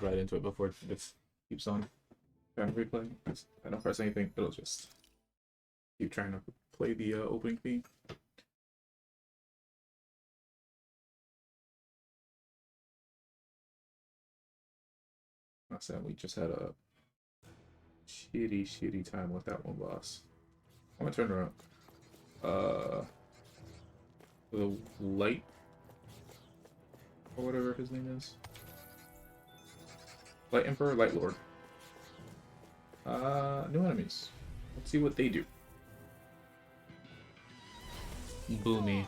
right into it before this keeps on trying to replay. 'Cause if I don't press anything, it'll just keep trying to play the opening theme. I said we just had a shitty time with that one boss. I'm gonna turn around. The light or whatever his name is. Light Emperor, Light Lord. New enemies. Let's see what they do. Boomy.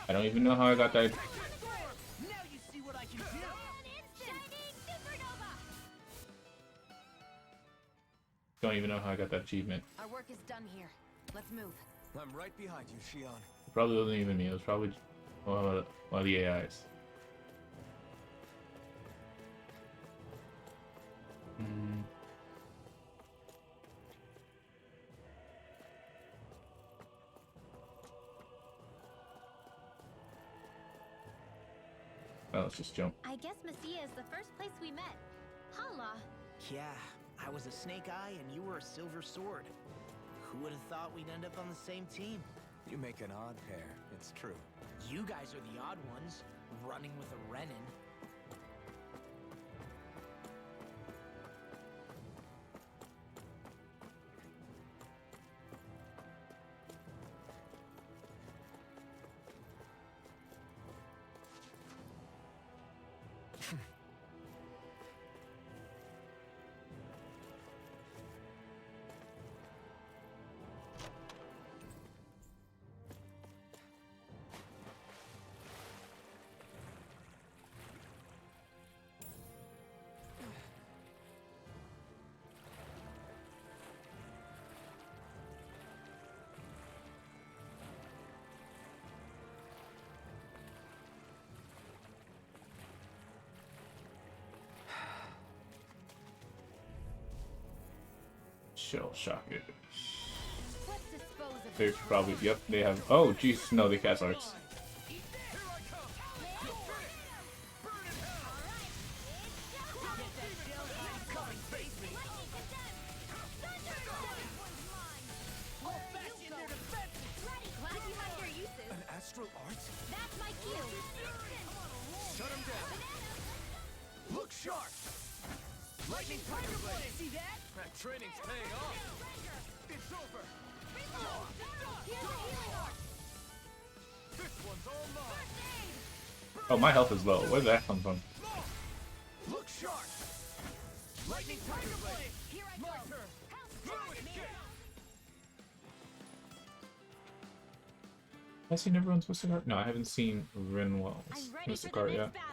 I don't even know how I got that. Don't even know how I got that achievement. Our work is done here. Let's move. I'm right behind you, Shion. It probably wasn't even me. It was probably one of the AIs. Well, let's just jump. I guess Messia is the first place we met. Hala. Yeah, I was a Snake Eye and you were a Silver Sword. Who would have thought we'd end up on the same team? You make an odd pair, it's true. You guys are the odd ones, running with a Renin. Shell shock it. Let's dispose of They probably, yep, they have. Oh, jeez, no, they cast arts. An astral art? That's my cue. Shut him down. Look sharp! Lightning Tiger Blade! See that? That training's paying off. It's over. This one's all mine. Oh, my health is low. Where did that come from? Look sharp! Lightning Tiger Blade! Here I My go. turn. Help me. Have I seen everyone's Twisted Cart? No, I haven't seen Rinwell's I'm ready Twisted for the Cart next yet. battle.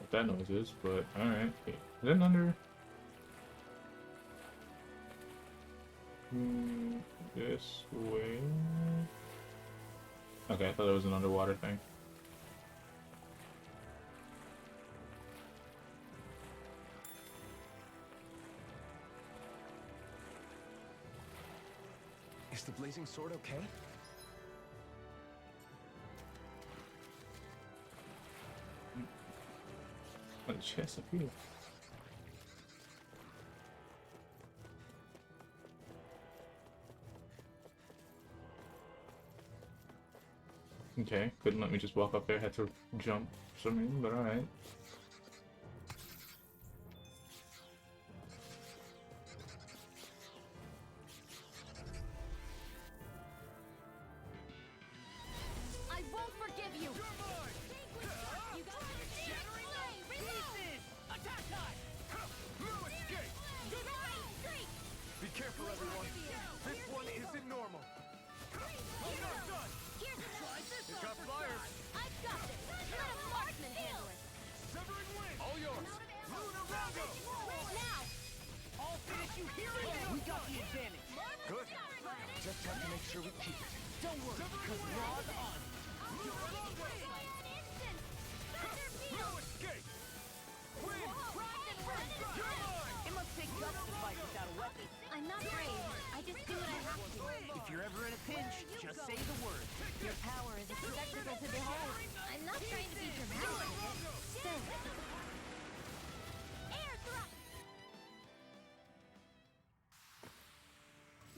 What that noise is, but alright. Is it under? This way? Okay, I thought it was an underwater thing. Is the blazing sword okay? Oh, the chest up here. Okay, couldn't let me just walk up there, had to jump for some reason, but alright. We got the advantage. Good. Just have to make sure we keep it. Don't worry, because we're on. No escape! Win! You're mine! It must take guts to fight without a weapon. I'm not brave. I just do what I have to. If you're ever in a pinch, just say the word. Your power is a spectacle to behold. I'm not trying to be dramatic. Still. Air thrust!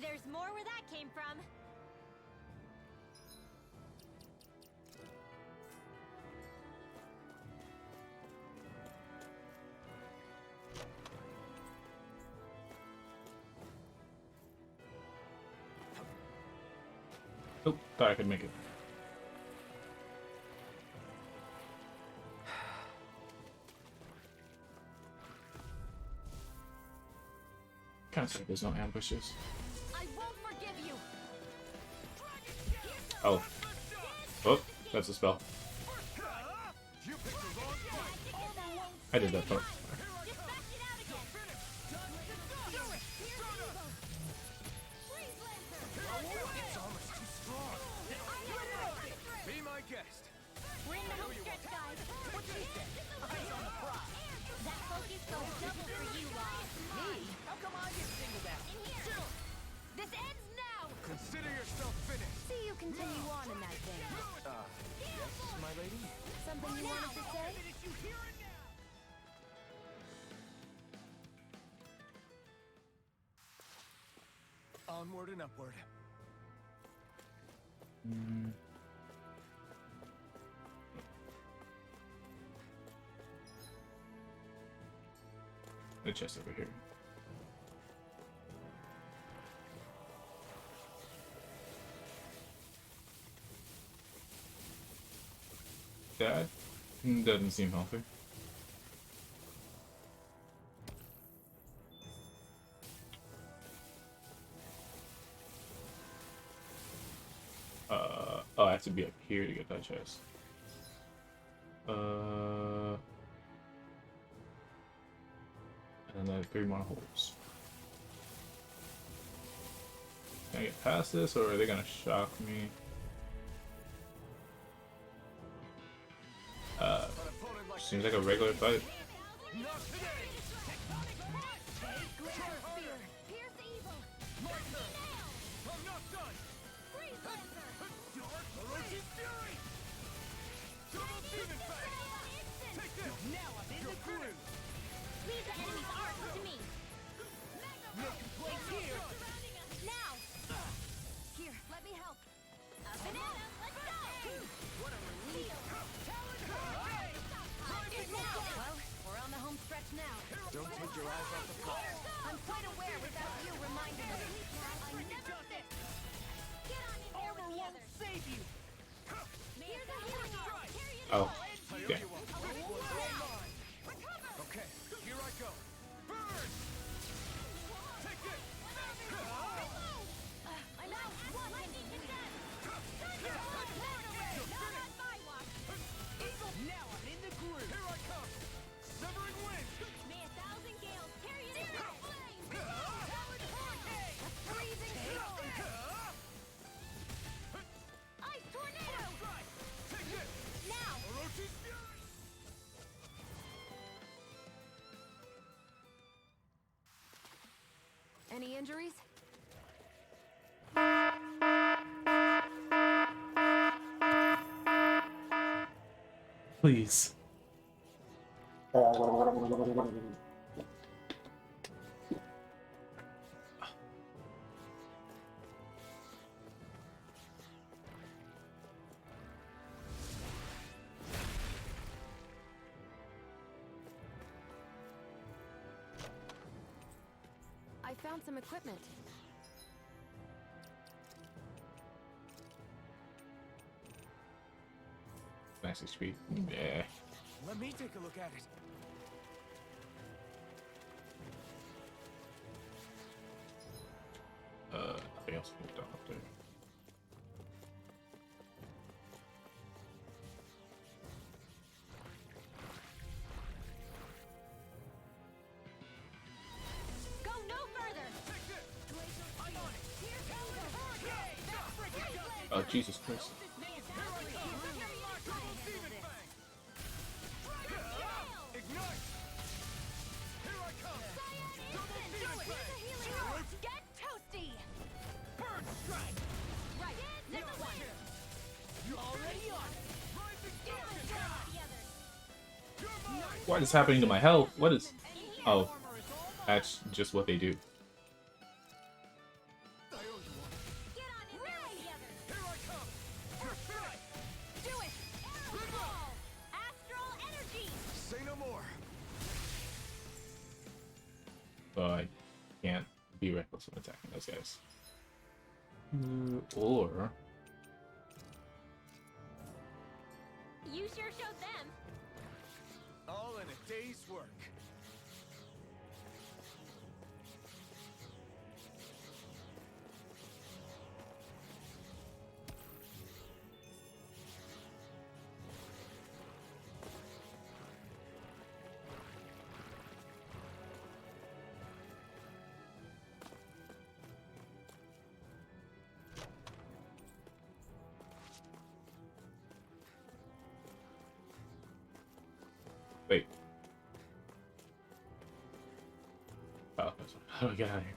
There's more where that came from. Oh, thought I could make it. Kind of sad there's no ambushes. I won't forgive you. Oh. Oh, that's a spell. You picked the wrong fight! I did that part. Just back it out again. It's almost too strong! Be my guest! We're in the home stretch, guys. What she said? Eyes on the prize. That focus goes double for you, Law. Me? How come I get singled out? In here. This ends now. Consider yourself finished! See you continue on in that vein. Yes, my lady? Something you wanted to say? Onward and upward. The chest over here. That doesn't seem healthy. Oh, I have to be up here to get that chest. And then 3 more holes. Can I get past this, or are they gonna shock me? Seems like a regular fight. Not today! Pierce evil. I'm not done! Freeze Lancer. Dark Orochi Fury! Double demon fang! Take this! Now I'm in the groove. Leave the enemy's arc to me. Making plays here. Now. Here, let me help. A banana. Let's go. What a relief. Now. Well, we're on the home stretch now. Don't take your eyes off the prize. I'm quite aware without you reminding me. I never miss. Get on in there Armor with the won't others. save you. Here's a healing arm. Carry it Oh, I owe yeah. you one. Okay, here I go. Burn! Take this! I'm out. One. Lightning descent. Thunder. Not on my watch. Now I'm in the groove. Here I come! Severing wind! May 1,000 gales carry it into the flame. Talon hurricane. A freezing storm. Ice tornado. Strike! Take this! Now. Orochi's Fury! Any injuries? Please. I found some equipment. Nice HP. Yeah. Let me take a look at it. Nothing else moved on up there. Go no further. Oh, Jesus Christ. Ignite! Here I come! Double demon fang! Get toasty! Bird strike! Right, next one! You already on! Rising falcon! You're mine! What is happening to my health? What is... Oh, that's just what they do. I owe you one. Get on in there together! Here I come! You're finished! Do it! Arrow ball! Astral energy! Say no more! But I can't be reckless when attacking those guys. Or... You sure showed them! All in a day's work. Wait. Oh, how do I get out of here?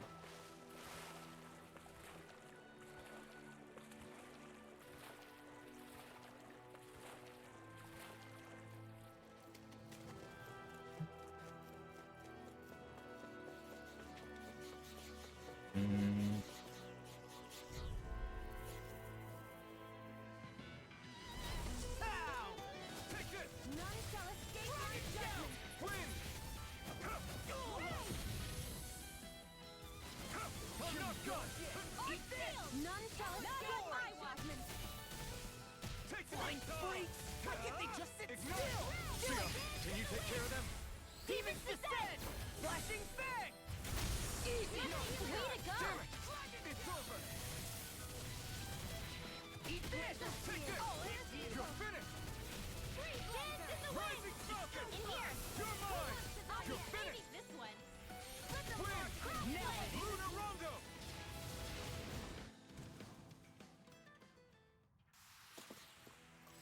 Ow! Take this! None shall escape my judgment! Win! I'm not done! Eat this! None shall escape my judgment! Take flying freaks! Why can't they just sit still? Can you take care of them? Demons descend! Flashing fang! Way to go! Damn it! It's over! Eat this! Take this! Oh, here's You're finished! Dance in the wind! Rising falcon! In here! You're mine! Oh, You're yeah, maybe finished! this one! Let the Win! Lord crown play! Lunar Rondo!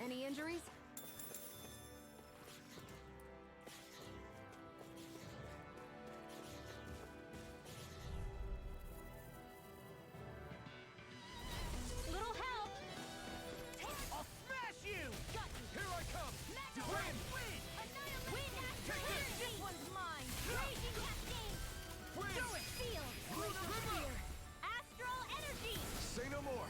Any injuries? Little help! I'll smash you! Got you! Here I come! Win! Win! Take this! This one's mine! Raging Cascade! Win! Do it! Field! Lunar River! Astral energy! Say no more!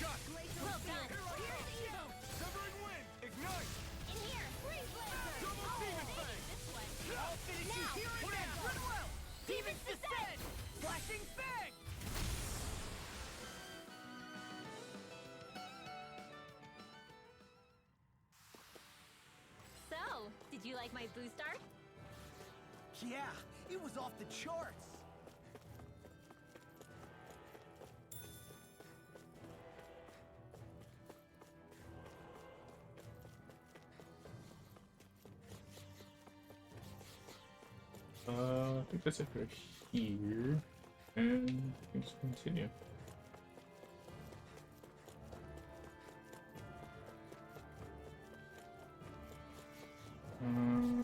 Got! Well done! Here's evil! Severing wind! Ignite! In here! Freeze laser! Double Oh, demon maybe fang! this one! I'll finish you Now, here and put now! it well! Demons descend! Flashing fang! So, did you like my boost art? Yeah, it was off the charts. I think that's it for here. And let's continue.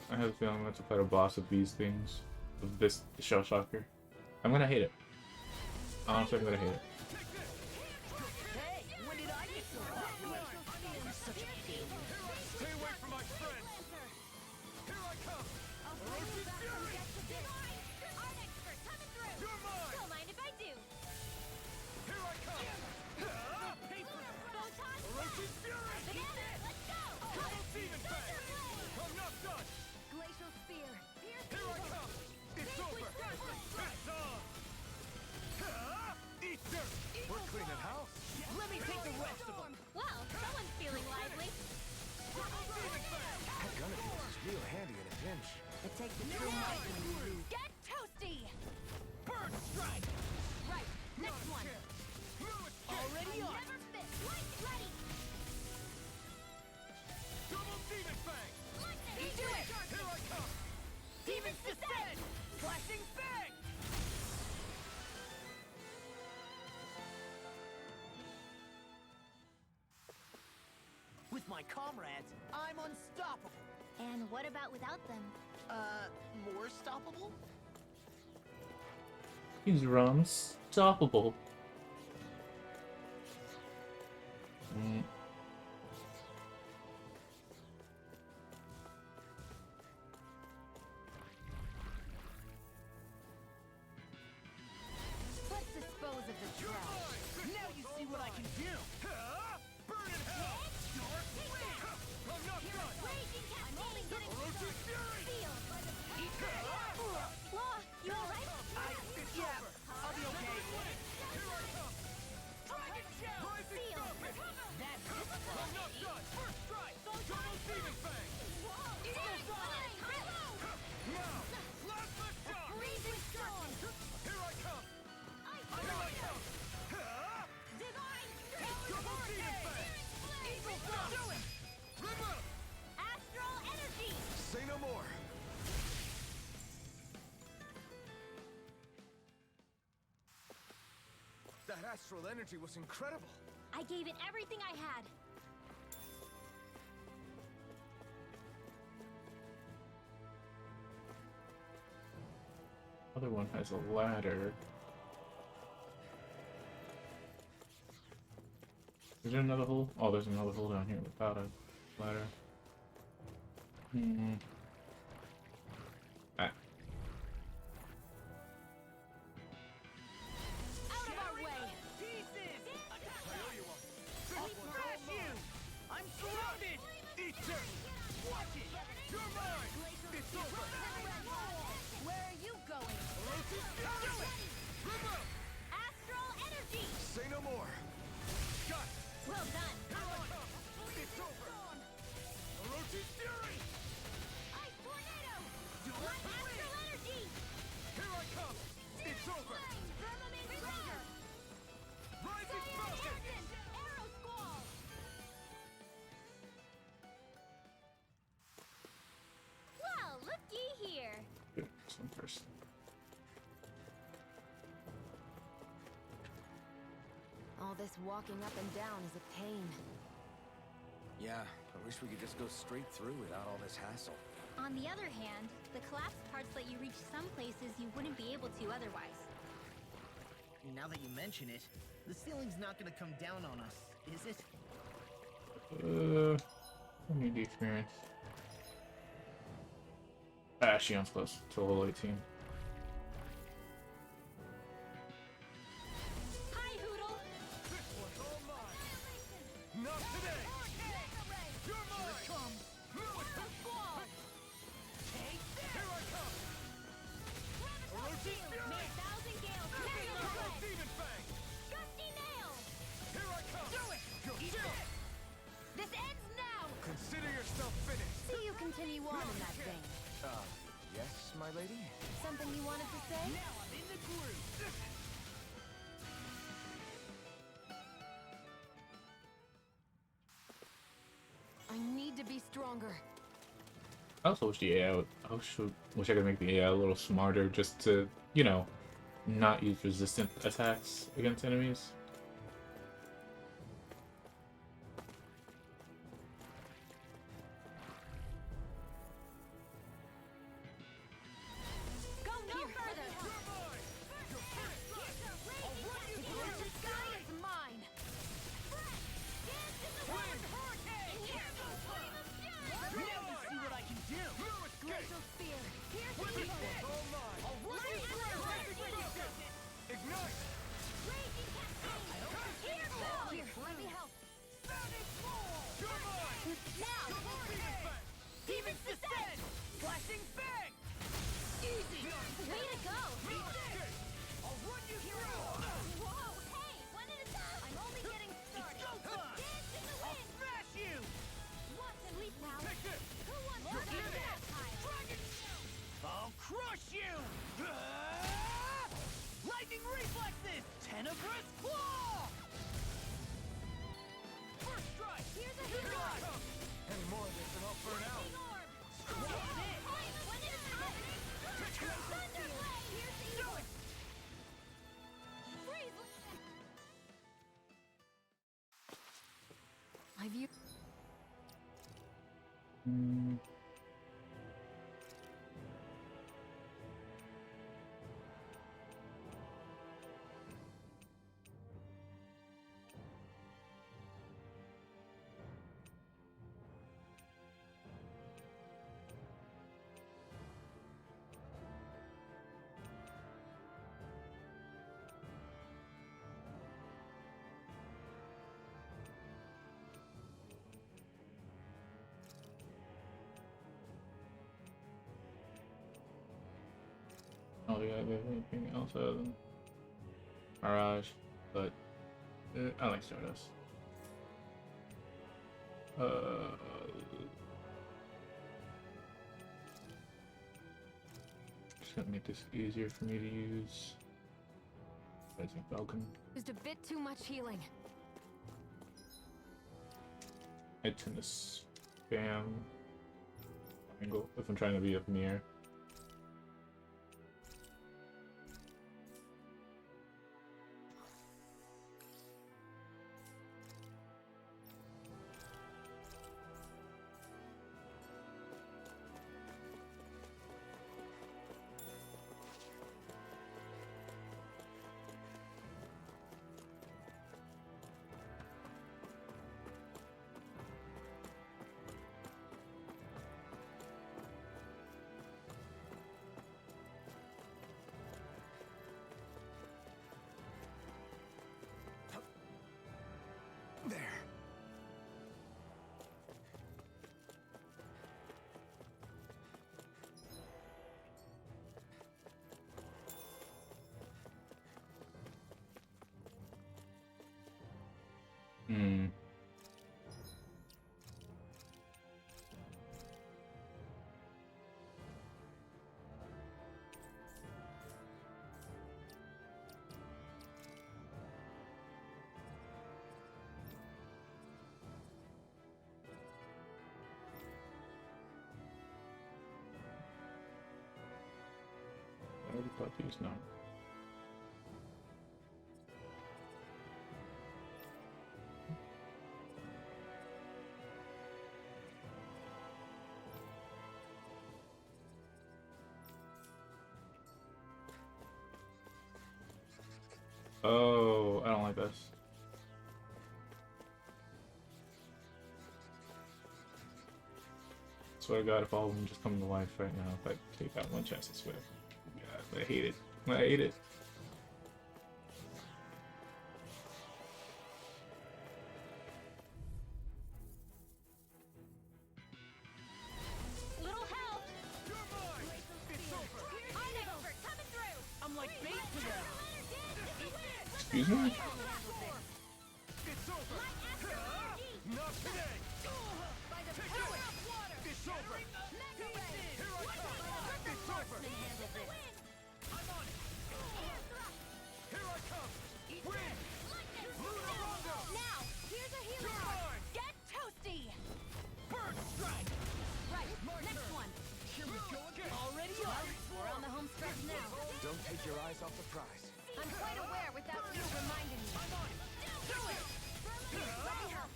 I have a feeling I'm going to fight a boss of these things. Of this Shell Shocker. I'm gonna hate it. Honestly, I'm gonna hate it. Hey, when did I get so popular? I'm such a pain. Stay away from my friend! Here I come! Orochi Fury! Art expert coming through! You're mine! Don't mind if I do! Here I come! Photon Orochi Fury! Banana, let's go! Double demon fang! I'm not done! Glacial spear! Here's Here I come! It's over! It's on! Eat dirt! We're cleaning house! Let me take the rest of them. Well, someone's feeling lively. Double demon fang! That gun of yours is real handy in a pinch. It takes a true might when you lose. Get toasty! Bird strike! Right, next one. Fluid Already on. Never miss. Light ready. Double demon fang! You do it. Here I come! Demons descend. Flashing fang! my comrades, I'm unstoppable. And what about without them? More stoppable? He's unstoppable. Let's dispose of the trash. Now you see what I can do! Burn in hell! I'm not done! Raging Cascade! I'm only getting Orochi Fury! sealed by the Law, you alright? Yeah, I'll be okay. Dragon Shell! Rising Sealed. Falcon! That's I'm not done! First strike! Double Demon Fang! Now! Plasma Shock! Freezing storm! Here I come! Here I come! Divine Double Demon Fang! Eagle Do it! Remove! Astral energy! Say no more! That astral energy was incredible! I gave it everything I had. Other one has a ladder. Is there another hole? Oh, there's another hole down here without a ladder. Ah. Out of our way! Pieces! I owe you one! I'll smash you! I'm surrounded! Eat dirt! Watch it! You're mine! It's over! Where are you going? Orochi Fury! Remove! Astral energy! Say no more! Got it! Well done! Here I come! It's over! Orochi Fury! Ice tornado! Light astral energy! Here I come! It's over! Firmament Ranger! Rising Saiyan Falcon! Airton! Arrow Squall! Well, looky here! Good, this one first. All this walking up and down is a pain. Yeah, I wish we could just go straight through without all this hassle. On the other hand, the collapsed parts let you reach some places you wouldn't be able to otherwise. Now that you mention it, the ceiling's not gonna come down on us, is it? I need the experience. Ah, Shion's close to level 18. Hi, Hoodle! This one's all mine! Not today! You're mine! Come! Military! Squall! Take this! Here I come! Orochi Fury! Thousand Gales! Double Demon Fang! Gusty Nail! Here I come! Do it! You're still! This ends now! Consider yourself finished! See you continue on in that vein. Yes, my lady? Something you wanted to say? Now I'm in the groove! I need to be stronger. I also wish the AI wish I could make the AI a little smarter just to, you know, not use resistant attacks against enemies. Go no further! The sky is mine! Now you see what I can do! Glacial Spear! Pierce This evil! one's all mine! Ignite! Raging Cascade! Here, let me help! You're mine! Now! Double Demon Fang! Demons descend! Flashing bang! Easy! Way to go! I'll run you through! Whoa! Hey! One at a time! I'm only getting started! Go time! Dance in the I'll wind! smash you! Want to leap now? Take this! Who wants to You're be in it. that high? I'll crush you! Lightning reflexes! Tenebrous claw! First strike! Here's a Here hero! I come! Any more of this and I'll burn out! Big orb! What's this? One at a time! Thunderblade! Here's the evil! Freeze! I've used. Mm. Oh yeah, there's anything else other than Mirage, but I like Stardust. Just gonna make this easier for me to use. Rising Falcon. Used a bit too much healing. I tend to spam angle if I'm trying to be up in the air. There. Hmm. I already bought these now. Oh, I don't like this. Swear to God, if all of them just come to life right now, if I take that one chance, I swear. God, I hate it. I hate it. Little help! You're mine! It's over! I'm expert coming through! I'm like bait to them! Excuse me? It's over! Not today! By the power of water! It's over! Mega ray! Here I come! It's over! I'm on it! Here I come! Win! Luna Rondo! Now, here's a healing You're art. mine! Get toasty! Bird strike! Right, next one. Here we go again! Already We're on the home stretch now. Don't take your eyes off the prize. I'm quite aware without you reminding me. I'm on it! Do it! Let me help.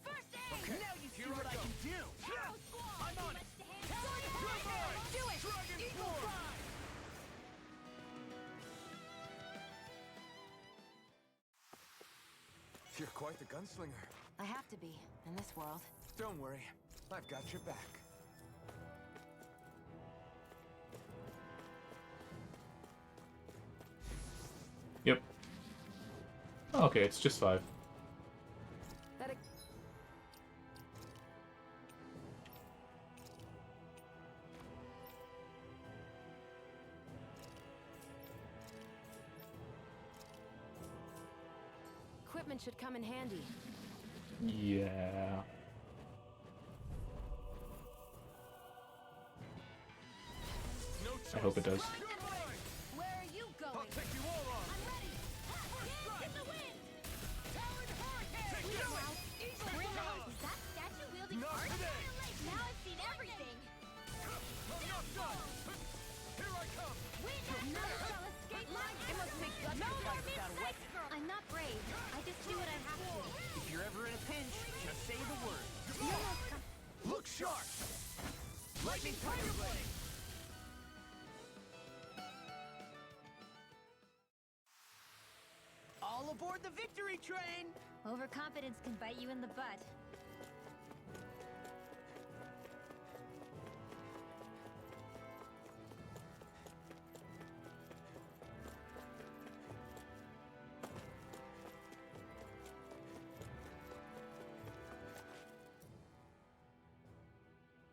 First aid! Okay, Now you see here what I I go. can do. I'm on it! You're mine! Do it! Dragon Eagle Force! fly! You're quite the gunslinger. I have to be, in this world. Don't worry, I've got your back. Yep. Okay, it's just 5. That equipment should come in handy. Yeah. No I hope it does. You're mine! Where are you going? I'll take you all on! I'm ready. Get the wind! Talon Hurricane! We Do know it! how. Eagle Fly! Is that statue wielding Not art? today! Now I've seen everything. I'm not done! Here I come! None shall escape my It must take guts to fight without a weapon. I'm not brave. I just do what I have to. If you're ever in a pinch, just say the word. You almost come. Look sharp! Lightning Tiger Blade! All aboard the victory train! Overconfidence can bite you in the butt.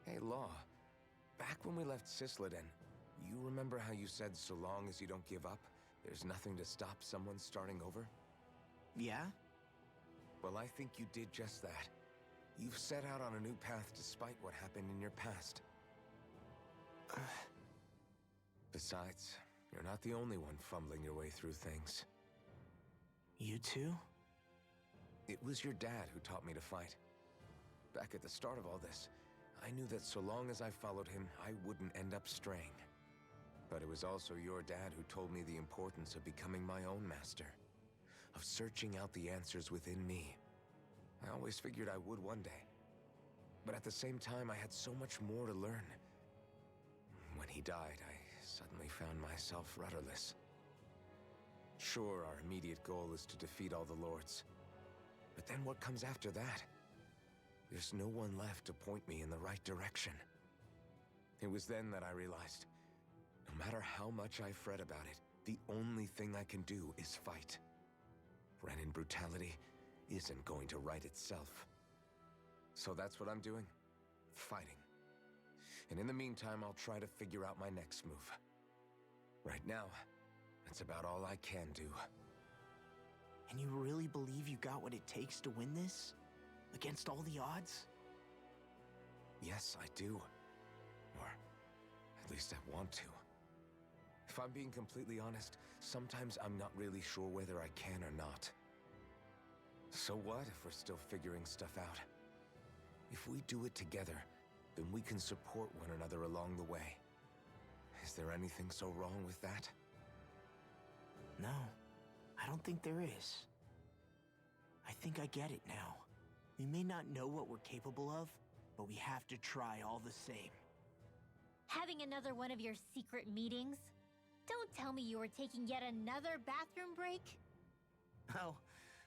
Hey, Law. Back when we left Cisleden, you remember how you said so long as you don't give up, there's nothing to stop someone starting over? Yeah? Well, I think you did just that. You've set out on a new path despite what happened in your past. Besides, you're not the only one fumbling your way through things. You too? It was your dad who taught me to fight. Back at the start of all this, I knew that so long as I followed him, I wouldn't end up straying. But it was also your dad who told me the importance of becoming my own master, of searching out the answers within me. I always figured I would one day. But at the same time, I had so much more to learn. When he died, I suddenly found myself rudderless. Sure, our immediate goal is to defeat all the lords. But then what comes after that? There's no one left to point me in the right direction. It was then that I realized, no matter how much I fret about it, the only thing I can do is fight. Renin brutality isn't going to right itself. So that's what I'm doing. Fighting. And in the meantime, I'll try to figure out my next move. Right now, that's about all I can do. And you really believe you got what it takes to win this? Against all the odds? Yes, I do. Or at least I want to. If I'm being completely honest, sometimes I'm not really sure whether I can or not. So what if we're still figuring stuff out? If we do it together, then we can support one another along the way. Is there anything so wrong with that? No, I don't think there is. I think I get it now. We may not know what we're capable of, but we have to try all the same. Having another one of your secret meetings? Don't tell me you were taking yet another bathroom break? Oh,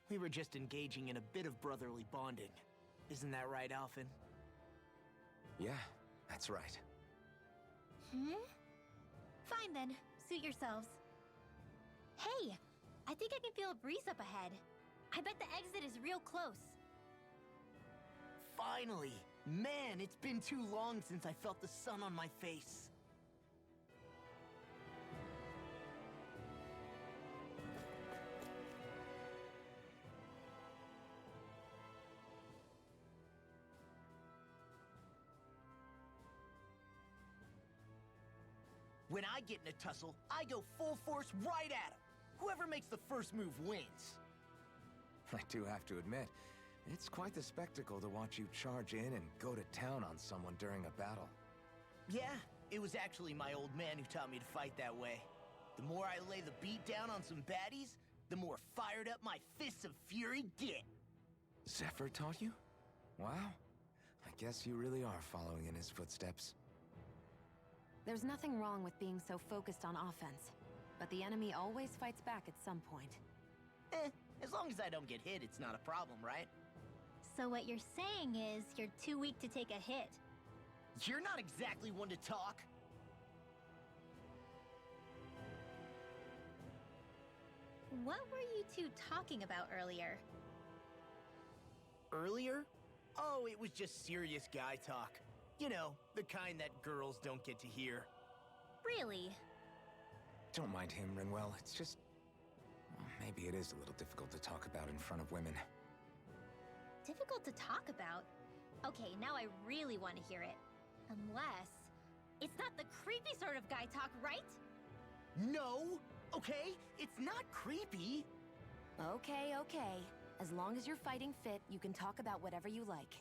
we were just engaging in a bit of brotherly bonding. Isn't that right, Alphen? Yeah, that's right. Fine then, suit yourselves. Hey, I think I can feel a breeze up ahead. I bet the exit is real close. Finally! Man, it's been too long since I felt the sun on my face. When I get in a tussle, I go full force right at him. Whoever makes the first move wins. I do have to admit, it's quite the spectacle to watch you charge in and go to town on someone during a battle. Yeah, it was actually my old man who taught me to fight that way. The more I lay the beat down on some baddies, the more fired up my fists of fury get. Zephyr taught you? Wow. I guess you really are following in his footsteps. There's nothing wrong with being so focused on offense, but the enemy always fights back at some point. As long as I don't get hit, it's not a problem, right? So what you're saying is you're too weak to take a hit. You're not exactly one to talk. What were you two talking about earlier? Earlier? Oh, it was just serious guy talk. You know, the kind that girls don't get to hear. Really? Don't mind him, Rinwell. It's just... well, maybe it is a little difficult to talk about in front of women. Difficult to talk about? Okay, now I really want to hear it. Unless... it's not the creepy sort of guy talk, right? No! Okay, it's not creepy. Okay, okay. As long as you're fighting fit, you can talk about whatever you like.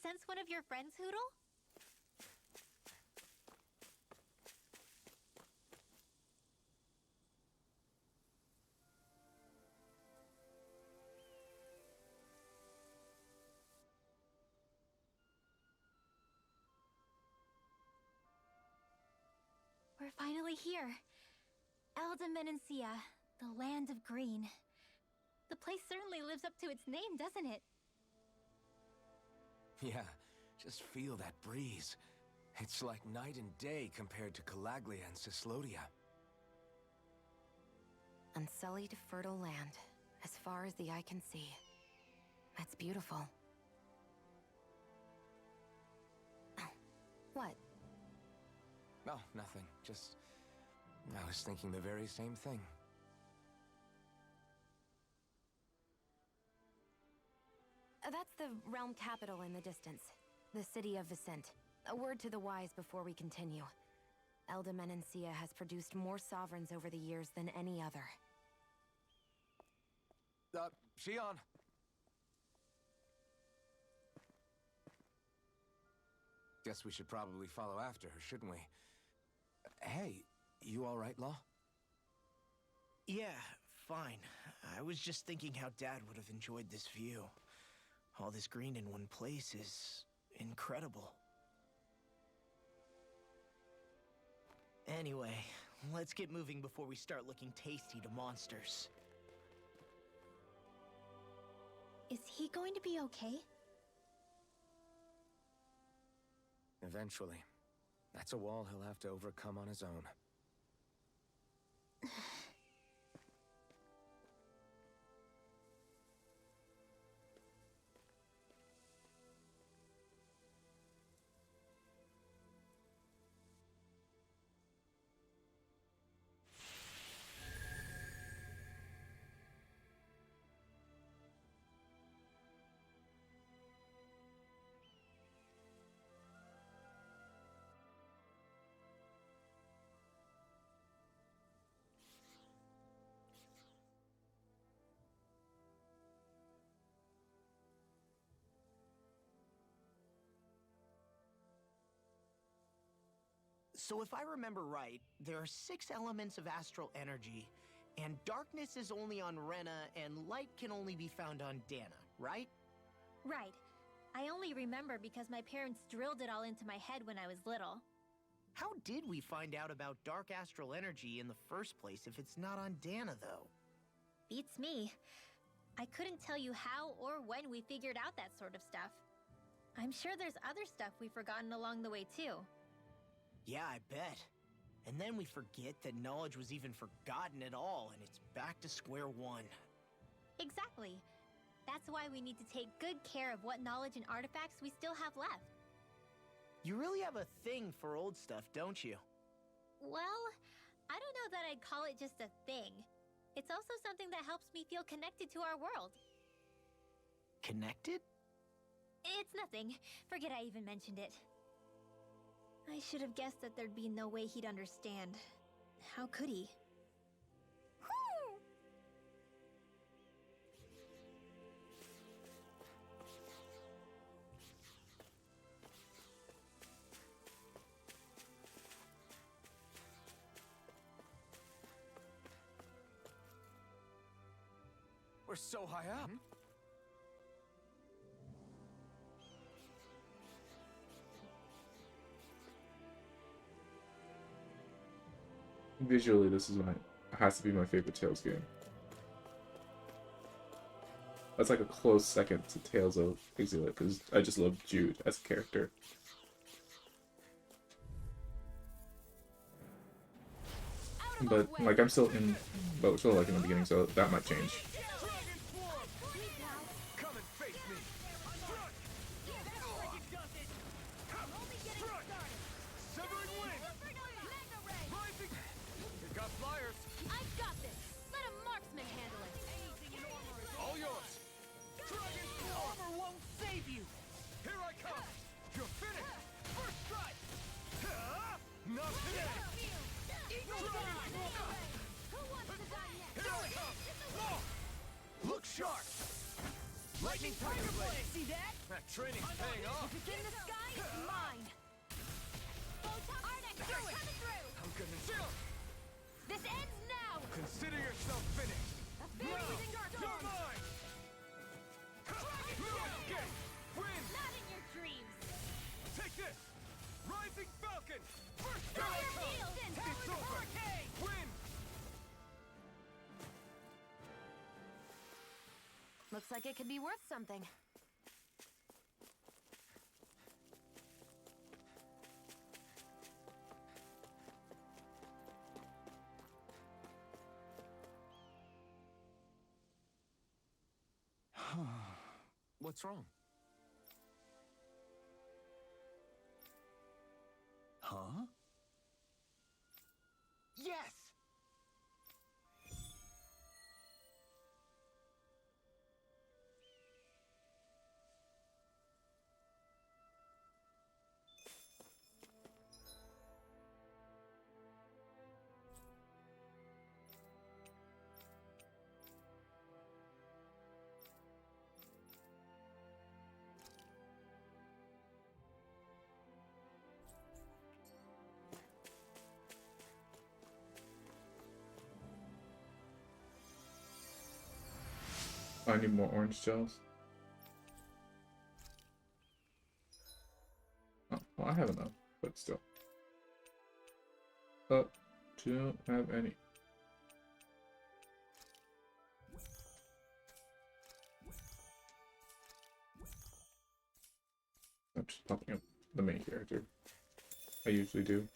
sense one of your friends, Hootle? We're finally here. Elda Menancia, the land of green. The place certainly lives up to its name, doesn't it? Yeah, just feel that breeze. It's like night and day compared to Calaglia and Cyslodia. Unsullied, fertile land, as far as the eye can see. That's beautiful. Oh, what? Oh, nothing. Just... I was thinking the very same thing. That's the realm capital in the distance. The city of Vicent. A word to the wise before we continue. Elda Menancia has produced more sovereigns over the years than any other. Shion! Guess we should probably follow after her, shouldn't we? Hey, you alright, Law? Yeah, fine. I was just thinking how Dad would have enjoyed this view. All this green in one place is incredible. Anyway, let's get moving before we start looking tasty to monsters. Is he going to be okay? Eventually. That's a wall he'll have to overcome on his own. So if I remember right, there are 6 elements of astral energy, and darkness is only on Rena, and light can only be found on Dana, right? Right. I only remember because my parents drilled it all into my head when I was little. How did we find out about dark astral energy in the first place if it's not on Dana, though? Beats me. I couldn't tell you how or when we figured out that sort of stuff. I'm sure there's other stuff we've forgotten along the way, too. Yeah, I bet. And then we forget that knowledge was even forgotten at all, and it's back to square one. Exactly. That's why we need to take good care of what knowledge and artifacts we still have left. You really have a thing for old stuff, don't you? Well, I don't know that I'd call it just a thing. It's also something that helps me feel connected to our world. Connected? It's nothing. Forget I even mentioned it. I should have guessed that there'd be no way he'd understand. How could he? We're so high up. Visually, this is has to be my favorite Tales game. That's like a close second to Tales of Exiled, because I just love Jude as a character. But like I'm still in the beginning, so that might change. Come and face me. Severing wing. Rising. You got flyers. I've got this! Let a marksman handle it! All yours. Dragon armor won't save you. Here I come. You're finished. First strike. Not today. Dragon Who wants to die next? Here I come. Law. Lightning Tiger Blade! See that? That training's paying off! If it's in the sky, it's mine! Photon Ardex, you're coming through! I'm gonna chill! This ends now! Consider yourself finished! A fairy within your You're storm! mine! No escape! Win! Not in your dreams! Take this! Rising Falcon! First Fire Galaxy! field! It's over! Win! Looks like it could be worth something. What's wrong? Huh? Yes! I need more orange gels. Oh, well, I have enough, but still. Don't have any. I'm just popping up the main character. I usually do.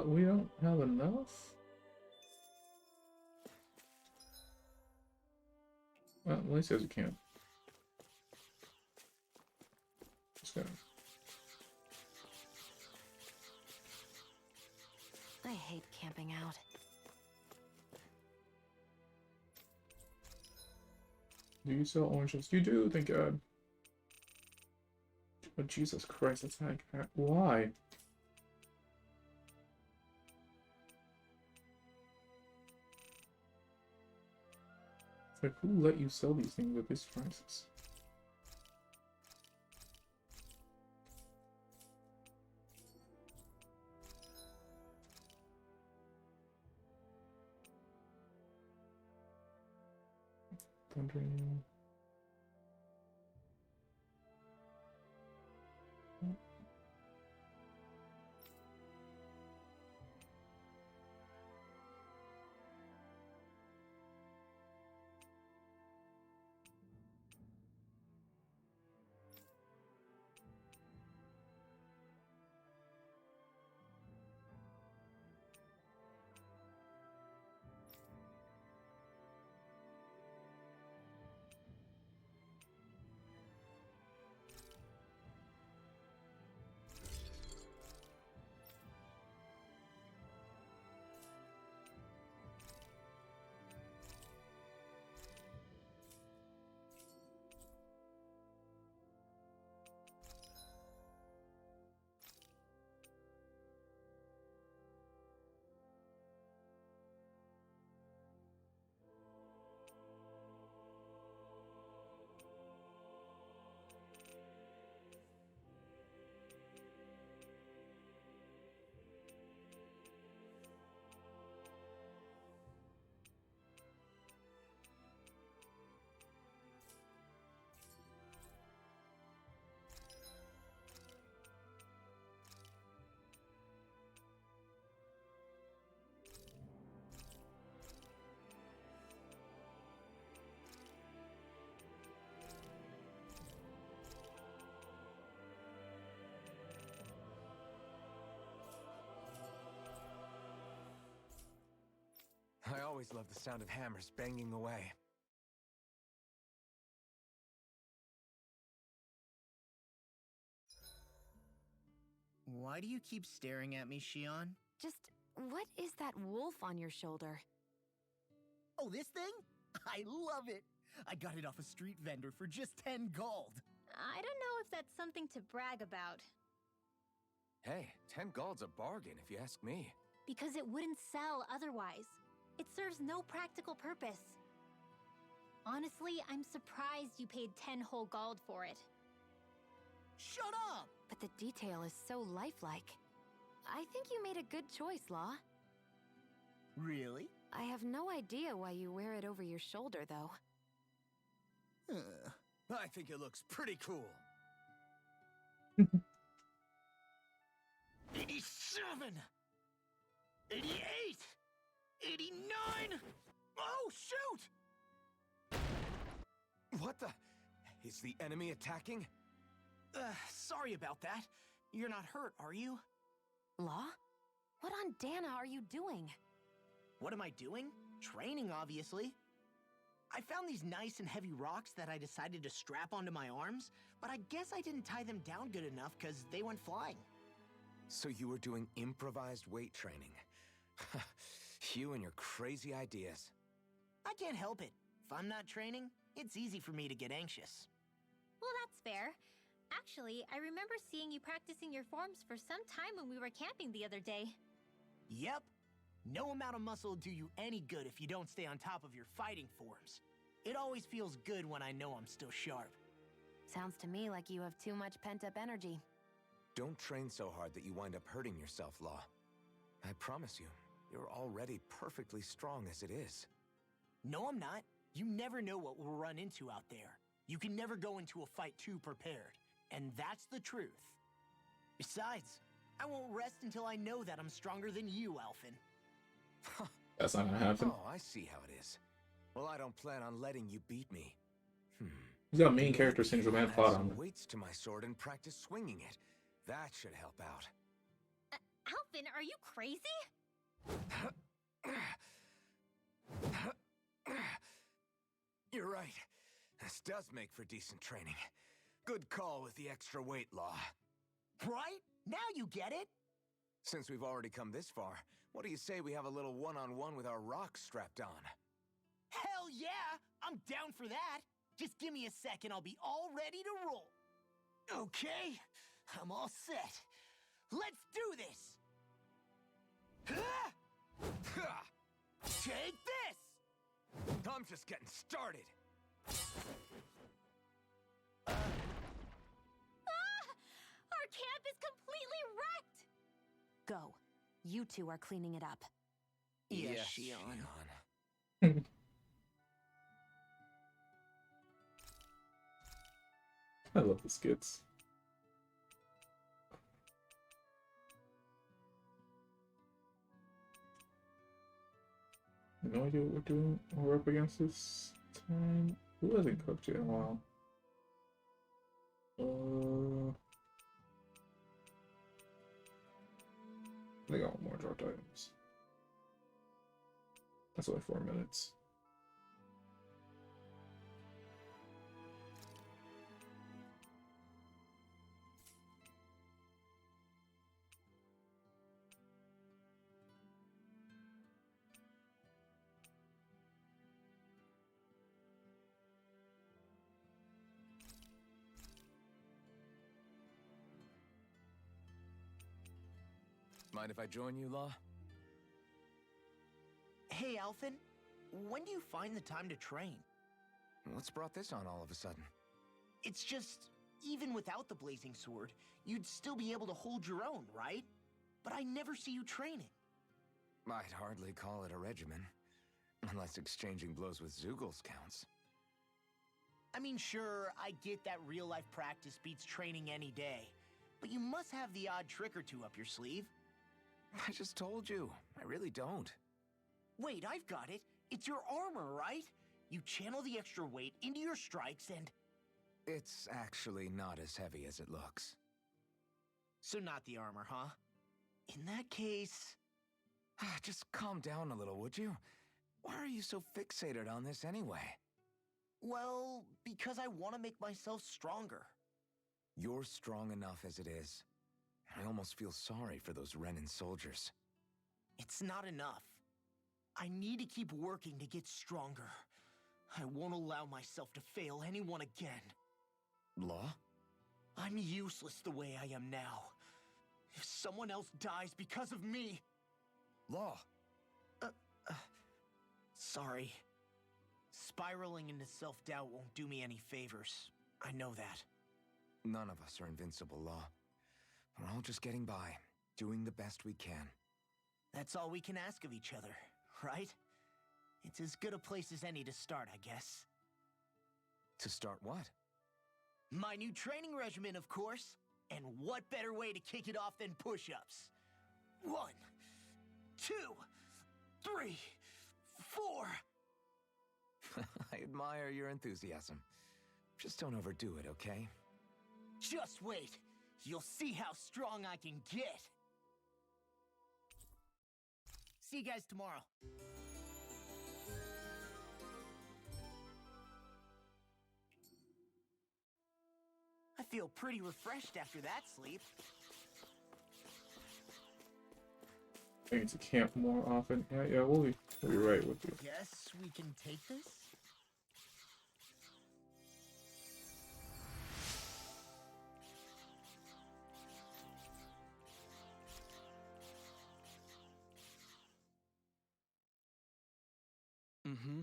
We don't have enough? Well, at least as we can. Just gotta... I hate camping out. Do you sell oranges? You do, thank God. Oh, Jesus Christ, that's not... Why? It's like, who let you sell these things at these prices? Thundering. I always loved the sound of hammers banging away. Why do you keep staring at me, Shion? Just, what is that wolf on your shoulder? Oh, this thing? I love it! I got it off a street vendor for just 10 gold. I don't know if that's something to brag about. Hey, 10 gold's a bargain if you ask me. Because it wouldn't sell otherwise. It serves no practical purpose. Honestly, I'm surprised you paid 10 whole gold for it. Shut up! But the detail is so lifelike. I think you made a good choice, Law. Really? I have no idea why you wear it over your shoulder, though. I think it looks pretty cool. 87! 88! 89! Oh, shoot! What the? Is the enemy attacking? Sorry about that. You're not hurt, are you? Law? What on Dana are you doing? What am I doing? Training, obviously. I found these nice and heavy rocks that I decided to strap onto my arms, but I guess I didn't tie them down good enough because they went flying. So you were doing improvised weight training. You and your crazy ideas. I can't help it. If I'm not training, it's easy for me to get anxious. Well, that's fair. Actually, I remember seeing you practicing your forms for some time when we were camping the other day. Yep. No amount of muscle will do you any good if you don't stay on top of your fighting forms. It always feels good when I know I'm still sharp. Sounds to me like you have too much pent-up energy. Don't train so hard that you wind up hurting yourself, Law. I promise you, you're already perfectly strong as it is. No, I'm not. You never know what we'll run into out there. You can never go into a fight too prepared. And that's the truth. Besides, I won't rest until I know that I'm stronger than you, Alphen. That's not gonna happen. Oh, I see how it is. Well, I don't plan on letting you beat me. He's got main character syndrome and Add plot some on. weights to my sword and practice swinging it. That should help out. Alphen, are you crazy? You're right. This does make for decent training. Good call with the extra weight, Law. Right? Now you get it? Since we've already come this far, what do you say we have a little one-on-one with our rocks strapped on? Hell yeah! I'm down for that! Just give me a second, I'll be all ready to roll. Okay, I'm all set. Let's do this! Take this! I'm just getting started. Our camp is completely wrecked! Go. You two are cleaning it up. Yes, Shion. I love the skits. No idea what we're doing. We're up against this time. Who hasn't cooked yet in a while? They got more dropped items. That's only 4 minutes. Mind if I join you, Law? Hey, Alphen, when do you find the time to train? What's brought this on all of a sudden? It's just, even without the blazing sword, you'd still be able to hold your own, right? But I never see you training. I'd hardly call it a regimen. Unless exchanging blows with Zeugles counts. I mean, sure, I get that real-life practice beats training any day. But you must have the odd trick or two up your sleeve. I just told you. I really don't. Wait, I've got it. It's your armor, right? You channel the extra weight into your strikes and... It's actually not as heavy as it looks. So not the armor, huh? In that case... Just calm down a little, would you? Why are you so fixated on this anyway? Well, because I want to make myself stronger. You're strong enough as it is. I almost feel sorry for those Renan soldiers. It's not enough. I need to keep working to get stronger. I won't allow myself to fail anyone again. Law? I'm useless the way I am now. If someone else dies because of me... Law! Sorry. Spiraling into self-doubt won't do me any favors. I know that. None of us are invincible, Law. We're all just getting by, doing the best we can. That's all we can ask of each other, right? It's as good a place as any to start, I guess. To start what? My new training regimen, of course. And what better way to kick it off than push-ups? 1, 2, 3, 4. I admire your enthusiasm. Just don't overdo it, okay? Just wait. You'll see how strong I can get. See you guys tomorrow. I feel pretty refreshed after that sleep. I need to camp more often. Yeah, we'll be right with you. Guess we can take this? Mm-hmm.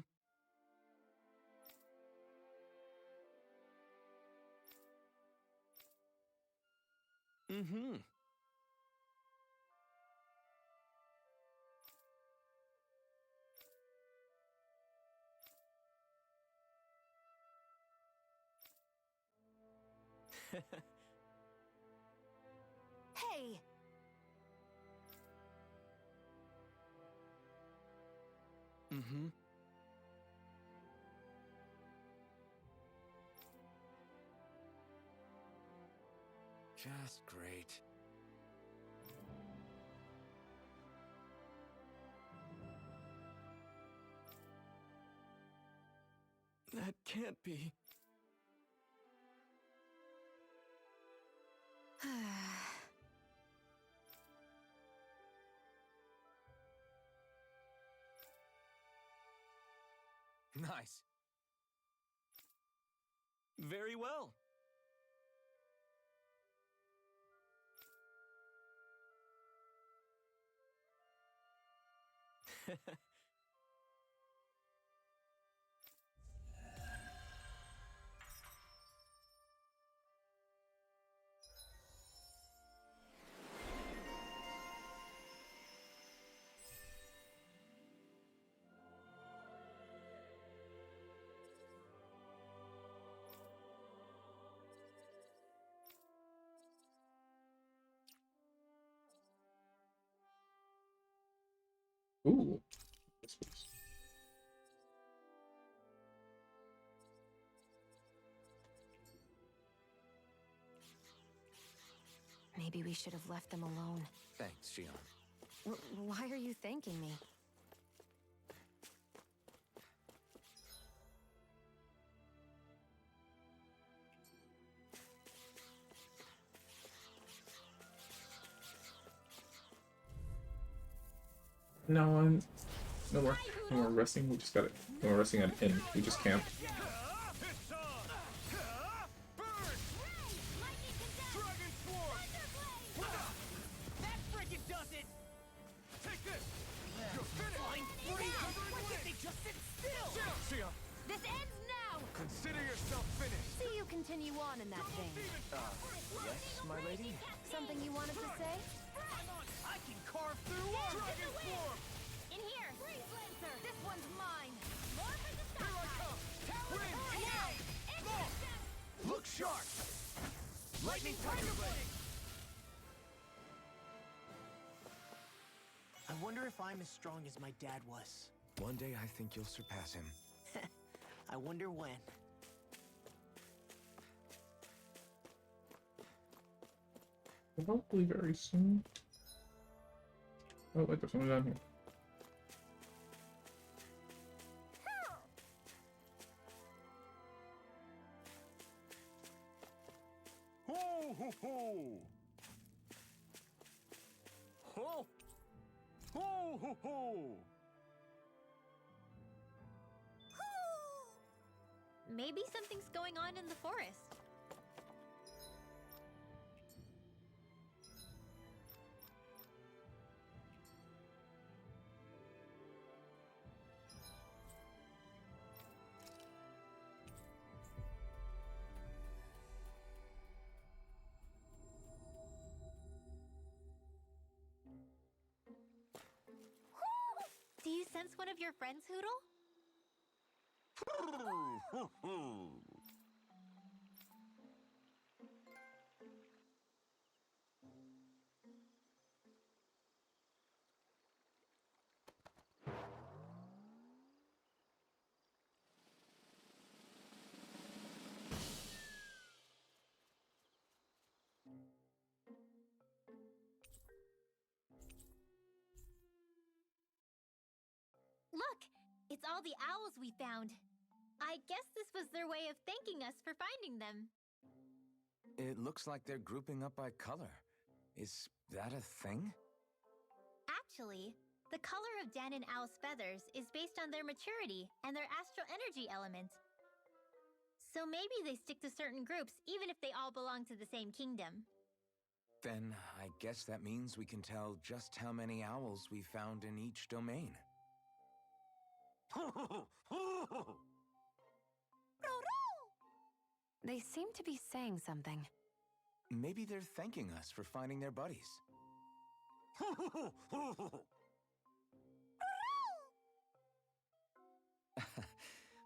Mm-hmm. Hey! Mm-hmm. Just great. That can't be. Nice. Very well. Ooh. Yes, please. Maybe we should have left them alone. Thanks, Shion. Why are you thanking me? No more resting. We just got it. No more resting at an inn. We just camped. This ends now! Consider yourself finished. See you continue on in that vein. Yes, my lady? Something you wanted to say? I can carve through Dragon form! In here! Freeze Lancer! This one's mine! More for the Here I come! Wind! Look sharp! Lightning Tiger Blade! I wonder if I'm as strong as my dad was. One day I think you'll surpass him. I wonder when. Probably very soon. Oh, wait, there's someone down here. Ho ho ho! ho! Ho ho ho! Maybe something's going on in the forest. Do you sense one of your friends, Hoodle? Look! It's all the owls we found. I guess this was their way of thanking us for finding them. It looks like they're grouping up by color. Is that a thing? Actually, the color of Dan and Owl's feathers is based on their maturity and their astral energy element. So maybe they stick to certain groups even if they all belong to the same kingdom. Then I guess that means we can tell just how many owls we found in each domain. They seem to be saying something. Maybe they're thanking us for finding their buddies.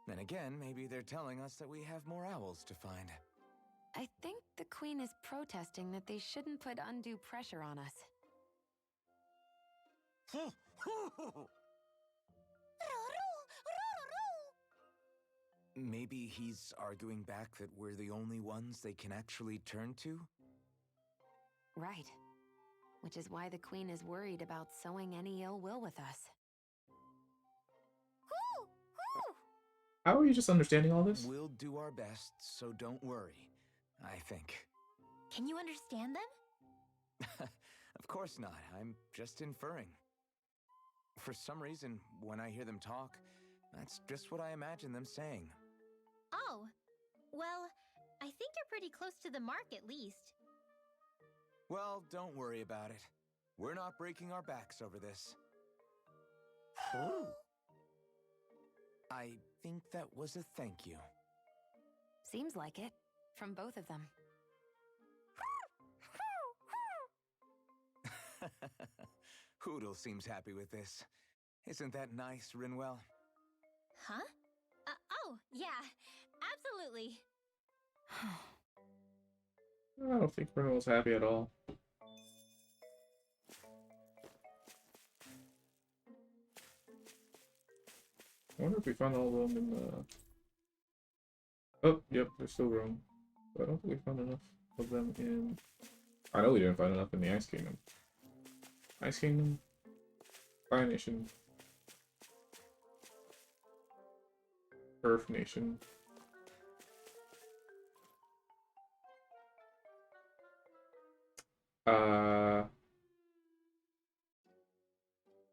Then again, maybe they're telling us that we have more owls to find. I think the Queen is protesting that they shouldn't put undue pressure on us. Maybe he's arguing back that we're the only ones they can actually turn to? Right. Which is why the Queen is worried about sowing any ill will with us. How are you just understanding all this? We'll do our best, so don't worry, I think. Can you understand them? Of course not. I'm just inferring. For some reason, when I hear them talk, that's just what I imagine them saying. Oh, well, I think you're pretty close to the mark at least. Well, don't worry about it. We're not breaking our backs over this. I think that was a thank you. Seems like it, from both of them. Hoodle seems happy with this. Isn't that nice, Rinwell? Huh? Oh, yeah, absolutely. I don't think Bruno's happy at all. I wonder if we found all of them in the... Oh, yep, there's still room. But I don't think we found enough of them in... I know we didn't find enough in the Ice Kingdom. Ice Kingdom? Fire Nation. Earth Nation.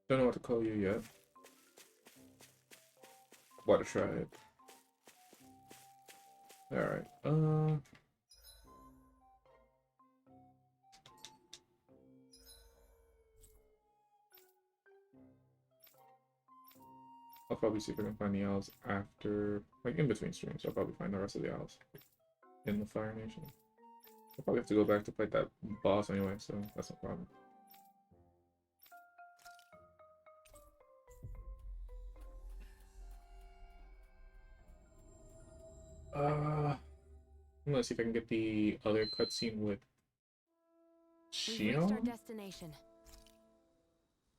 Don't know what to call you yet. Water Tribe. Alright, I'll probably see if I can find the owls after, like in between streams. I'll probably find the rest of the owls in the Fire Nation. I'll probably have to go back to fight that boss anyway, so that's no problem. I'm gonna see if I can get the other cutscene with We've reached our Shion. destination.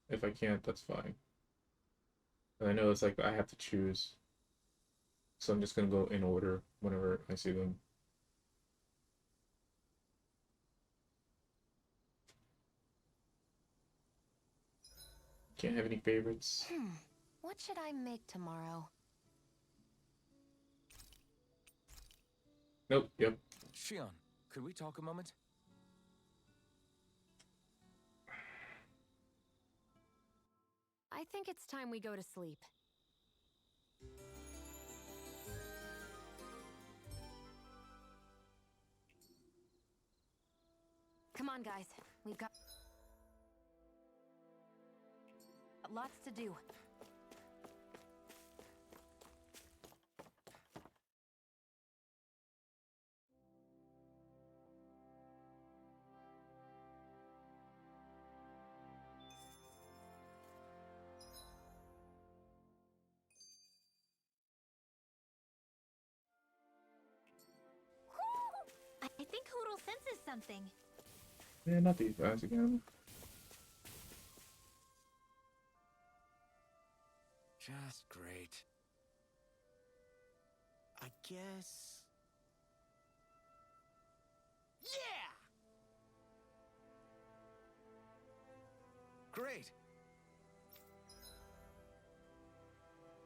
If I can't, that's fine. And I know it's like I have to choose, so I'm just gonna go in order whenever I see them. Can't have any favorites. What should I make tomorrow? Nope. Yep. Shion, could we talk a moment? I think it's time we go to sleep. Come on, guys. We've got lots to do. I think Hoodle senses something. Yeah, not these guys again. Just great. I guess... Yeah! Great!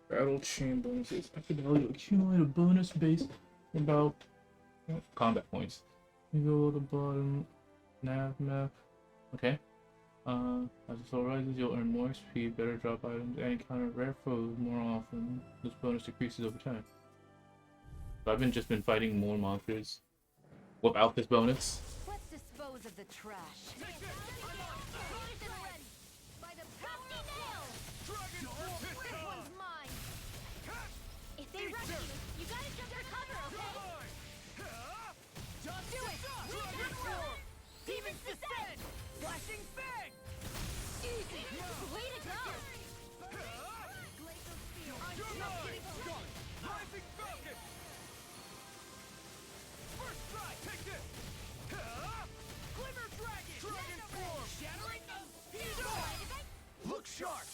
Battle chain bonuses. I could value accumulate a bonus based about combat points. You go to the bottom. Nav map. Okay. As the soul rises, you'll earn more XP, better drop items, and encounter rare foes more often. This bonus decreases over time. So I've just been fighting more monsters without this bonus. Let's dispose of the trash. By the Crafty Nail! This one's mine! If they rush you gotta jump for cover, okay? Just Do it! Demon's Descent! Flashing Fang! Easy! Way to go! You're mine! Rising Falcon! First try, take this! Glimmer Dragon! Dragon Form! Shattering Look sharp!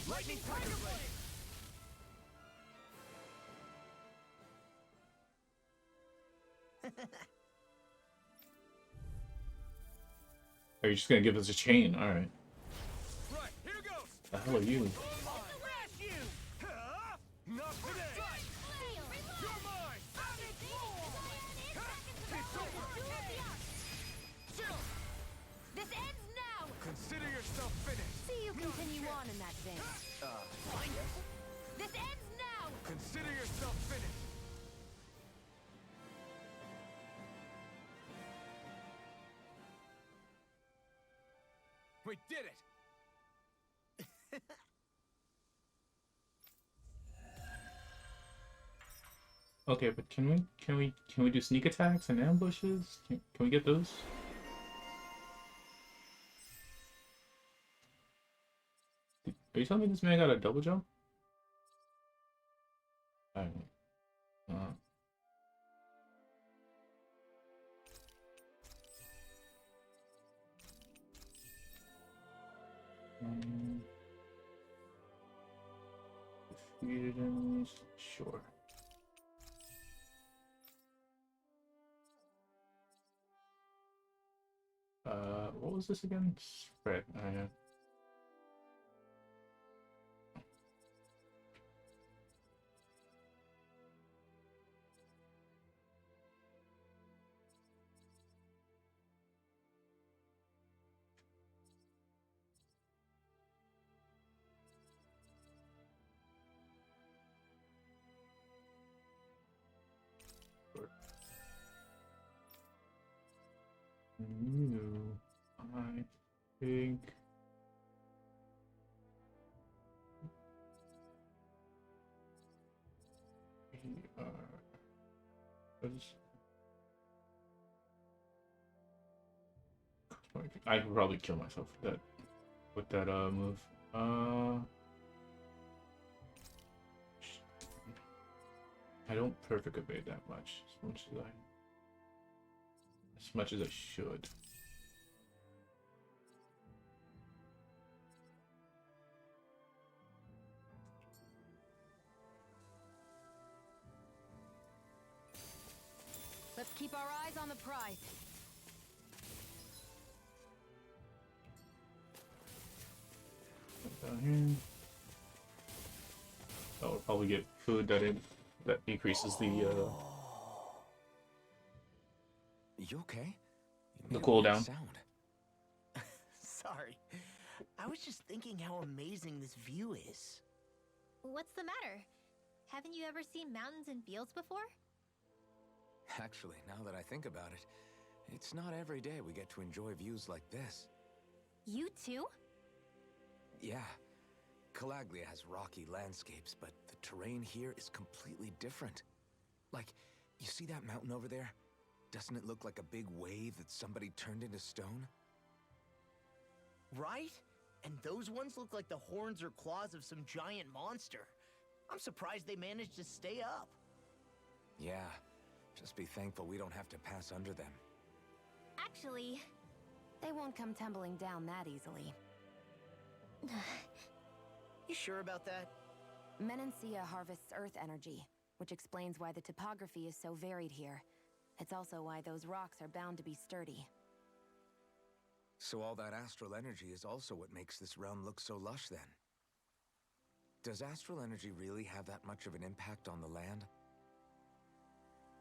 Lightning Tiger Blade! Are you just gonna give us a chain? Alright. Right, here goes! The hell are you? Smash you! Not today! You're mine! It's over! Chill! This ends now! Consider yourself finished! See you continue on in that vein. This ends now! Consider yourself finished! We did it! Okay, but can we do sneak attacks and ambushes? Can we get those? Are you telling me this man got a double jump? I don't know. Defeated enemies? Sure. What was this again? Spread. Yeah. New. I think. We are. I could probably kill myself with that move. I don't perfect evade that much as much as I should. Let's keep our eyes on the prize. Down here. Oh, we'll probably get food that decreases the You okay? You the made a weird cooldown. sound. Sorry. I was just thinking how amazing this view is. What's the matter? Haven't you ever seen mountains and fields before? Actually, now that I think about it, it's not every day we get to enjoy views like this. You too? Yeah, Calaglia has rocky landscapes, but the terrain here is completely different. Like, you see that mountain over there? Doesn't it look like a big wave that somebody turned into stone? Right? And those ones look like the horns or claws of some giant monster. I'm surprised they managed to stay up. Yeah, just be thankful we don't have to pass under them. Actually, They won't come tumbling down that easily. You sure about that? Menancia harvests earth energy, which explains why the topography is so varied here. It's also why those rocks are bound to be sturdy. So all that astral energy is also what makes this realm look so lush then? Does astral energy really have that much of an impact on the land?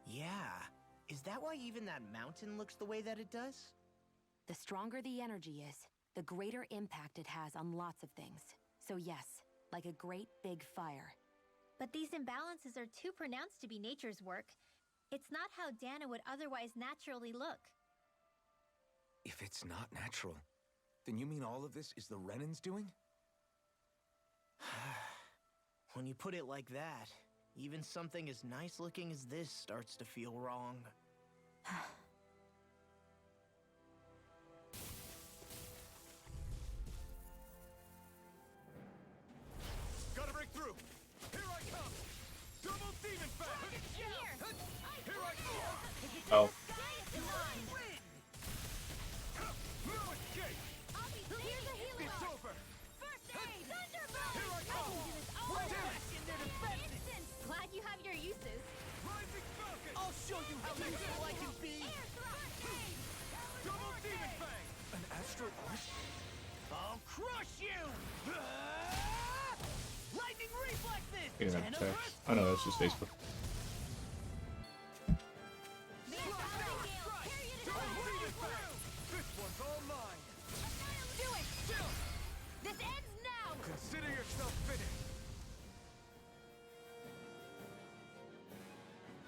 Yeah. Is that why even that mountain looks the way that it does? The stronger the energy is, the greater impact it has on lots of things. So yes, like a great big fire. but these imbalances are too pronounced to be nature's work. It's not how Dana would otherwise naturally look. If it's not natural, then you mean all of this is the Renans doing? When you put it like that, even something as nice looking as this starts to feel wrong. Gotta break through! Here I come! Double demon fang! Here I come! Oh. No escape! It's over! Here I come! Glad you have your uses. Rising Falcon! I'll show you how useful I can be! Double demon fang! An astral push? I'll crush you! Lightning reflexes! You're gonna have text. Oh no, that's just Facebook. This one's all mine! Do it! This ends now! Consider yourself finished!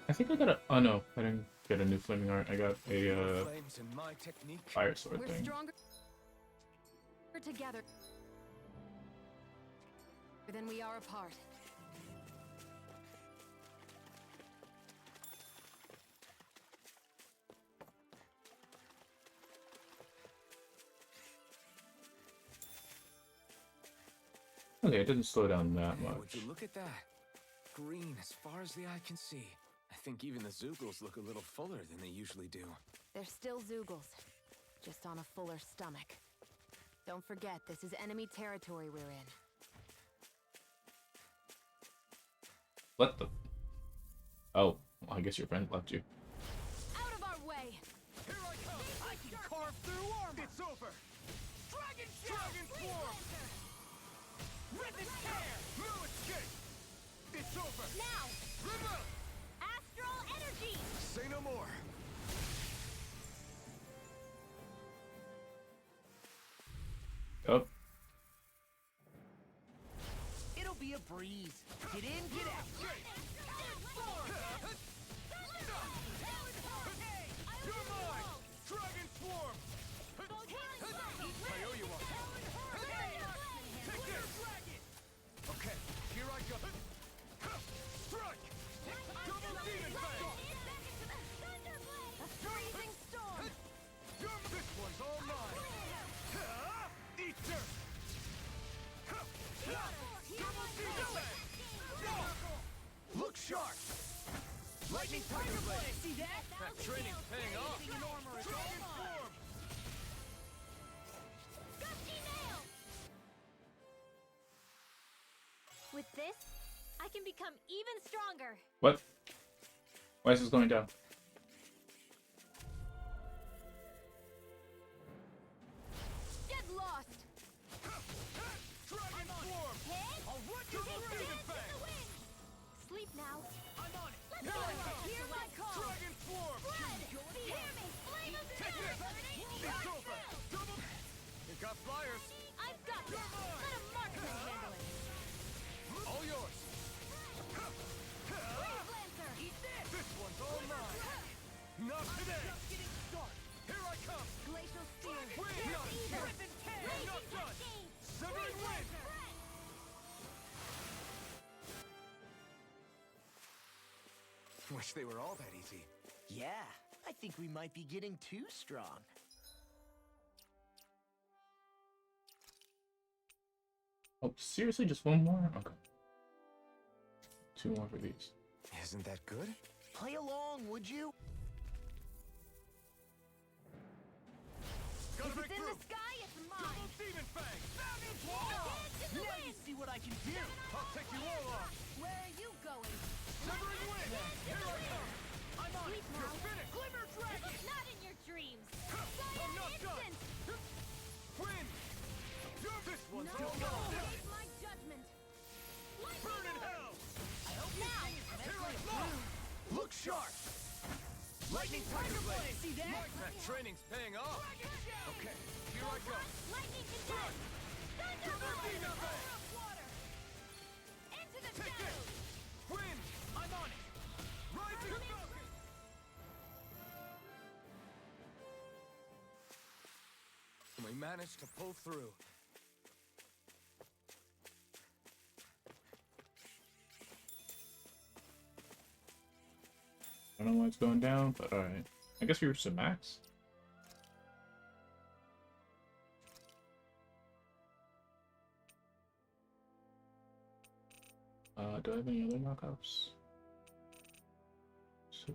I think I got a. Oh no, I didn't get a new flaming art. I got a Flames in my technique? fire sword We're thing. stronger together than we are apart. Okay, it didn't slow down that Hey, much. would you look at that? Green as far as the eye can see. I think even the Zoogles look a little fuller than they usually do. They're still Zoogles, just on a fuller stomach. Don't forget, this is enemy territory we're in. What the? Oh, well, I guess your friend left you. Out of our way! Here I come! I can carve through armor! It's over! Dragon Swarm! Rip and tear! No escape! It's over! Now! Rebel! Astral energy! Say no more! Oh, It'll be a breeze. Get in, get out. You're mine! Dragon Swarm! I owe you one! Take this! Okay, here I go! Strike! Double demon fang! Freezing storm! This one's all mine! Eat dirt! Double demon fang! Look sharp! Lightning Tiger Blade! See that? That training's paying off! Dragon Swarm! Gusty nail! With this, I can become even stronger. what? Why is this going down? Get lost! Dragon Swarm! I'll run you Double through! demon fang! Sleep now. I'm on it! Let's Here go! I come! Hear my call! Dragon Swarm! Hear me! Flame of Take this! It's over! Double... You got flyers! I've got Wish they were all that easy. Yeah, I think we might be getting too strong. Oh, seriously? Just one more? Okay. 2 more for these. Isn't that good? Play along, would you? Gotta If break it's in through. the sky, it's Double mine. demon fang. Now you see what I can do. I'll take you all on. Where are you going? Severing wind. Here I come. I'm on it. You're finished. Glimmer Dragon! Not in your dreams! I'm not done. Instant! Wind. This one's No, all no, gone. save my judgment! Burn in hell. Now! Here I come. Look sharp. Lightning tiger blade. See that? That training's paying off. Okay, here I go. Lightning condense! Thunder demon Power fang. of water! Into the Take this. shadows! Wind. I'm on it. Rising falcon. We managed to pull through. I don't know why it's going down, but alright. I guess we reached the max. Do I have any other knockoffs? So,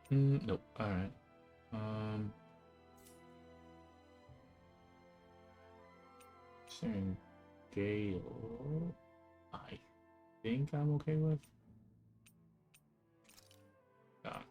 nope. Alright. Sharing Gale, I think I'm okay with. Ah.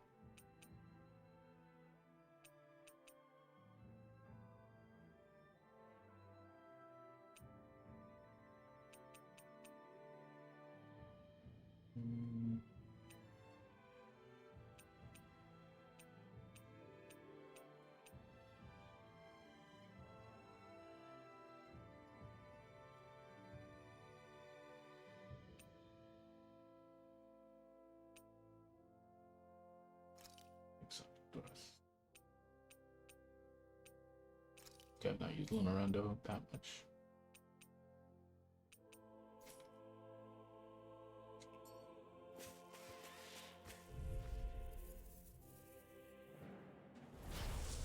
Okay, I've not used Lunarando that much.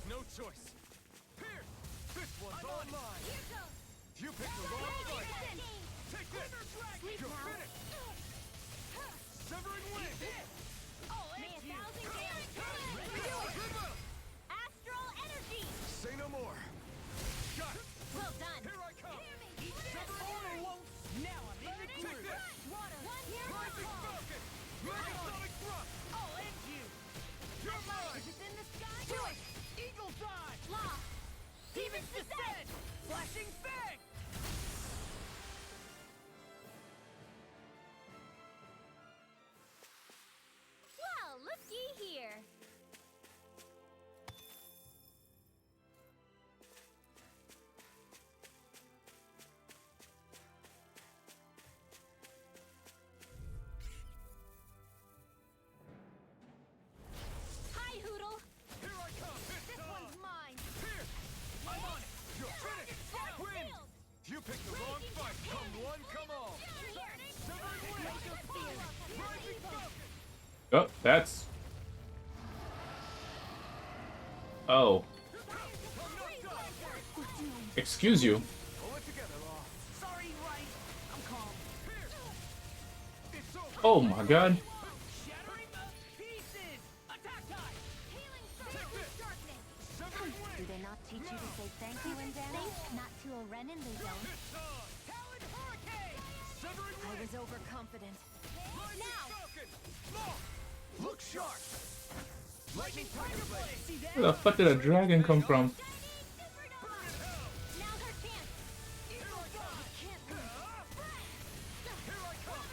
No choice. Here. This one's all mine. Here goes! You picked the wrong fight. Take this. Sleep You're now. finished. Severing wind. May a thousand gales Astral energy! Say no more. Got it. Well done! Here I come. Severing wind! Now I'm in the Take groove. this. Water! Here Rising falcon. Megasonic thrust. I'll end you. You're mine. If it's in the sky, Do it. Eagle dive. Law! Demon's descent. Flashing fang. Well, looky here! Hi, Hoodle! Here I come. This one's mine! Here. I'm on it. You're finished. Wind. You picked the wrong fight. Come one, come all. Severing wind. Rising falcon. Oh, that's. Oh, excuse you. Pull it together, Law. Sorry, right. I'm calm. Here. It's over. Oh my god. Shattering the pieces. Attack time. Healing Take this. darkness! Severing Do wind. they not teach you to say thank you in Danish? Not to a Renin, they don't. It's on. Talon hurricane. Severing I wind. was overconfident. Rising falcon. Law. Look sharp. Lightning tiger blade. See that? Where the fuck did a dragon come from? Burn in hell. Now's our chance! Here I come. Here I come.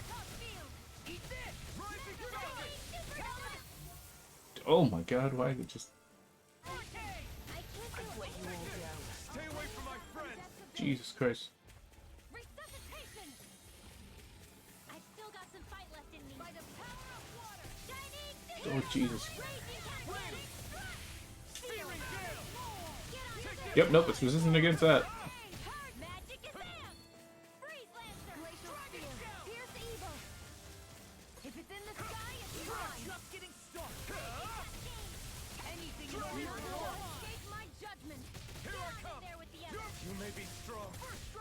Eat this. Rising falcon. Oh my god, why is it just. Hurricane. I can't do Let you all down. Stay away from my friends. Jesus Christ. Resuscitation! I've still got some fight left in me. By the power of water! Shining Oh Jesus. Raging Searing gale. Get on Take there! Yep, nope, it's resistant against that. Magic advance! Freeze Lancer! Glacial Spear. Pierce evil. If it's in the sky, it's mine. Just getting started. Anything you don't escape my judgment. Here I come. There with the others. You may be strong,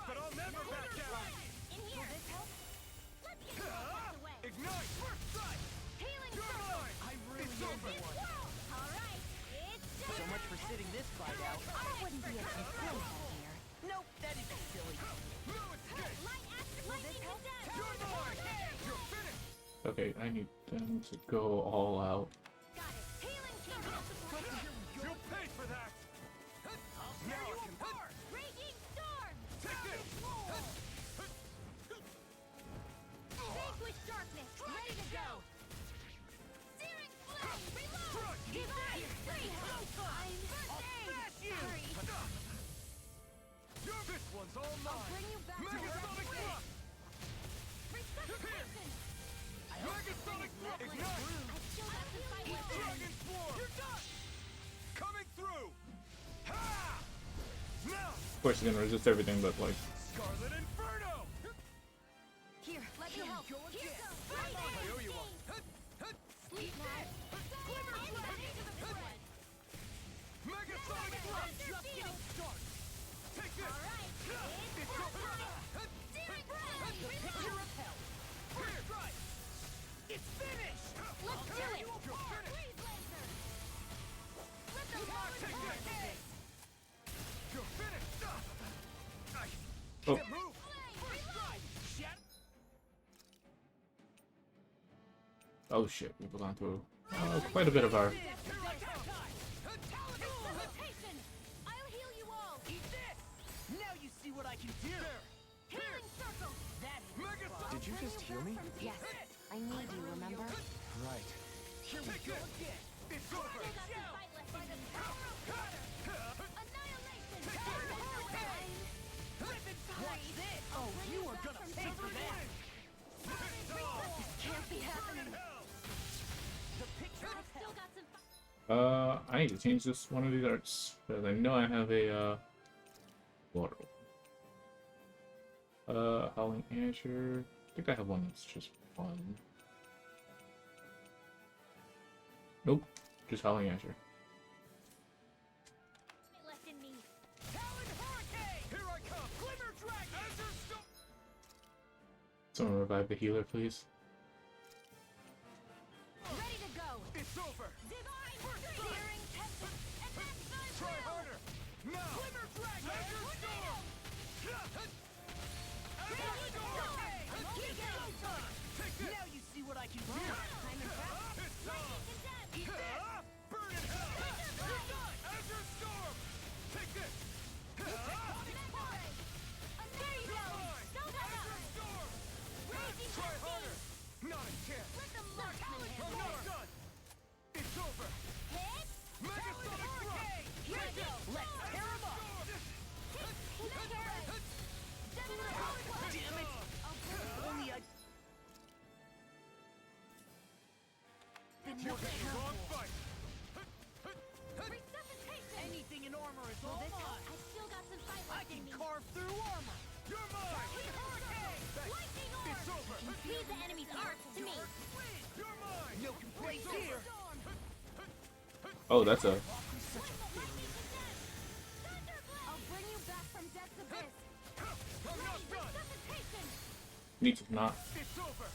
but I'll never back down. In here! This help? Let's get the monsters away! Ignite! First strike! Healing You're circle! mine! I really It's need over. this one. Alright, it's done! So much for sitting this fight out. I wouldn't be a concern here. Nope, that isn't silly. No escape! Light astral lightning to death! You're mine! You're finished! Okay, I need them to go all out. Got it! Healing kingdom! You'll pay for that! Now I can Raging storm! take this! Vanquish darkness! Ready to go! Searing flame! Reload! Divine free! First aid! Hurry! This one's all mine! Bring you back to Megasonic where thrust! Resuscitation! Megasonic thrust! Ignite! I still got to fight with them! Dragon Swarm! You're done! Coming through! Ha! Now! Of course, it's gonna resist everything, but like, Scarlet Inferno! Here, let me help. Go Here again! goes I owe you one! Sleep now! Glimmer ready to the front! Megasonic thrust! Just getting started! Take this! Alright, it's It's over! Searing flame! Picture of hell! Here! Strike! It's finished! Let's do it! You're finished! Freeze Lancer! Let the power Take torch! this! You're finished! I oh, can't move! First strike! Shatter! oh shit, we've gone through quite a bit of our. Here I come! Resuscitation! I'll heal you all! Eat this! Now you see what I can do. Healing circle! That is Megasonic! Did you just heal me? Yes, I need you, remember? Right. Here we go again. It's over! Still got some fight left in me. Annihilation! Watch this. Oh, you are gonna pay for that. Can't be happening. The picture of Still hell. got some fight. I need to change this one of these arts because I know I have a water. Howling Asher. I think I have one that's just fun. Nope, just Howling Asher. Left in me. Talon Hurricane! Here I come! Glimmer Dragon! Azure Storm! Someone revive the healer, please. Ready to go! It's over! Divine Searing Tempest! And that's my Try will! harder! Now! Glimmer Dragon! Azure Storm! Azure Storm! Take this! Now you see what I can do. Time and breath! It's on! Condemned! Eat this! Burn in hell! You're done! Azure Storm! Take this! There you go! Go Azure Storm! Raging Try Tempest! harder! Not a chance! Let the marksman I'm handle not it! done! It's over! Hit! Megasonic Thrust! Here we go! Let's tear him up. Hit carrot! Damn it. Only I... Been You more picked the wrong careful. fight! Resuscitation! Anything in armor is all This mine. I still got some fight I left in can me. carve through armor. You're mine! Lightning It's orb! over! Leave the enemy's arcs to me. You're mine! No complaints here. Oh, that's a. Lightning to death! Thunderblade! I'll bring you back from death's abyss. I'm not done! Resuscitation! Need to not. It's over!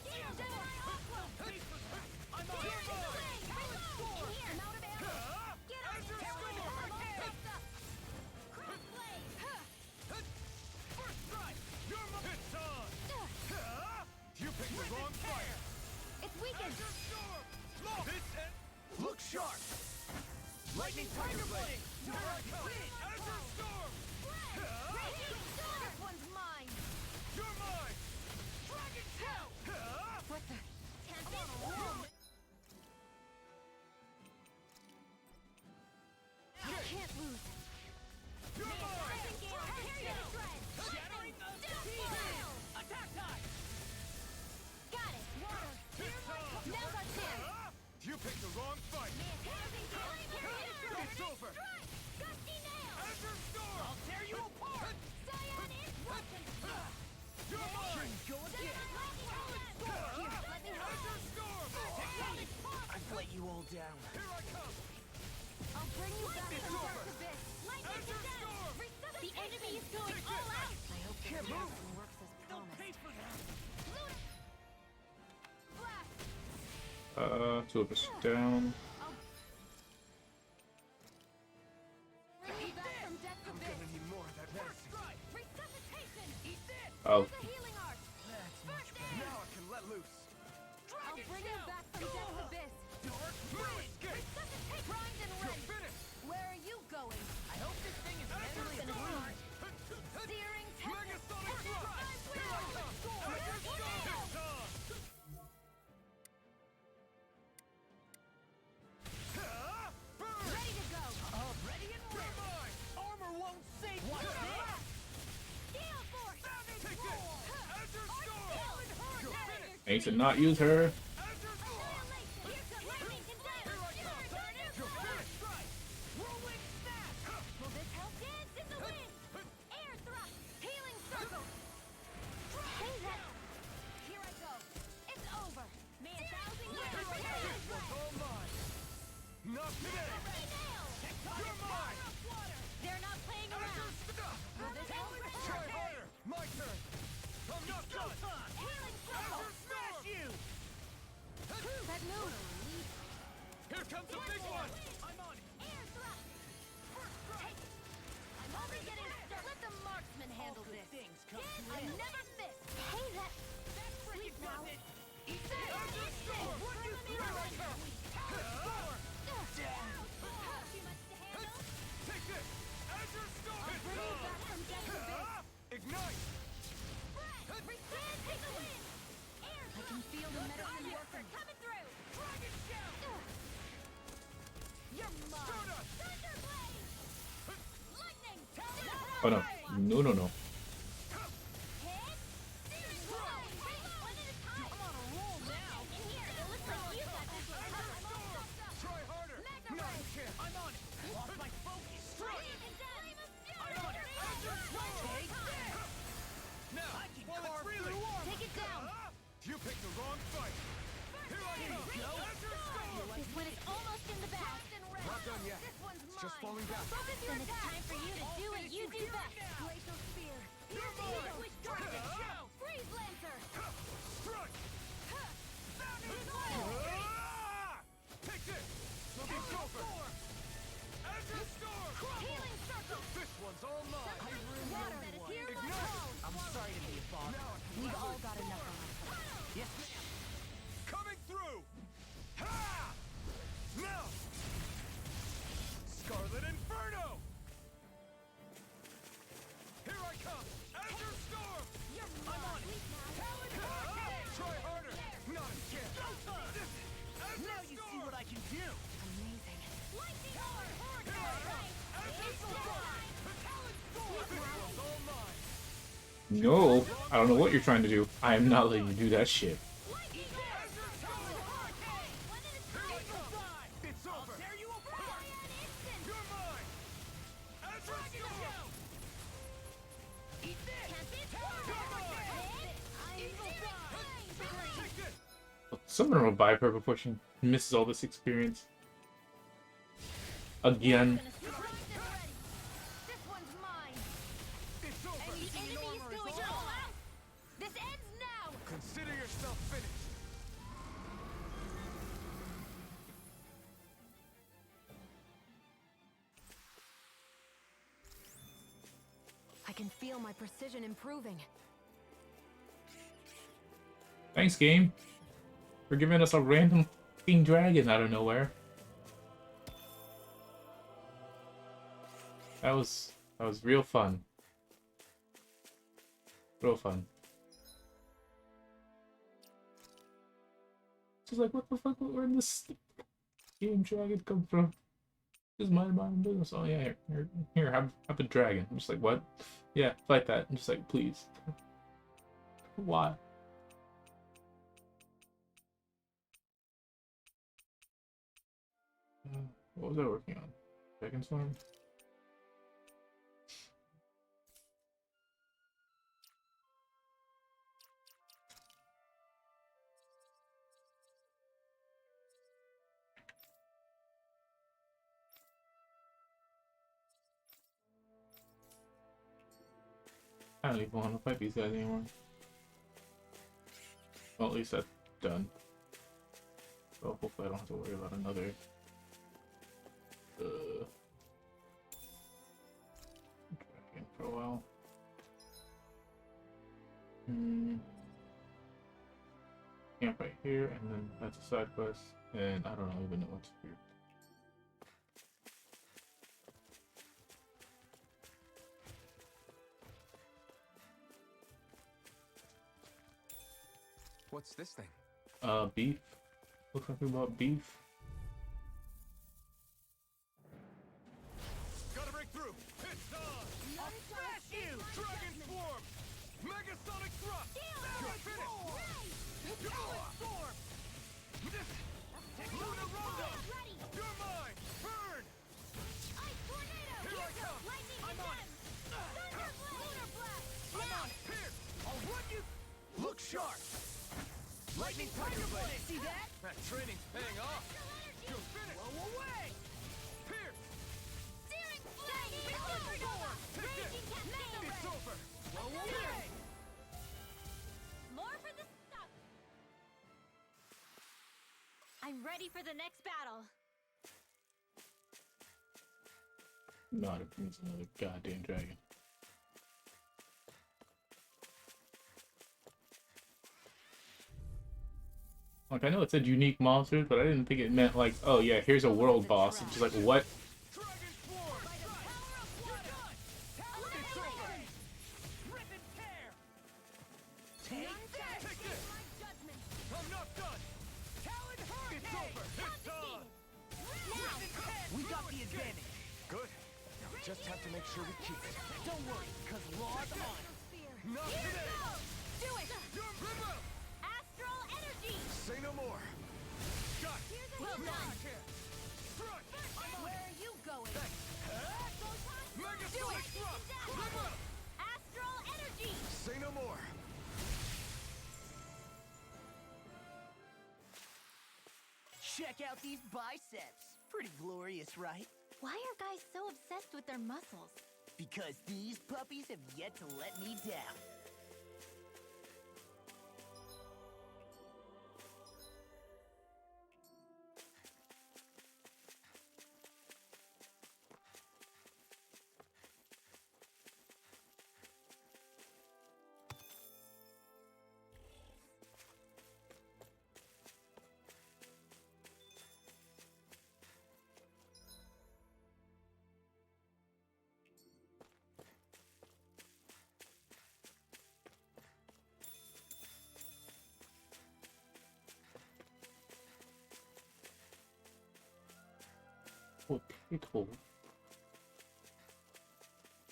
Demon Aqua! I'm on Searing fire! flame! Reload! In here! I'm out of ammo. Get on Azure it! Storm! I'm all fucked up! Crossblade! First strike! You're mine! It's on! You picked the wrong fight! It's weakened. Azure Storm! This end! Look sharp. Lightning Tiger Blade. Here I come! Azure Storm! Raging storm! This one's mine. You're mine! Dragon's Hell! What the? Tempest! You can't lose. You're mine! Shattering Downfall! Attack time! Got it! Water! It's on! Now's our chance! You picked the wrong fight! It's over! Gusty nail! down. Here I come! I'll bring you back from dark abyss. Lightning Azure condemned. Storm! The enemy is going all out. I hope the Can't move. reaction works as promised. for that. Blast. Two of us down. Bring you back from death's I'm abyss. gonna need more of that medicine. Resuscitation. Eat this. Oh, The healing art. First aid. Now I can let loose. I'll bring you back from death's abyss. Dark Blade! Resuscitate. Grind and You're rend. finished! Where are you going? I hope this thing is mentally Gonna approved. Searing tempest. Megasonic Thrust! Here I come! Azure Storm! It's on! Ha! Burn! Ready to go. Ready and You're ready. mine! Armor won't save you. Gale force. Take this! Azure Storm! You're finished! Ace did not use her. Azure Storm! Here comes lightning condemned. Here I come! You're finished! Rolling snap. Will this help? Dance in the wind. Air thrust. Healing circle. Hey, that. Here I go. It's over. May a thousand years This one's all mine! Not today! You're mine! They're not playing around. Will this help? Try harder! My turn! I'm not done! Healing circle. Azure Storm! You. That move. Here comes the big one! I'm on it. Air thrust. First strike. I'm only getting started. Let the marksman handle this. Things come Yes, to I an end. never miss. Hey, that. Sleep now. Azure Storm! Here I come! Too much to handle. Take this! Azure Storm! I'll bring you back from death's abyss. Ignite! Reset. Take the wind. Air I can feel the medicine working. Coming through. Dragon shell. You're mine. Stardust! Thunder blade. Lightning. Oh no. No, no, no. Hit. Searing blade. One at a time. I'm on a roll now. In here, it looks like you got this one. I'm all stuffed up. Try harder! Mega No, ray. you can't! I'm on it. Lost my focus. Flame and flame of fury. I'm on it. Azure Storm! Take this. Now, I can while it's carve reeling! through armor. Take it down. You picked the wrong fight! Here I come! Azure Storm! This one is almost in the bag. Not done yet. This one's It's mine. just falling back. Focus your then it's time for you to do what you do best. Glacial spear. You're mine. Switch dragon show. Freeze lancer. Strike! Bounding blade. Ah! Take this! It's over! Azure Storm! Healing circle. This one's all mine! Water that is here my Ignite. call. I'm sorry to be a bother. Now I can We've let all loose. got enough on our plate. Yes, ma'am. Coming through! Ha! Now! Scarlet Inferno! Here I come! Azure Storm! You're mine. Talon Hurricane. Try harder! Not again! Azure Now you see Storm! what I can do. Amazing. Lightning orb. Here I come! Azure Storm! Talon This one's all mine! No. I don't know what you're trying to do. I am not letting you do that shit. Lightning orb. Azure Storm! Hurricane. One at a Here I time. come! It's over! Tear you apart. Fry an instant. You're mine! Azure Storm! Eat this. Can't be Take this! Someone will revive her before she misses all this experience. Again. This one's mine. It's over! The enemy is going all out. This ends now. Consider yourself finished! I can feel my precision improving. Thanks, game. For giving us a random fucking dragon out of nowhere. That was real fun. Real fun. Just like, what the fuck? Where did this game dragon come from? Just mind my own business. Oh yeah, here, have a dragon. I'm just like, what? Yeah, fight that. I'm just like, please. Why? What was I working on? Dragon Storm? I don't even want to fight these guys anymore. Well, at least that's done. So hopefully I don't have to worry about another. Dragon for a while. Camp right here, and then that's a side quest, and I don't even know what's here. What's this thing? Beef. Looks like we bought beef. Gotta break through. It's on. I'll smash you. Dragon Swarm. Megasonic Thrust. You're finished. You're Storm. Luna Rondo. You're mine. Burn. Here I come. I'm on it. I'm on it. Here. I'll run you. Look sharp. Lightning Tiger Blade. See that? That training's paying off. You're finished. Blow away. Here. It's over. Blow away. More for the stuff. I'm ready for the next battle. Not if it's another goddamn dragon. Like, I know it said unique monsters, but I didn't think it meant like, oh yeah, here's a world boss. It's just like, what? Dragon Swarm. You're done. It's over. Rip and tear. Take this. I'm not done. Talon Hurricane. It's over. It's on. We got the advantage. Good. Now we just have to make sure we keep it. Don't worry, because Law's on. Not today. Do it. You're Ripper. Astral energy. Say no more. Got. Well done. Front. Where are you going? Megasonic Thrust. Ripper. Astral energy. Say no more. Check out these biceps. Pretty glorious, right? Why are guys so obsessed with their muscles? Because these puppies have yet to let me down. Potato.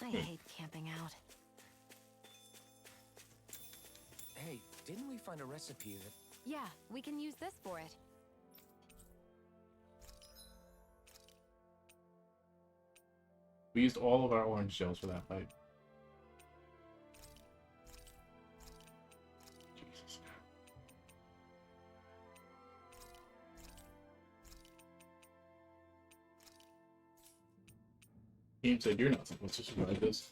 I hate camping out. Hey, didn't we find a recipe that... Yeah, we can use this for it. We used all of our orange shells for that fight. Jesus. Game said you're not supposed to survive this.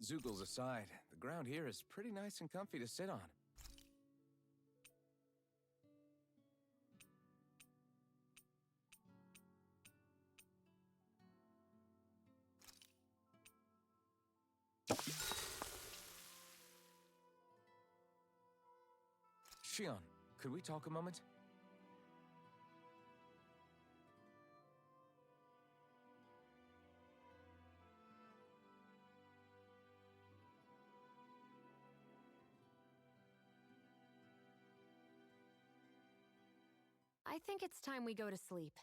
Zoogles aside, the ground here is pretty nice and comfy to sit on. Shion, could we talk a moment? I think it's time we go to sleep.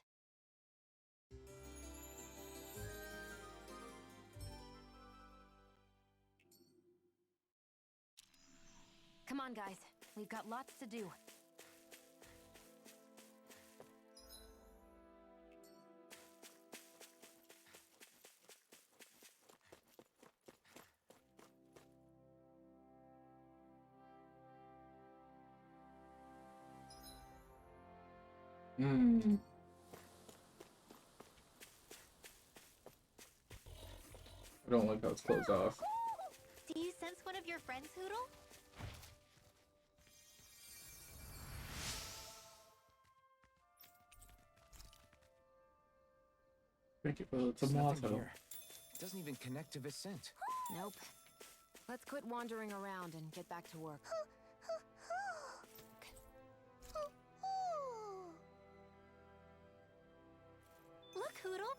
Come on, guys. We've got lots to do. Hmm. I don't like how it's closed off. Do you sense one of your friends, Hoodle? Thank you for the There's nothing tomato. here. It doesn't even connect to Vicente. Nope. Let's quit wandering around and get back to work. Look, Hoodle!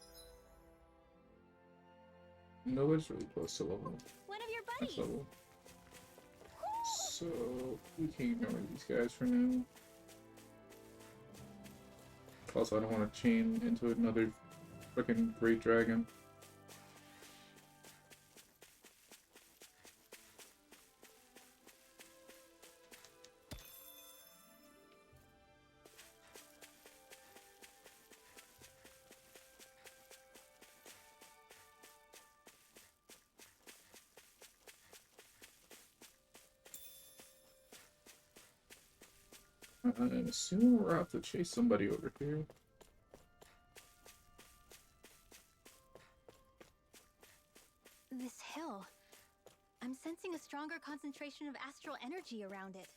Nobody's really close to level. One of your Next buddies! level. So we can ignore these guys for now. Also, I don't want to chain into another freaking great dragon. I'm assuming we're out to chase somebody over here. This hill. I'm sensing a stronger concentration of astral energy around it.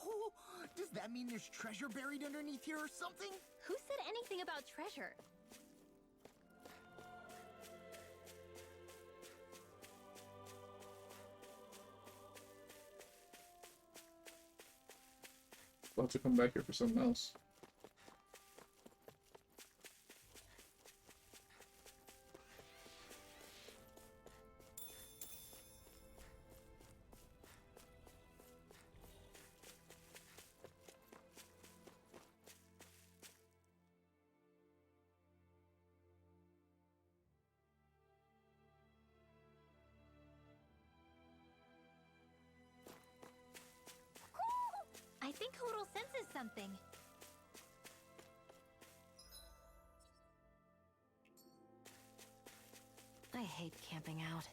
Oh, does that mean there's treasure buried underneath here or something? Who said anything about treasure? We'll have to come back here for something else. I think Hoodle senses something. I hate camping out.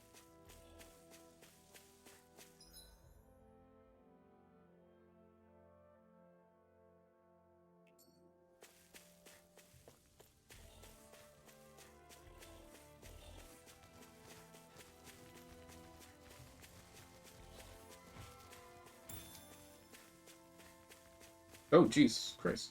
Oh, jeez, Christ.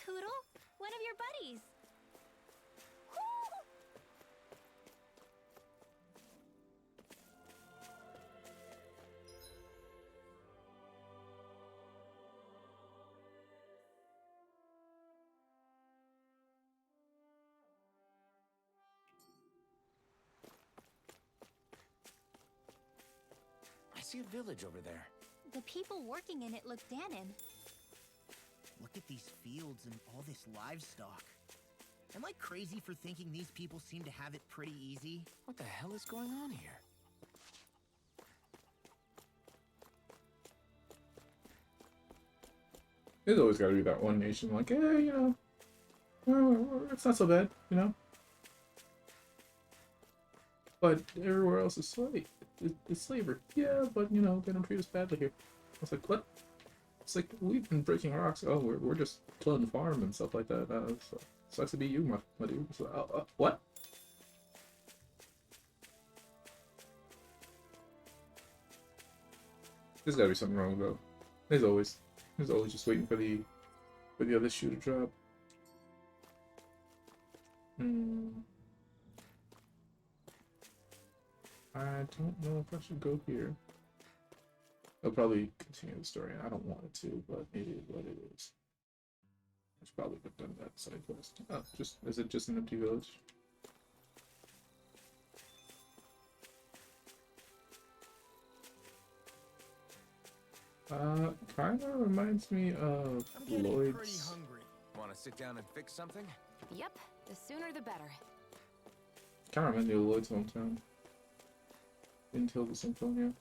Poodle? One of your buddies. Woo! I see a village over there. The people working in it look Danon. Look at these fields and all this livestock. Am I crazy for thinking these people seem to have it pretty easy? What the hell is going on here? There's always got to be that one nation like, yeah, you know, it's not so bad, you know. But everywhere else is it's slavery. Yeah, but you know, they don't treat us badly here. I was like, what? It's like, we've been breaking rocks. Oh, we're just killing the farm and stuff like that. So, sucks to be you, my dude. So, what? There's gotta be something wrong though. There's always just waiting for the other shoe to drop. I don't know if I should go here. I'll probably continue the story. I don't want it to, but it is what it is. I should probably have done that side quest. Oh, is it just an empty village? Kinda reminds me of I'm getting pretty Lloyd's. hungry. Want to sit down and fix something? Yep, the sooner the better. Kinda reminds me of Lloyd's hometown. In Tilda Symphonia.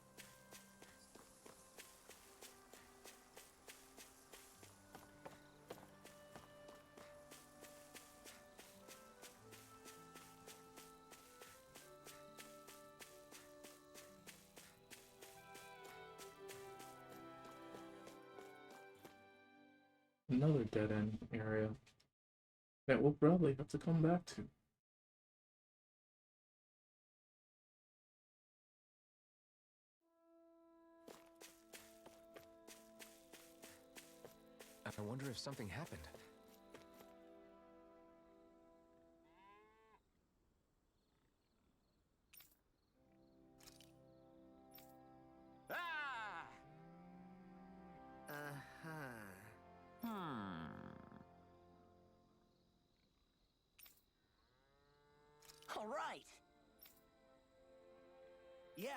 Another dead-end area that we'll probably have to come back to. I wonder if something happened. Ah! All right. Yeah.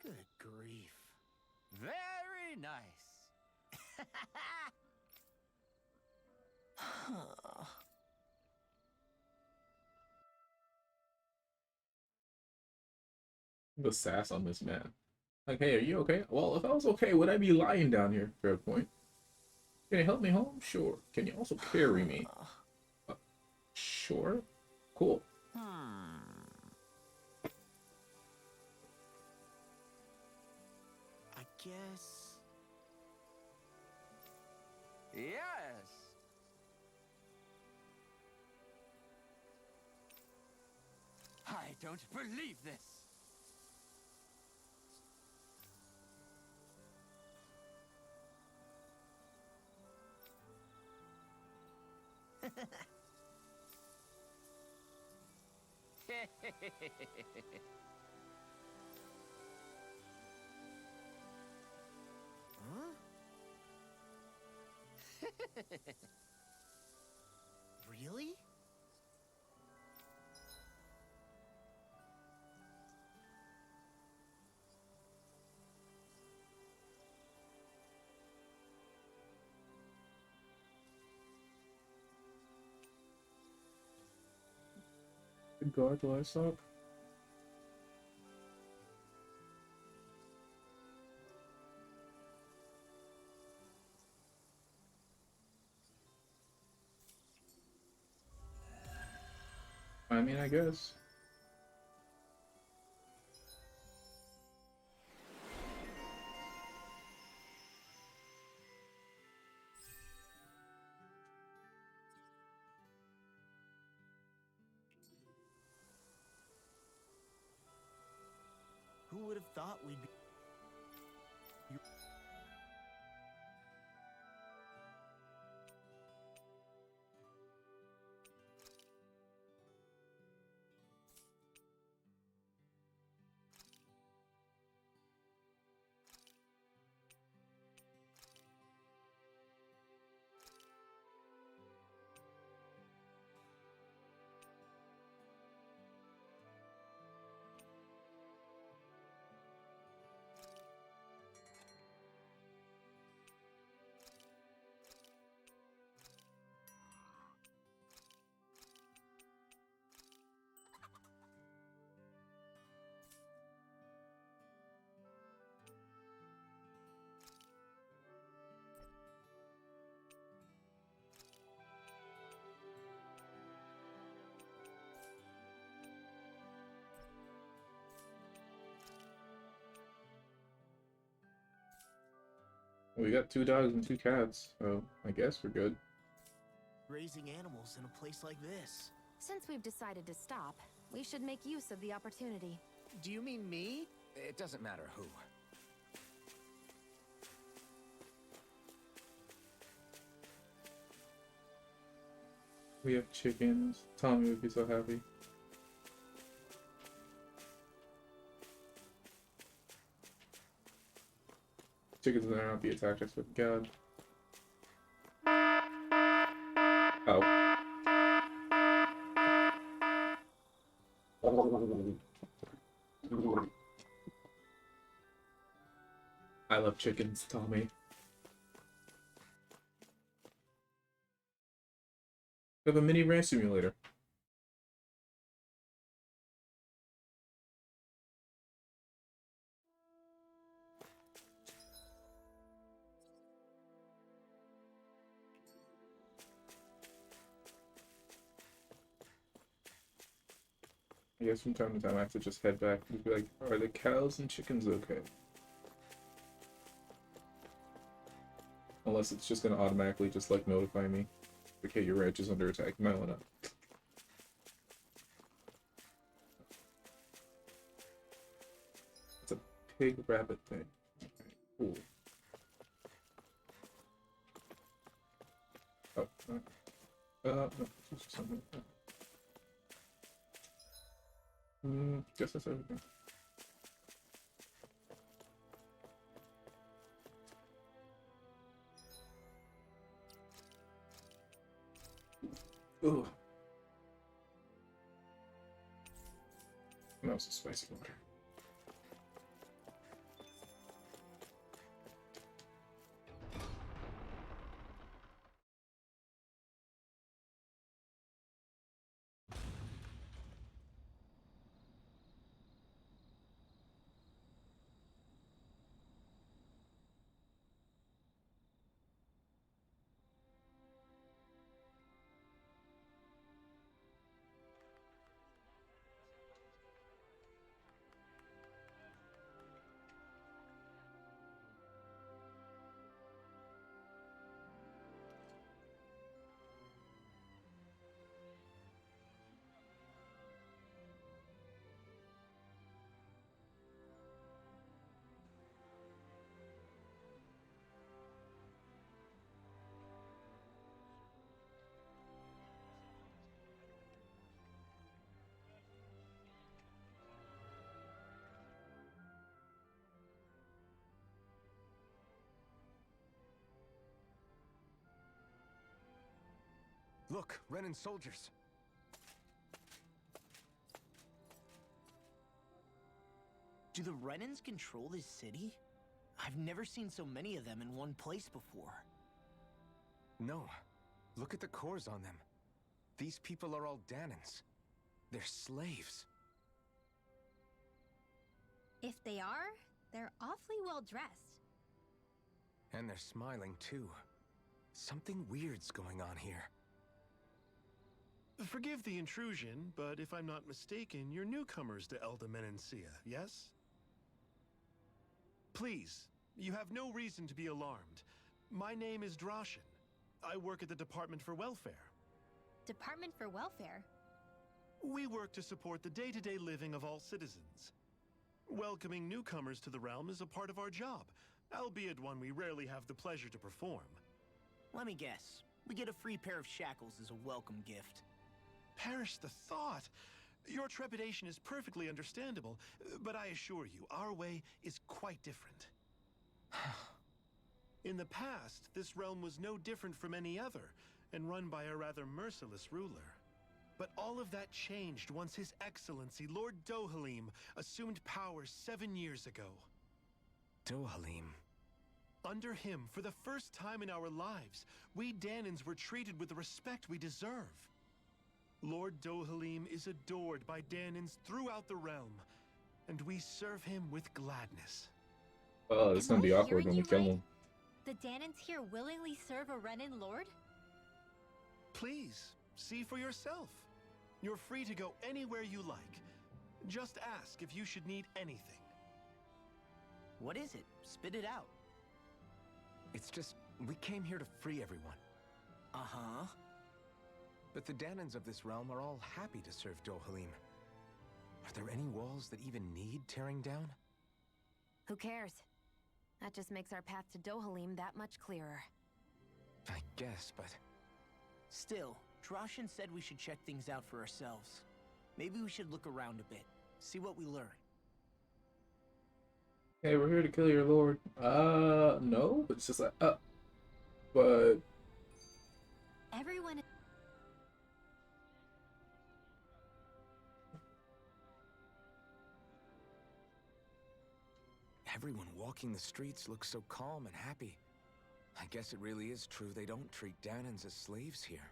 Good grief. Very nice. The sass on this man. Like, hey, are you okay? Well, if I was okay, would I be lying down here? Fair point. Can you help me home? Sure. Can you also carry me? Sure. Cool. I guess. Yes. I don't believe this. Huh? Really? Good guard the livestock. I mean, I guess. Who would have thought we'd be... We got 2 dogs and 2 cats, so I guess we're good. Raising animals in a place like this. Since we've decided to stop, we should make use of the opportunity. Do you mean me? It doesn't matter who. We have chickens. Tommy would be so happy. Chickens better not be attacked, I swear to God. Oh. I love chickens, Tommy. We have a mini ranch simulator. I guess from time to time I have to just head back and be like, are the cows and chickens okay? Unless it's just gonna automatically just like notify me. Okay, your ranch is under attack. You might wanna. It's a pig rabbit thing. Okay, cool. Oh, no, it's just something. Guess that's everything. Ugh. That was a spicy water. Look, Renan soldiers. Do the Renans control this city? I've never seen so many of them in one place before. No. Look at the cores on them. These people are all Danans. They're slaves. If they are, they're awfully well dressed. And they're smiling too. Something weird's going on here. Forgive the intrusion, but if I'm not mistaken, you're newcomers to Elda Menancia, yes? Please, you have no reason to be alarmed. My name is Drashin. I work at the Department for Welfare. Department for Welfare? We work to support the day-to-day living of all citizens. Welcoming newcomers to the realm is a part of our job, albeit one we rarely have the pleasure to perform. Let me guess. We get a free pair of shackles as a welcome gift. Perish the thought! Your trepidation is perfectly understandable, but I assure you, our way is quite different. In the past, this realm was no different from any other, and run by a rather merciless ruler. But all of that changed once His Excellency, Lord Dohalim, assumed power 7 years ago. Dohalim. Under him, for the first time in our lives, we Danans were treated with the respect we deserve. Lord Dohalim is adored by Danans throughout the realm, and we serve him with gladness. Oh, it's Am gonna be I awkward hearing when we you kill right? him. The Danans here willingly serve a Renan lord? Please, see for yourself. You're free to go anywhere you like. Just ask if you should need anything. What is it? Spit it out. It's just, we came here to free everyone. Uh-huh. But the Danans of this realm are all happy to serve Dohalim. Are there any walls that even need tearing down? Who cares? That just makes our path to Dohalim that much clearer. I guess, but... Still, Droshin said we should check things out for ourselves. Maybe we should look around a bit, see what we learn. Hey, we're here to kill your lord. No. It's just like, but Everyone. Everyone walking the streets looks so calm and happy. I guess it really is true they don't treat Danans as slaves here.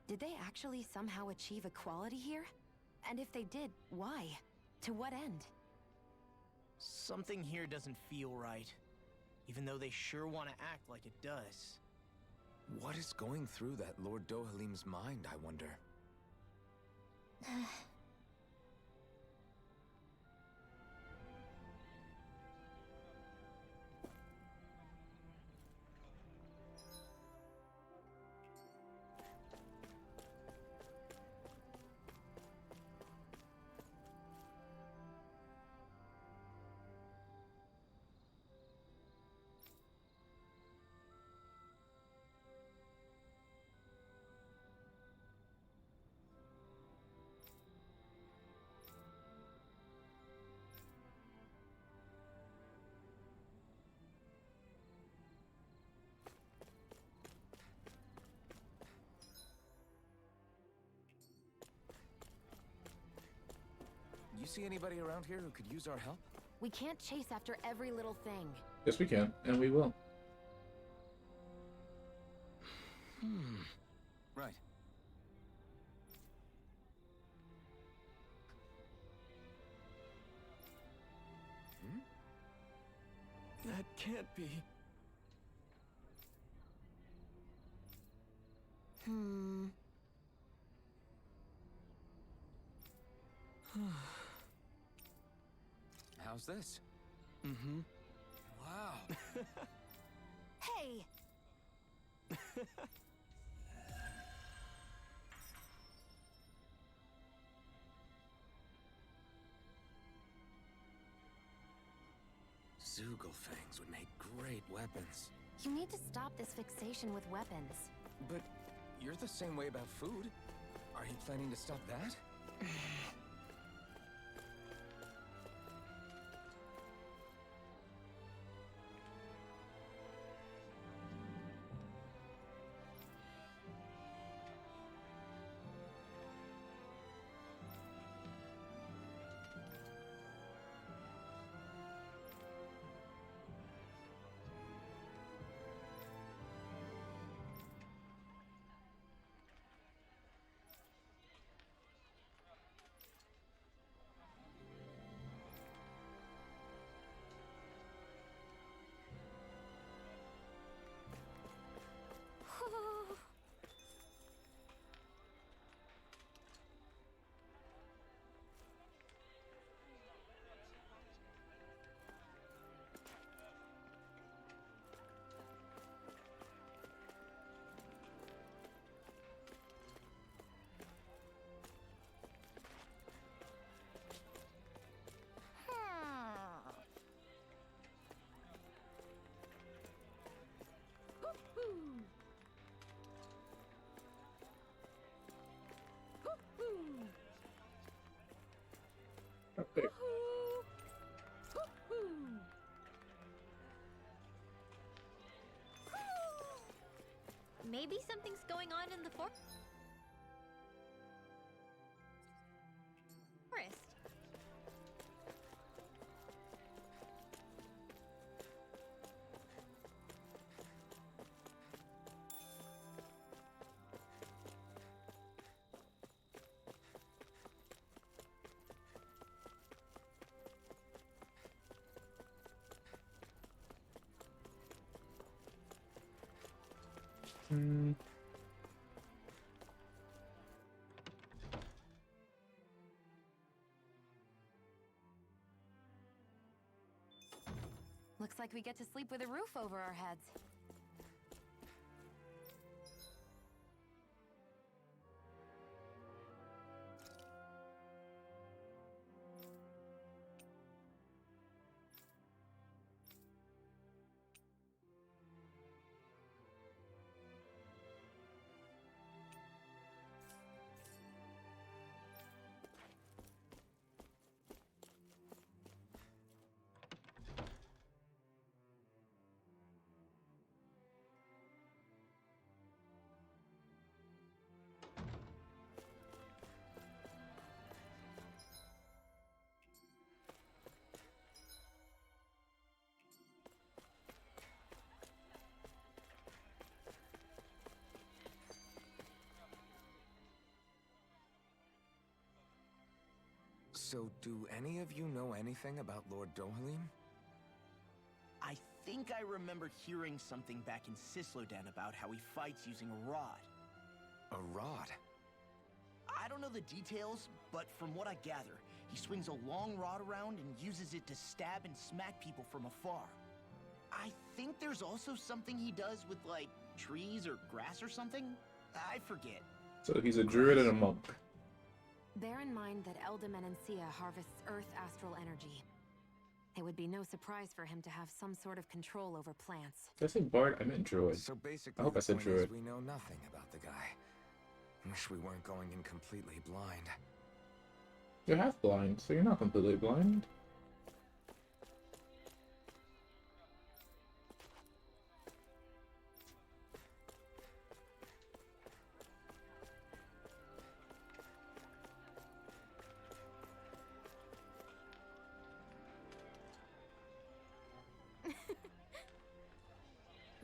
Did they actually somehow achieve equality here? And if they did, why? To what end? Something here doesn't feel right. Even though they sure want to act like it does. What is going through that Lord Dohalim's mind, I wonder? You see anybody around here who could use our help? We can't chase after every little thing. yes, we can, and we will. Right. That can't be. How's this? Mm-hmm. Wow. Hey! Zugelfangs would make great weapons. You need to stop this fixation with weapons. But you're the same way about food. Are you planning to stop that? Up there. Maybe something's going on in the forest. Looks like like we get to sleep with a roof over our heads. So, do any of you know anything about Lord Dohalim? I think I remember hearing something back in Sislodan about how he fights using a rod. A rod? I don't know the details, but from what I gather, he swings a long rod around and uses it to stab and smack people from afar. I think there's also something he does with, like, trees or grass or something? I forget. So he's a druid and a monk. Bear in mind that Elda Menancia harvests Earth astral energy. It would be no surprise for him to have some sort of control over plants. Did I say bard? I meant druid. So basically, I hope I the said point is druid. we know nothing about the guy. Wish we weren't going in completely blind. You're half blind, so you're not completely blind.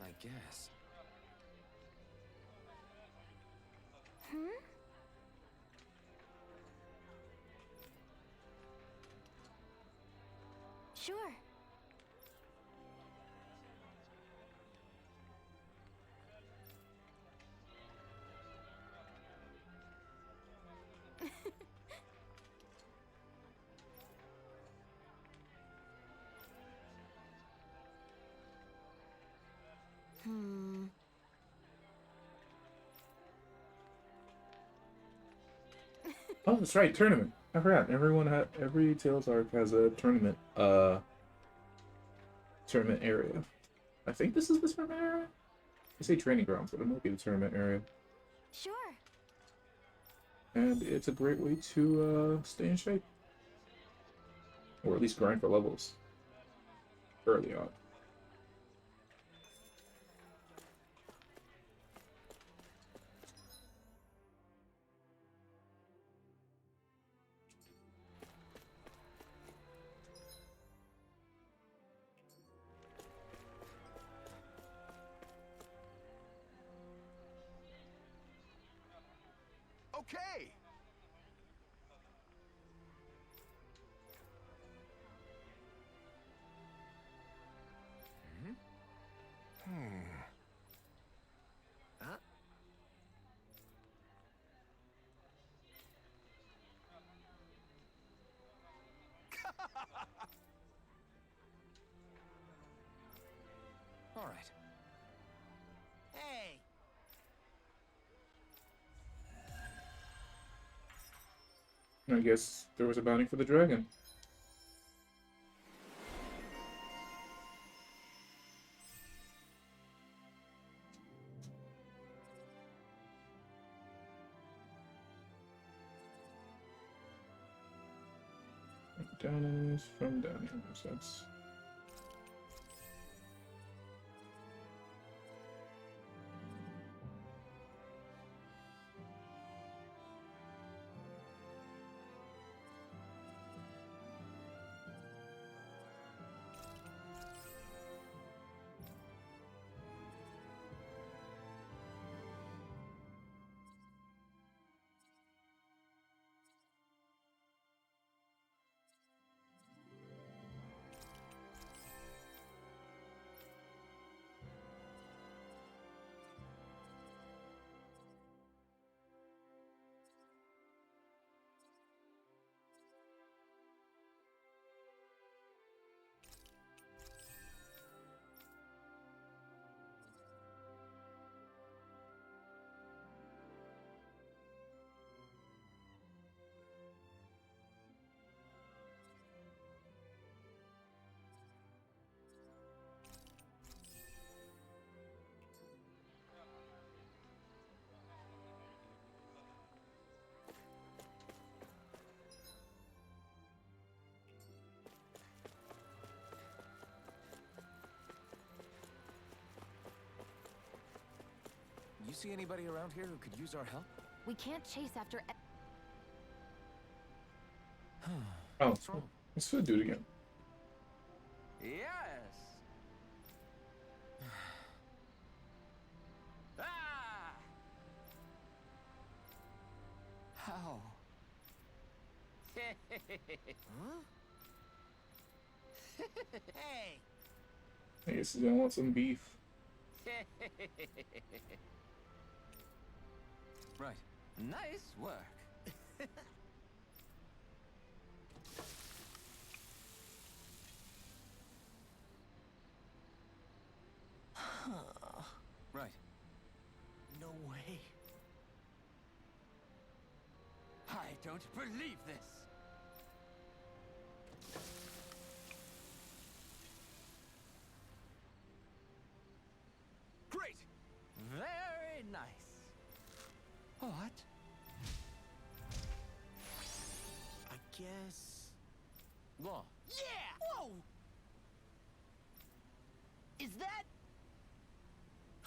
I guess. Sure. Oh, that's right, tournament. I forgot. Every Tales arc has a tournament area. I think this is the tournament area? I say training grounds, but it might be the tournament area. Sure. And it's a great way to stay in shape. Or at least grind for levels. Early on. Okay! Huh? All right. Hey! I guess there was a bounty for the dragon. Downings from Downings. That's see anybody around here who could use our help? We can't chase after. Oh, What's wrong? let's do it again. Yes. Ah! How? Huh? Hey! I guess I want some beef. Right. Nice work. Right. No way. I don't believe this. Great. Very nice. What? I guess. Law. Yeah! Whoa! Is that?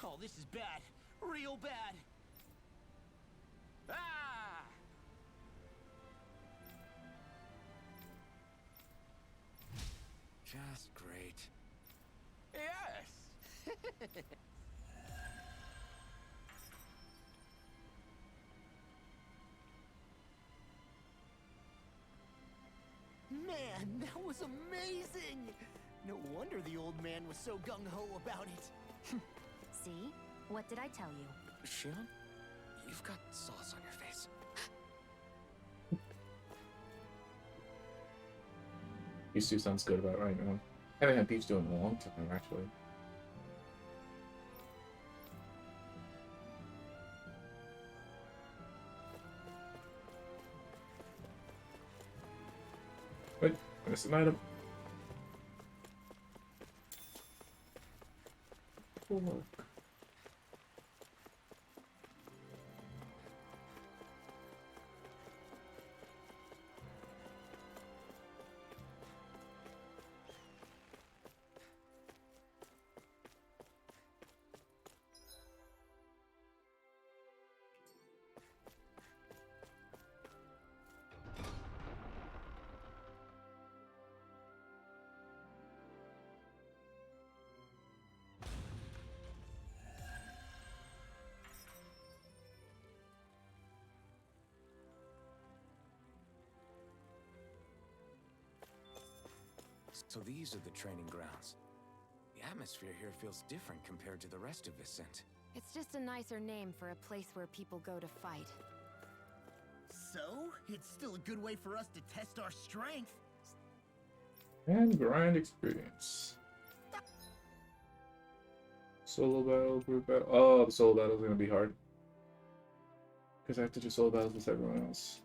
Oh, this is bad. Real bad. Ah! Just great. Yes. Man, that was amazing! No wonder the old man was so gung-ho about it. See? What did I tell you? Shion, you've got sauce on your face. These two sounds good about right now. I haven't had beef doing in a long time, actually. Wait, I missed an item. Oh, look. So these are the training grounds. The atmosphere here feels different compared to the rest of Vicent. It's just a nicer name for a place where people go to fight. So, it's still a good way for us to test our strength. And grind experience. Solo battle, group battle. Oh, the solo battle is gonna be hard. Because I have to do solo battles with everyone else.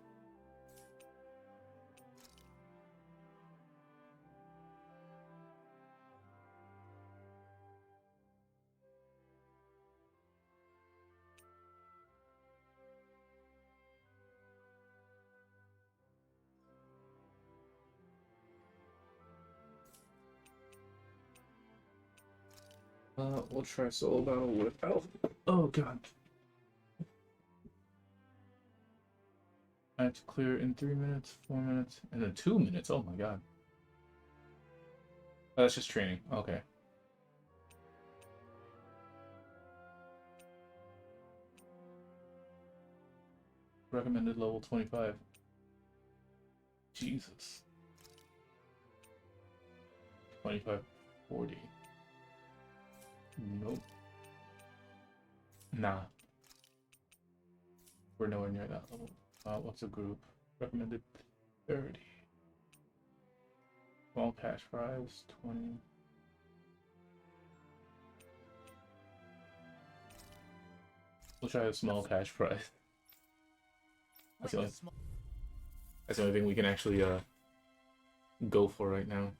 We'll try solo battle without. Oh god. I have to clear in 3 minutes, 4 minutes, and then 2 minutes. Oh my god. Oh, that's just training. Okay. Recommended level 25. Jesus. 2540. Nope. Nah. We're nowhere near that level. What's a group? Recommended 30. Small cash prize, 20. We'll try a small cash prize. That's the only thing we can actually go for right now.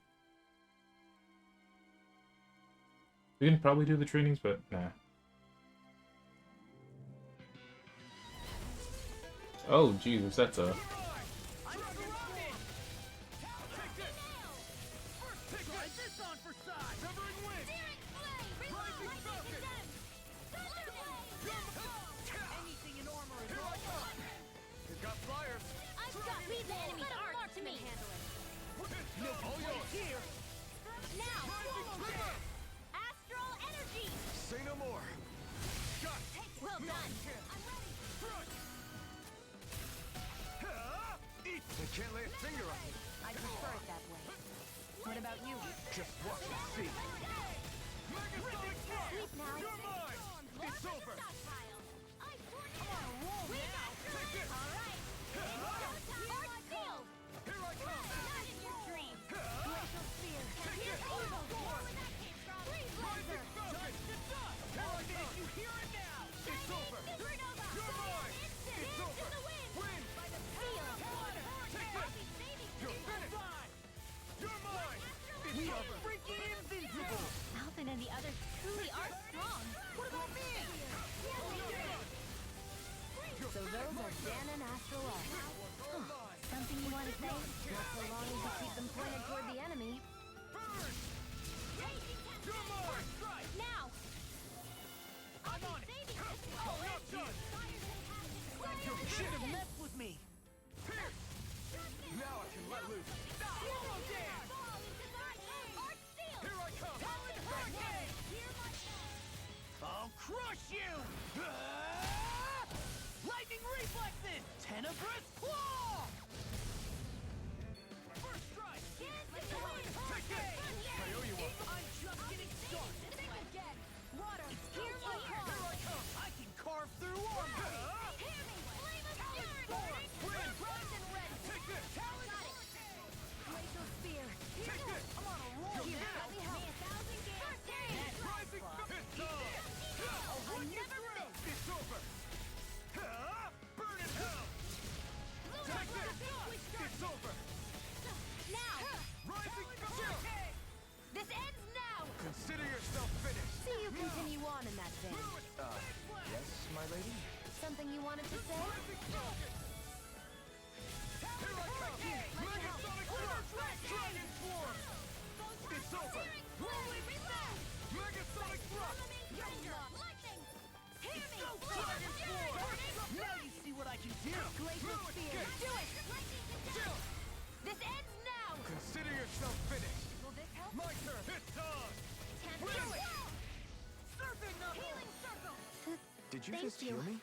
We can probably do the trainings, but nah. Oh Jesus, that's a. now. You're mine! It's over! I sort I'm on a roll now! Take this! Alright. Arch field. Here I come! Not in your dreams. Glacial Spear. Take Here's this! evil. More where that came from. Freeze laser. Rising Falcon! Dust to dust. Here I come! You hear it now. It's over! Supernova. You're mine! Instant. It's Dance over! in the wind. Win! By the power of water. Take I'll this! be saving You're you. finished! You're mine! We are freaking invincible! Alvin and the others truly are strong. What about me? So those are Dan and Astral Arc. Something you want to say? Not so long as you keep them pointed toward the enemy. Burn! You're mine! Now. I'm on it! Saving I'm not done! You should have messed with me. Pierce! Now I can let loose! Follow Dan! Here I come! Talon Hurricane! I'll crush you! Lightning reflexes! Tenebrous claw! First strike! Take this! I owe you one! I'm just getting started. Again. Water. Here my Here I come! I can carve through armor. Hear me. Flame of Fury. Win! Rise and red. Take this! Got it. Glacial Spear. Take this! I'm on a roll You're now. Let me help. 1,000 games. First aid. Rising Falcon! It's on! I never miss. It's over! Burn in hell! Take this! It's over! Now. Rising Falcon! This ends now. Consider yourself finished! See you continue on in that vein. Yes, my lady? Something you wanted to say? Rising Falcon! Here I come! Megasonic Thrust! Dragon Swarm! It's over! Rolling back. Megasonic Thrust! Lightning. Hear me. Dragon Swarm! Now you see what I can do. Glacial Spear. Do it. Chill! This ends now. Consider yourself finished. Will this help? My turn! It's on! Can't Win. do it. Surfing Knuckle! Healing circle. Did you Thank just you. hear me?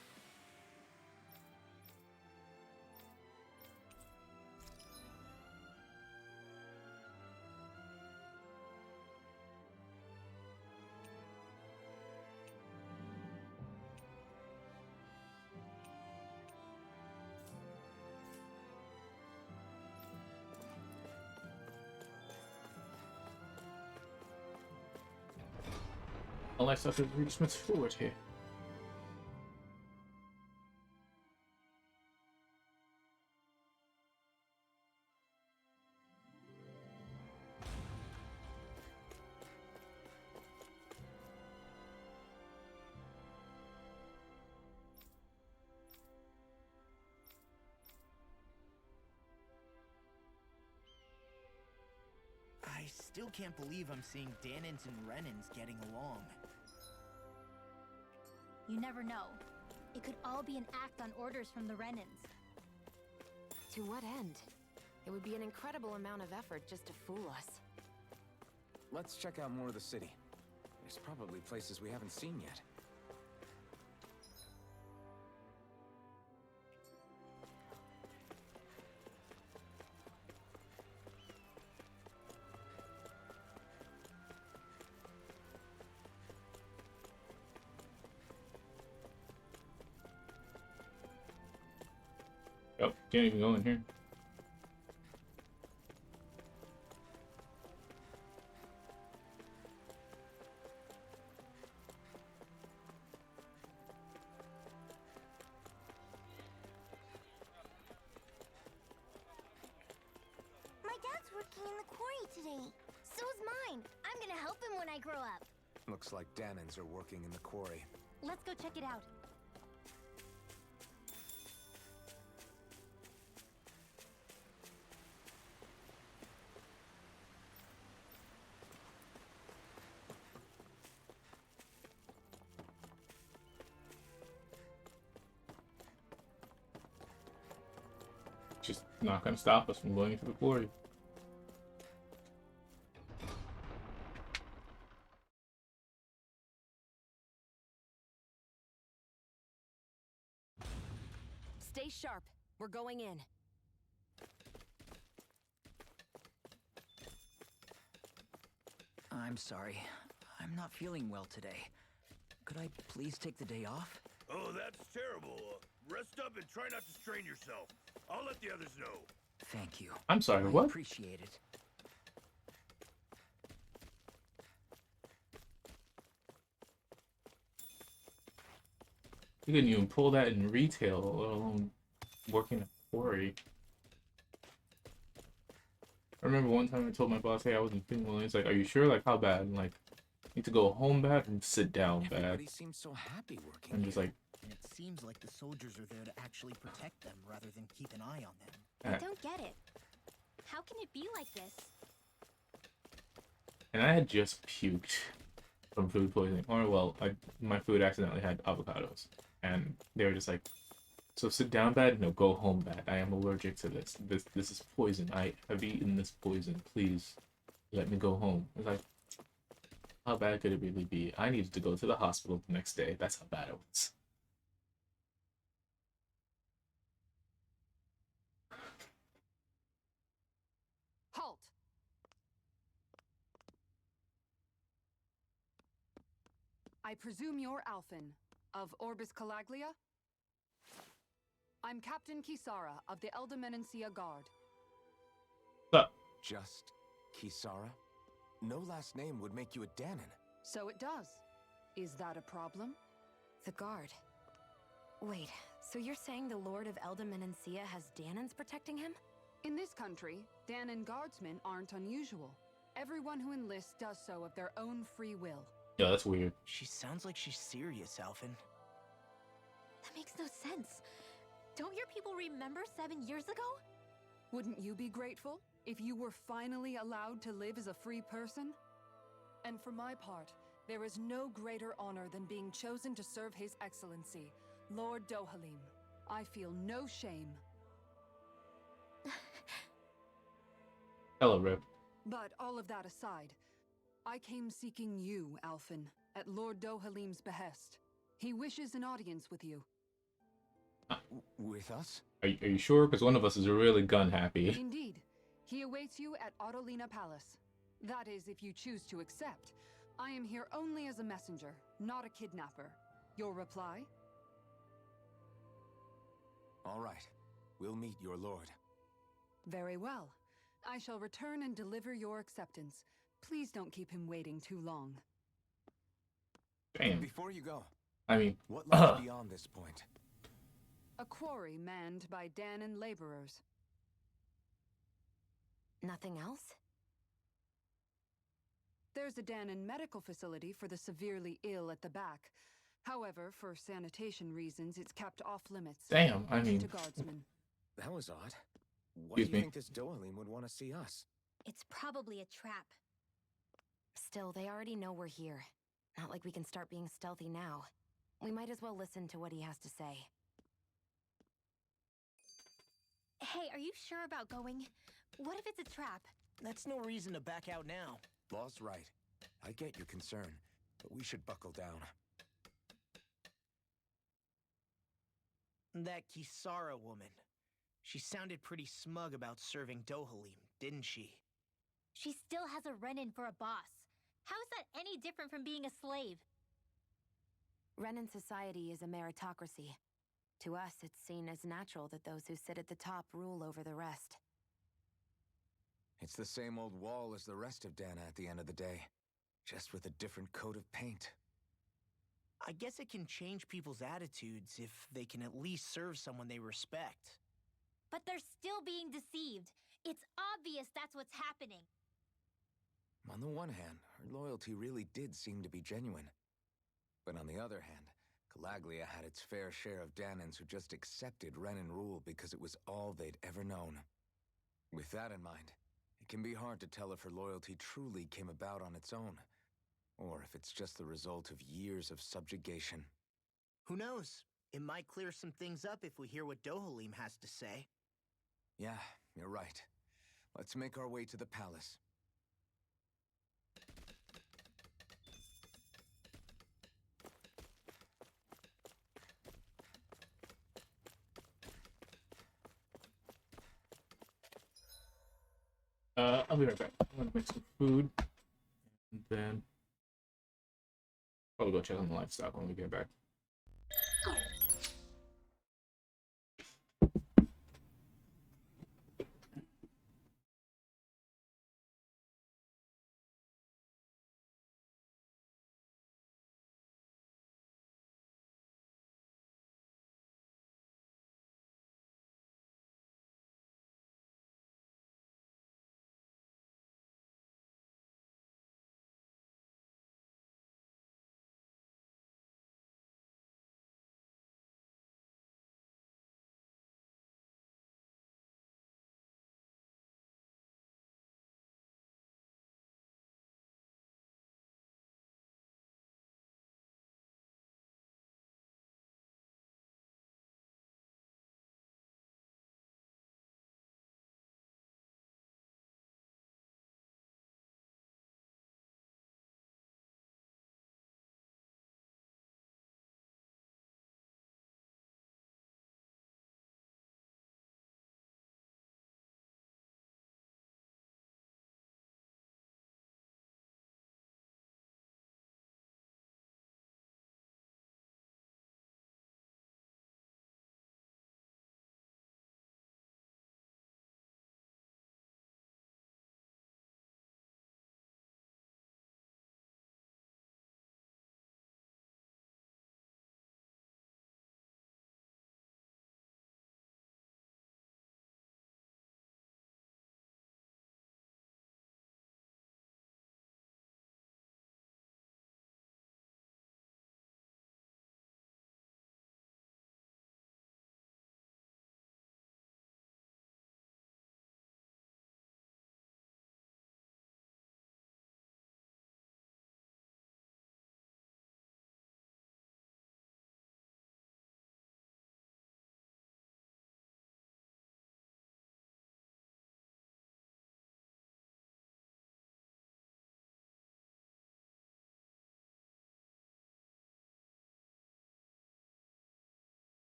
Unless I could reach much forward here. I still can't believe I'm seeing Danins and Renins getting along. You never know. It could all be an act on orders from the Renins. To what end? It would be an incredible amount of effort just to fool us. Let's check out more of the city. There's probably places we haven't seen yet. Oh, can't even go in here. My dad's working in the quarry today. So's mine. I'm gonna help him when I grow up. Looks like Danins are working in the quarry. Let's go check it out. Just not gonna stop us from going into the quarry. Stay sharp. We're going in. I'm sorry. I'm not feeling well today. Could I please take the day off? Oh, that's terrible. Rest up and try not to strain yourself. I'll let the others know. Thank you. I'm sorry, I what? appreciate it. You couldn't even pull that in retail, let alone working at a quarry. I remember one time I told my boss, hey, I wasn't feeling well. He's like, are you sure? Like, how bad? And like, need to go home bad and sit down bad. Everybody seems so happy working I'm just here. like, And it seems like the soldiers are there to actually protect them rather than keep an eye on them. I eh. don't get it. How can it be like this? And I had just puked from food poisoning. Or, well, my food accidentally had avocados. And they were just like, so sit down bad? No, go home bad. I am allergic to this. This is poison. I have eaten this poison. Please let me go home. It's like, how bad could it really be? I needed to go to the hospital the next day. That's how bad it was. Halt! I presume you're Alphen, of Orbis Calaglia? I'm Captain Kisara of the Eldomenencia Guard. But Just Kisara? No last name would make you a Danon. So it does. Is that a problem? The guard. Wait, so you're saying the Lord of Eldomenencia has Danons protecting him? In this country, Danon guardsmen aren't unusual. Everyone who enlists does so of their own free will. yeah, that's weird. She sounds like she's serious, Alphen. That makes no sense. Don't your people remember 7 years ago? Wouldn't you be grateful if you were finally allowed to live as a free person? And for my part, there is no greater honor than being chosen to serve His Excellency, Lord Dohalim. I feel no shame. Hello, Rip. But all of that aside, I came seeking you, Alphen, at Lord Dohalim's behest. He wishes an audience with you. With us? Are you sure? Because one of us is really gun happy. Indeed. He awaits you at Autolina Palace. That is, if you choose to accept. I am here only as a messenger, not a kidnapper. Your reply? All right. We'll meet your lord. Very well. I shall return and deliver your acceptance. Please don't keep him waiting too long. Damn. Before you go, I mean, what lies beyond this point? A quarry manned by Danon laborers. Nothing else? There's a Danon medical facility for the severely ill at the back. However, for sanitation reasons, it's kept off limits. damn. I Only mean, to guardsmen. That was odd. Why Excuse do me. you think this Dohalim would want to see us? It's probably a trap. Still, they already know we're here. Not like we can start being stealthy now. We might as well listen to what he has to say. Hey, are you sure about going? What if it's a trap? That's no reason to back out now. Law's right. I get your concern, but we should buckle down. That Kisara woman. She sounded pretty smug about serving Dohalim, didn't she? She still has a run-in for a boss. How is that any different from being a slave? Renan society is a meritocracy. To us, it's seen as natural that those who sit at the top rule over the rest. It's the same old wall as the rest of Dana at the end of the day, just with a different coat of paint. I guess it can change people's attitudes if they can at least serve someone they respect. But they're still being deceived. It's obvious that's what's happening. On the one hand, her loyalty really did seem to be genuine. But on the other hand, Calaglia had its fair share of Danons who just accepted Renan rule because it was all they'd ever known. With that in mind, it can be hard to tell if her loyalty truly came about on its own, or if it's just the result of years of subjugation. Who knows? It might clear some things up if we hear what Dohalim has to say. Yeah, you're right. Let's make our way to the palace. I'll be right back. I'm gonna make some food, and then Probably go check on the livestock when we get back.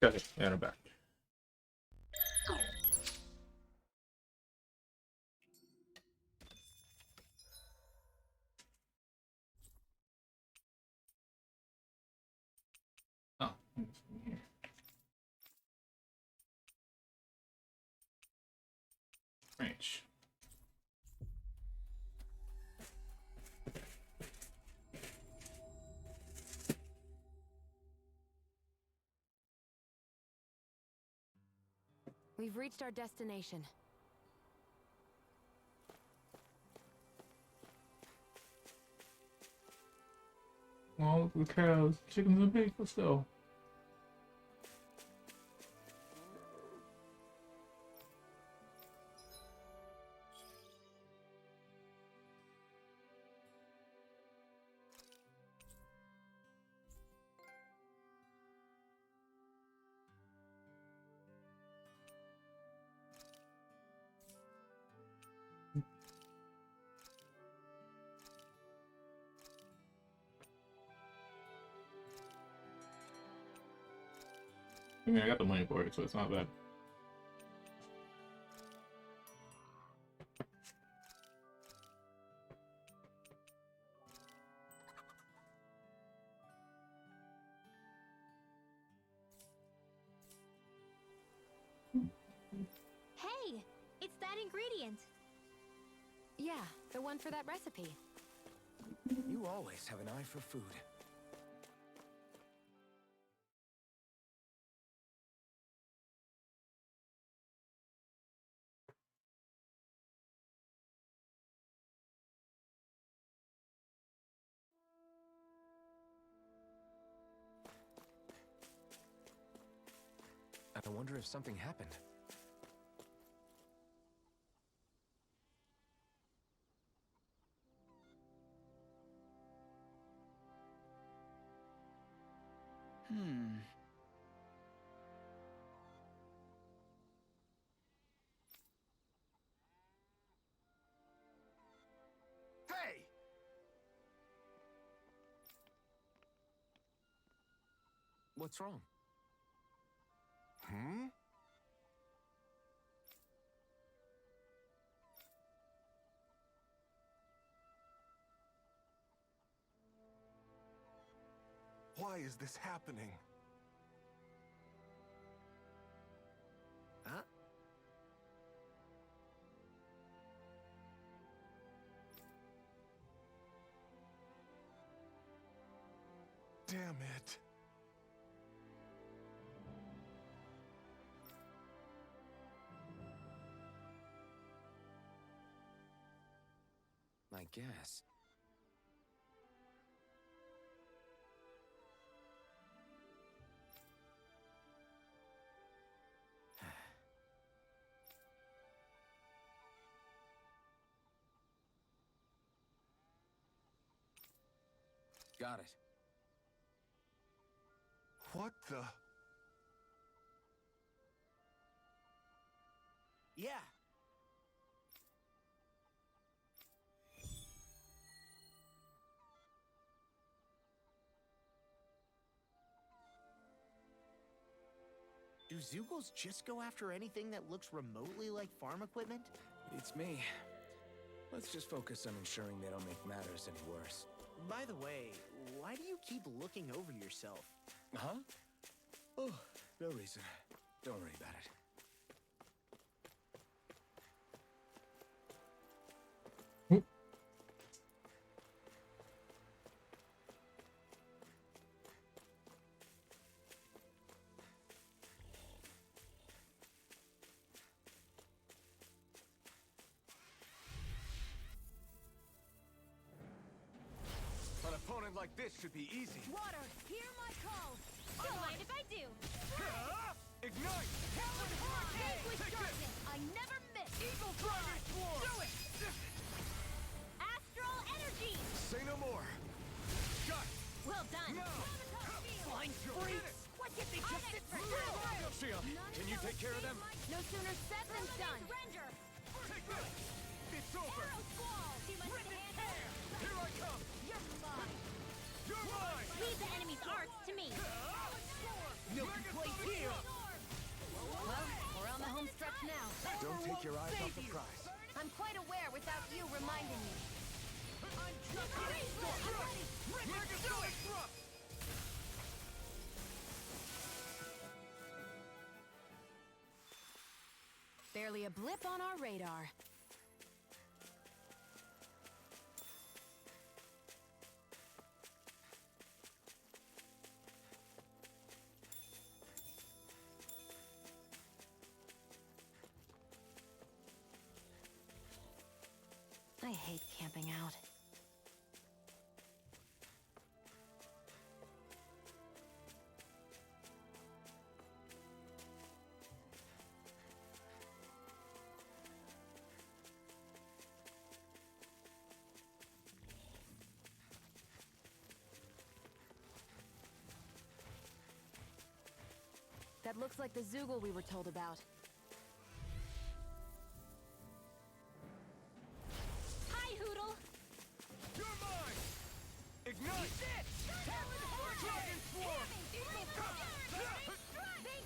Okay, and I'm back. Oh, here. Range. We've reached our destination. Well, the cows, chickens, and pigs, but still. I mean, I got the money for it, so it's not bad. Hey, it's that ingredient. Yeah, the one for that recipe. You always have an eye for food. I wonder if something happened. Hey! What's wrong? Hmm? Why is this happening? Huh? Damn it. I guess. Got it. What the? Yeah. Do Zeugles just go after anything that looks remotely like farm equipment? It's me. Let's just focus on ensuring they don't make matters any worse. By the way, why do you keep looking over yourself? Huh? Oh, no reason. Don't worry about it. An opponent like this should be easy. Water, hear my call. Don't mind if I do. Ignite! Vanquish darkness. I never miss. Eagle Dragon Swarm! Do it. Astral energy. Say no more. Shut! Well done. No! Blind freaks! Why can't they just sit for Shield, can you take care of them? No sooner said than done. Surrender. Take this! It's over! Arrow squall. Too much to handle. Here I come! You're mine. You're mine! Leave the enemy's arts to me. No complaints here! merely a blip on our radar. I hate camping out. That looks like the Zoogle we were told about. Hi, Hoodle! You're mine! Ignite! Dragon Swarm!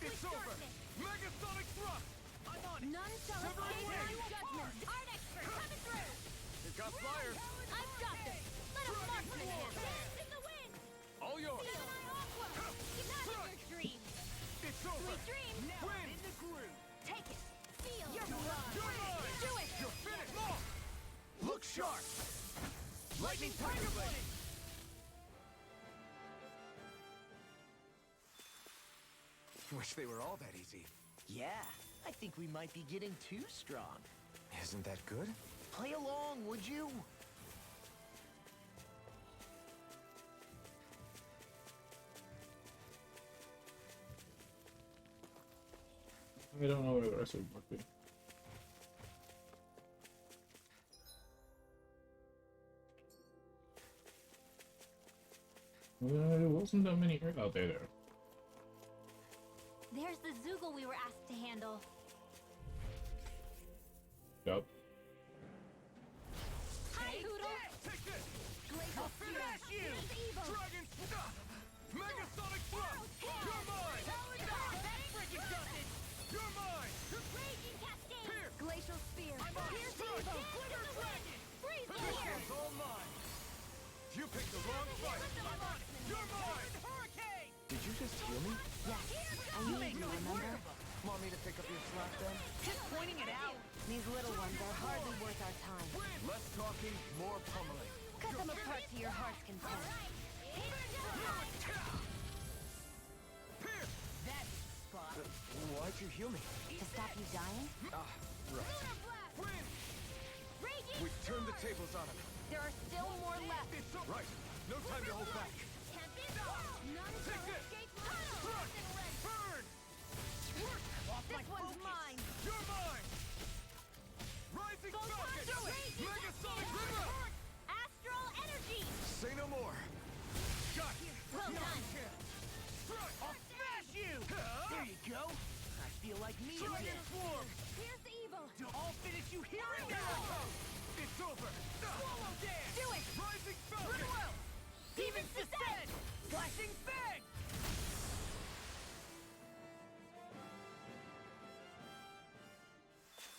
It's over! Megasonic Thrust! I'm on it! None shall Several escape my wings. judgment! Art expert coming through! You've got flyers! I've got this! Let a marksman handle it! In the wind! All yours! Feel my aqua! Get out of your dreams! It's over! Sweet dreams! Now win! In the groove! Take it! Feel You're your mine! You're mine! Do it! You're finished! Look sharp! Lightning Tiger Blade! Wish they were all that easy. Yeah, I think we might be getting too strong. Isn't that good? Play along, would you? I don't know where the rest of them would be. There wasn't that many hurt out there. There's the Zoogle we were asked to handle. Yup. Hi, Hoodle! Take this! Glacial I'll finish you! Here's evil! Dragon Megasonic Thrust! You're mine! That's freaking justice! You're mine! Raging Cascade! Pierce! Glacial Spear. Here's Strike! evil! Glitter Dragon! Freeze the This air! one's all mine! You picked the wrong fight! I'm on it! You're mine! Hurricane! Did you just heal me? Yes, I need you, remember? Want me to pick up your slack then? Just pointing it out. These little ones are hardly worth our time. Less talking, more pummeling. Cut them apart to your heart's content. Pierce! That's the spot. Why'd you heal me? To stop you dying? Ah, right. Win! Raging! We've turned the tables on him. There are still more left. It's over! Right. No time to hold back. Tempest! None Take shall this! escape my Strike! red. Burn! This one's mine! You're mine! Rising Falcon! Do it! Megasonic River! Astral energy! Say no more. Got it! Well done! Strike! I'll smash you! There you go. I feel like me Dragon again. Swarm! Here's the evil! I'll finish you here and now. It's over! Swallow Dance! Do it! Rising Falcon! Demon's Descent! Flashing Fang!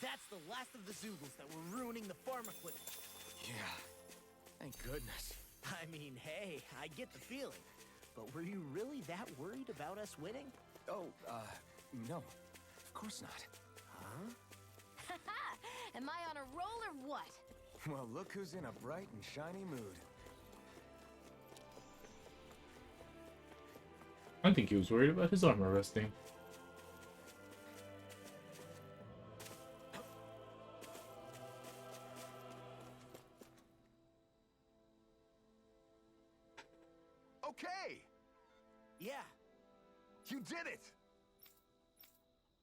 That's the last of the Zoogles that were ruining the farm equipment. Yeah. Thank goodness. I mean, hey, I get the feeling. But were you really that worried about us winning? Oh, no. Of course not. Huh? Am I on a roll or what? Well, look who's in a bright and shiny mood. I think he was worried about his armor rusting. Okay! Yeah. You did it!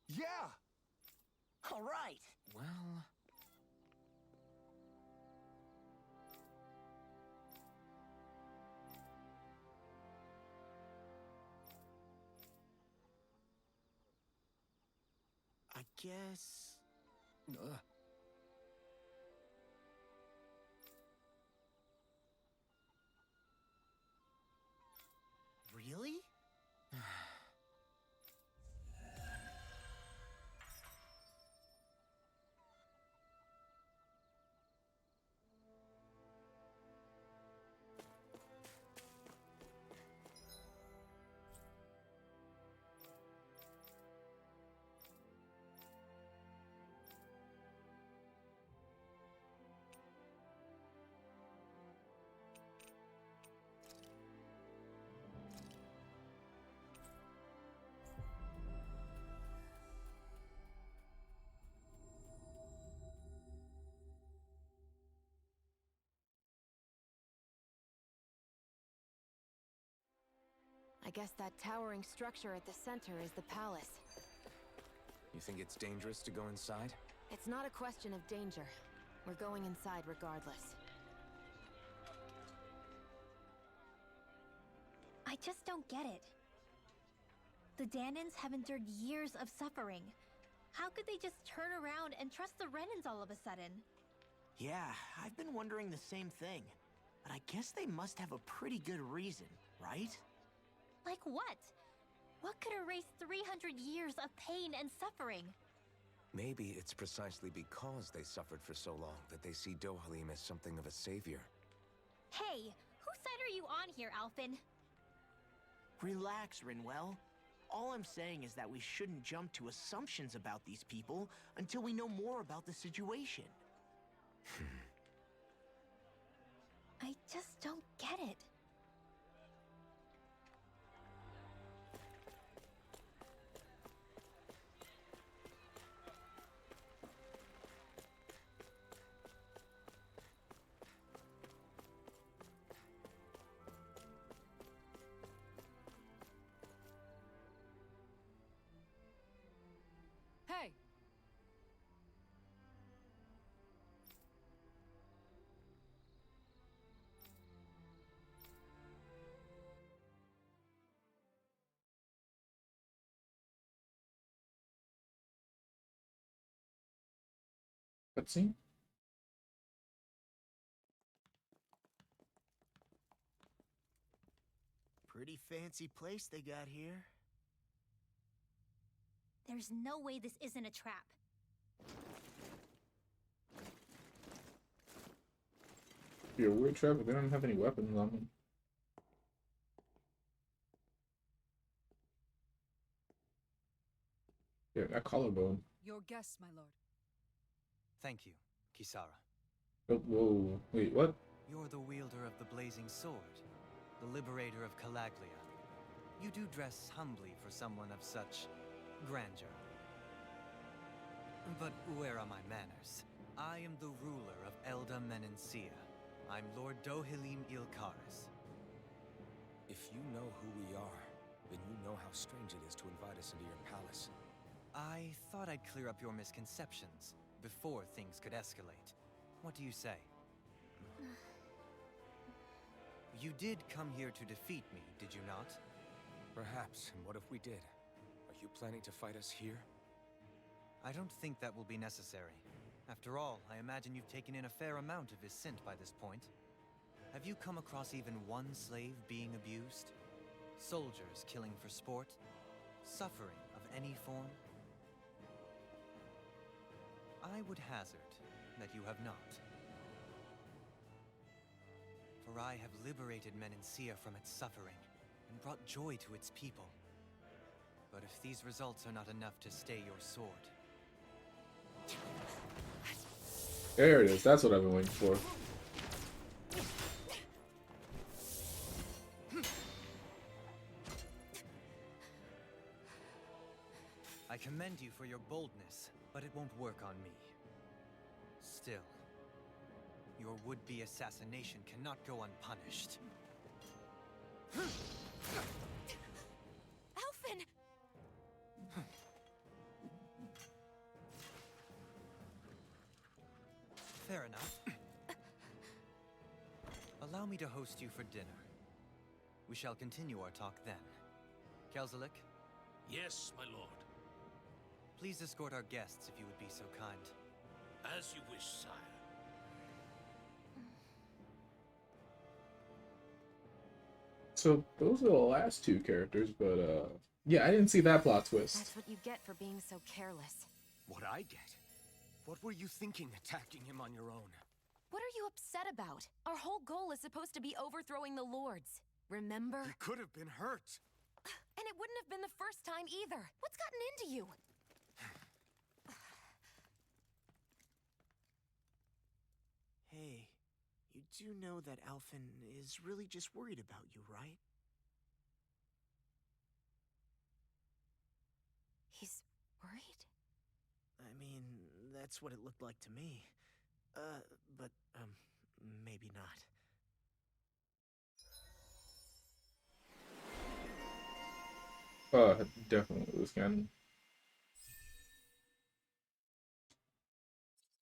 Yeah! All right. Well... I guess... Really? I guess that towering structure at the center is the palace. You think it's dangerous to go inside? It's not a question of danger. We're going inside regardless. I just don't get it. The Danins have endured years of suffering. How could they just turn around and trust the Renans all of a sudden? Yeah, I've been wondering the same thing. But I guess they must have a pretty good reason, right? Like what? What could erase 300 years of pain and suffering? Maybe it's precisely because they suffered for so long that they see Dohalim as something of a savior. Hey, whose side are you on here, Alphen? Relax, Rinwell. All I'm saying is that we shouldn't jump to assumptions about these people until we know more about the situation. I just don't get it. Hey! Cutscene? Pretty fancy place they got here. There's no way this isn't a trap. Be a weird trap, but they don't have any weapons on them. Yeah, that collarbone. Your guests, my lord. Thank you, Kisara. Oh, whoa, wait, what? You're the wielder of the blazing sword, the liberator of Calaglia. You do dress humbly for someone of such grandeur. But where are my manners? I am the ruler of Elda Menencia. I'm Lord Dohalim Ilkaris. If you know who we are, then you know how strange it is to invite us into your palace. I thought I'd clear up your misconceptions before things could escalate. What do you say? You did come here to defeat me, did you not? Perhaps, and what if we did? Are you planning to fight us here? I don't think that will be necessary. After all, I imagine you've taken in a fair amount of his scent by this point. Have you come across even one slave being abused? Soldiers killing for sport? Suffering of any form? I would hazard that you have not. For I have liberated Menencia from its suffering and brought joy to its people. But if these results are not enough to stay your sword... There it is, that's what I've been waiting for. I commend you for your boldness, but it won't work on me. Still, your would-be assassination cannot go unpunished. Alphen! Fair enough. Allow me to host you for dinner. We shall continue our talk then. Kelzelik? Yes, my lord. Please escort our guests if you would be so kind. As you wish, sire. So those are the last two characters, but yeah, I didn't see that plot twist. That's what you get for being so careless. What I get? What were you thinking attacking him on your own? What are you upset about? Our whole goal is supposed to be overthrowing the Lords. Remember? He could have been hurt. And it wouldn't have been the first time either. What's gotten into you? Hey, you do know that Alphen is really just worried about you, right? He's worried? I mean, that's what it looked like to me. But maybe not. Definitely loose cannon.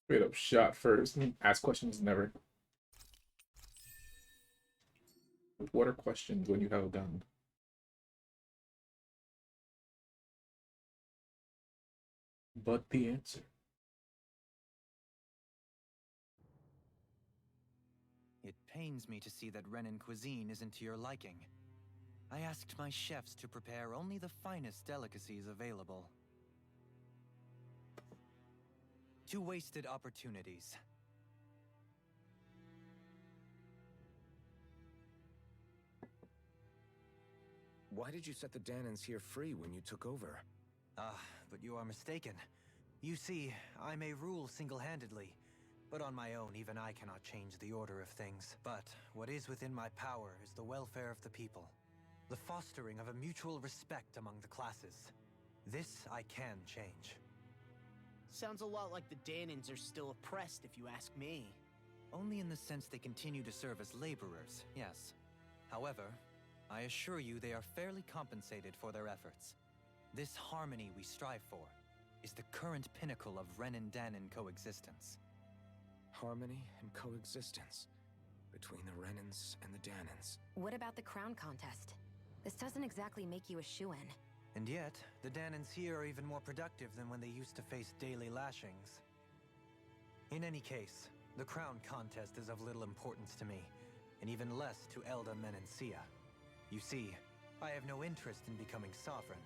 Straight up shot first. Ask questions never. What are questions when you have a gun? But the answer. It pains me to see that Renan cuisine isn't to your liking. I asked my chefs to prepare only the finest delicacies available. 2 wasted opportunities. Why did you set the Danans here free when you took over? But you are mistaken. You see, I may rule single-handedly, but on my own, even I cannot change the order of things. But what is within my power is the welfare of the people, the fostering of a mutual respect among the classes. This I can change. Sounds a lot like the Danans are still oppressed, if you ask me. Only in the sense they continue to serve as laborers, yes. However, I assure you they are fairly compensated for their efforts. This harmony we strive for is the current pinnacle of Renan-Danan coexistence. Harmony and coexistence between the Renans and the Danans. What about the crown contest? This doesn't exactly make you a shoo-in. And yet, the Danans here are even more productive than when they used to face daily lashings. In any case, the crown contest is of little importance to me, and even less to Elda Menancia. You see, I have no interest in becoming sovereign.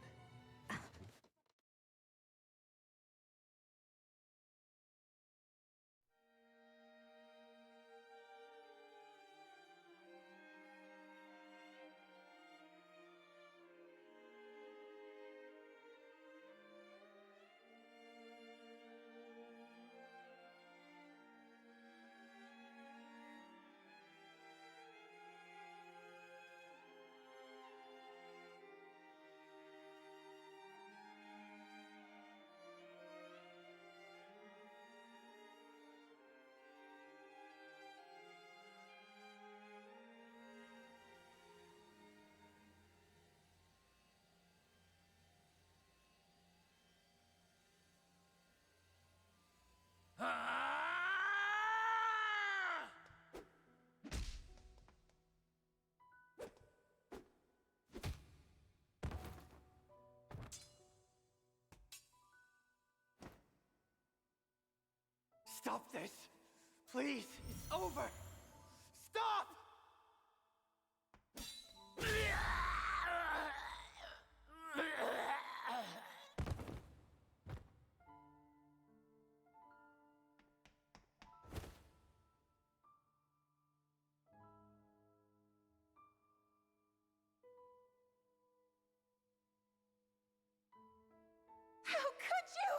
Stop this! Please, it's over! Stop! How could you?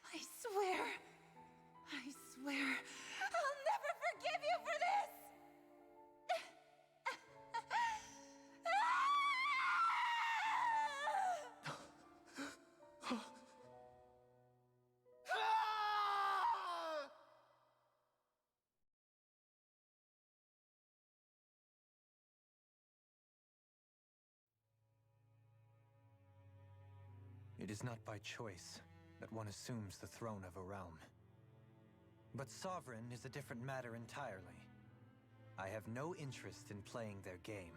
I swear, I'll never forgive you for this! It is not by choice that one assumes the throne of a realm. But sovereign is a different matter entirely. I have no interest in playing their game.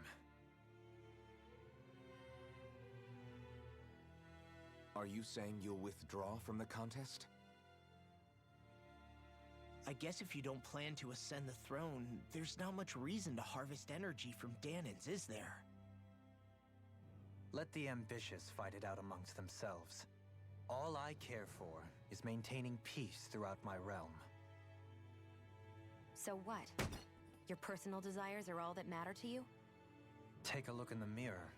Are you saying you'll withdraw from the contest? I guess if you don't plan to ascend the throne, there's not much reason to harvest energy from Danans, is there? Let the ambitious fight it out amongst themselves. All I care for is maintaining peace throughout my realm. So what? Your personal desires are all that matter to you? Take a look in the mirror.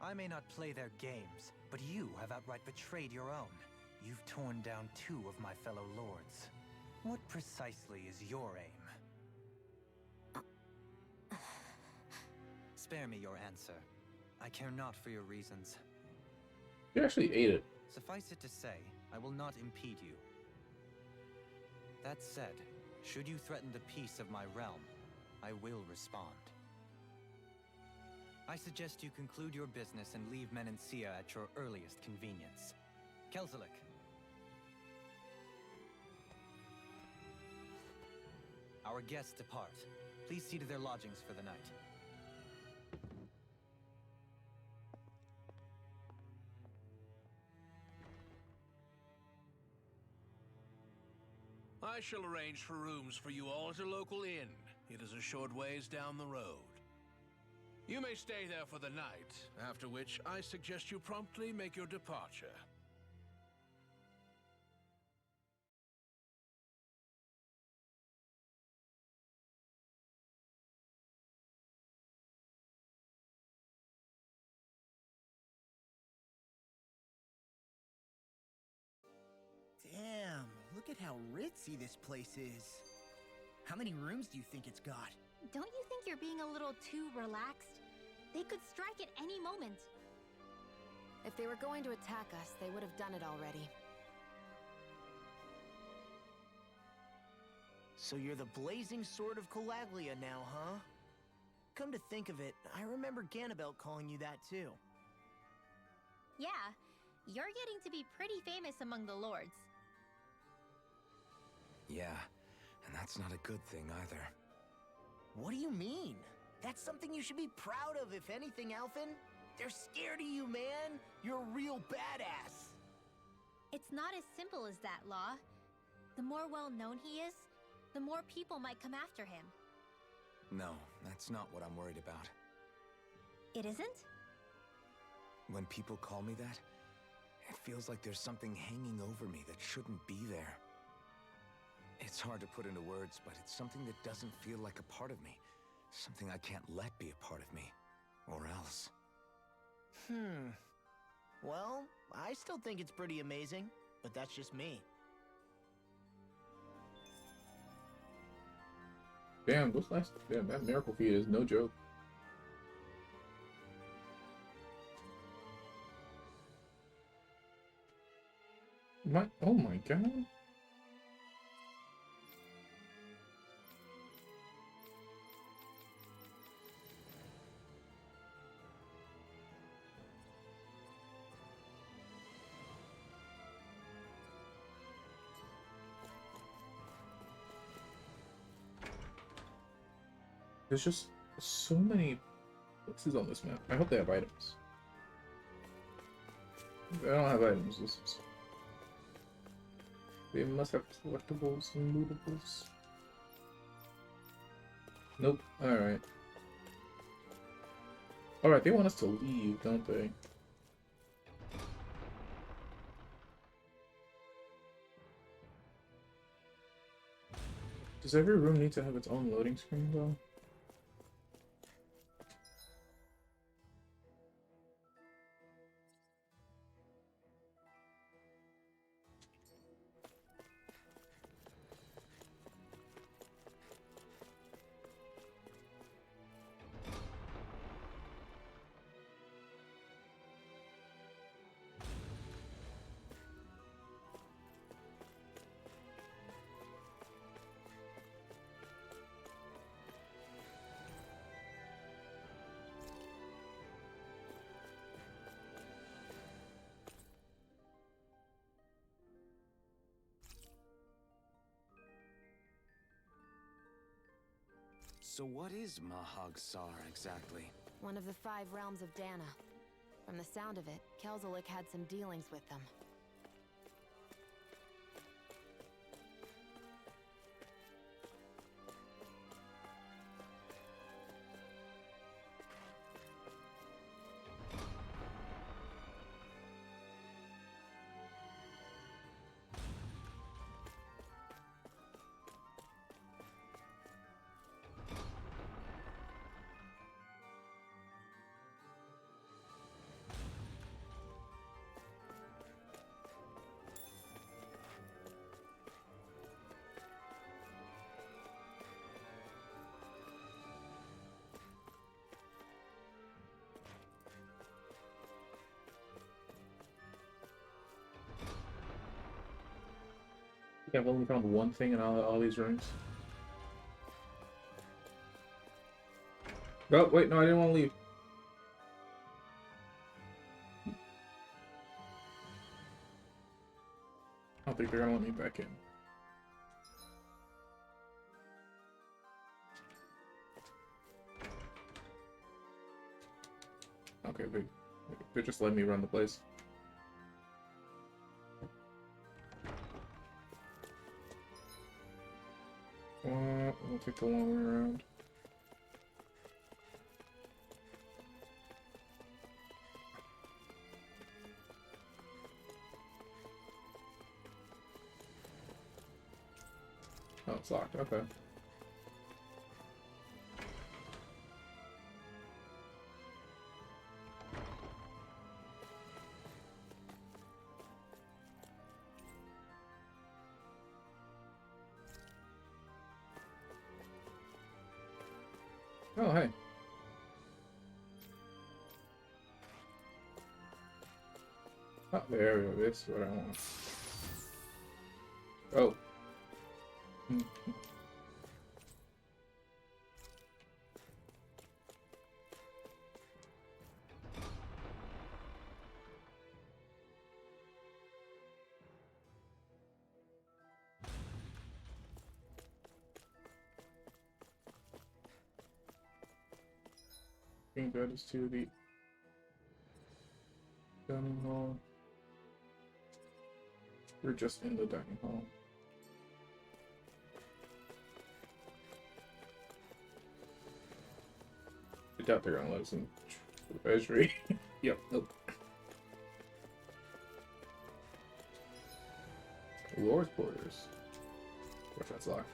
I may not play their games, but you have outright betrayed your own. You've torn down 2 of my fellow lords. What precisely is your aim? Spare me your answer. I care not for your reasons. You actually ate it. Suffice it to say, I will not impede you. That said, should you threaten the peace of my realm, I will respond. I suggest you conclude your business and leave Menancia at your earliest convenience. Kelzelik. Our guests depart. Please see to their lodgings for the night. I shall arrange for rooms for you all at a local inn. It is a short ways down the road. You may stay there for the night, after which I suggest you promptly make your departure. Damn, look at how ritzy this place is. How many rooms do you think it's got? Don't you think you're being a little too relaxed? They could strike at any moment. If they were going to attack us, they would have done it already. So you're the blazing sword of Calaglia now, huh? Come to think of it, I remember Ganabelt calling you that too. Yeah, you're getting to be pretty famous among the lords. Yeah, and that's not a good thing either. What do you mean? That's something you should be proud of, if anything, Alphen. They're scared of you, man. You're a real badass. It's not as simple as that, Law. The more well-known he is, the more people might come after him. No, that's not what I'm worried about. It isn't? When people call me that, it feels like there's something hanging over me that shouldn't be there. It's hard to put into words, but it's something that doesn't feel like a part of me. Something I can't let be a part of me. Or else. Well, I still think it's pretty amazing, but that's just me. Damn, that miracle feat is no joke. Oh my god. There's just so many places on this map. I hope they have items. They don't have items. They must have collectibles and lootables. Nope. Alright. Alright, they want us to leave, don't they? Does every room need to have its own loading screen, though? So what is Mahag Saar exactly? One of the 5 realms of Dana. From the sound of it, Kelzelik had some dealings with them. I think I've only found one thing in all these rooms. Oh, wait, no, I didn't want to leave. think they're gonna let me back in. Okay, they're just letting me run the place. We'll take the long way around. Oh, it's locked. Okay. Oh, hey. Oh, there we go. This is what I want. Oh. That is to the dining hall. We're just in the dining hall. I doubt they're gonna let us in the treasury. Yep, nope. Lord's quarters. Of course, that's locked.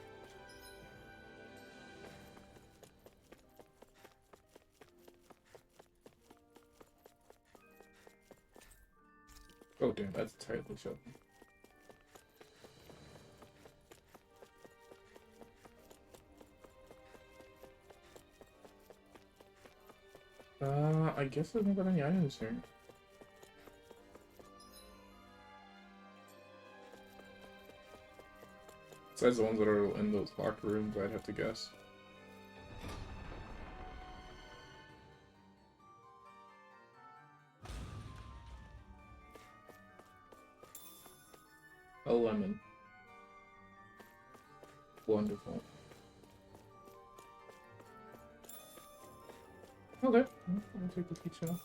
Oh damn, that's tightly shut. I guess there's not any items here. Besides the ones that are in those locked rooms, I'd have to guess. A lemon. Wonderful. Okay, I'll take the peach out.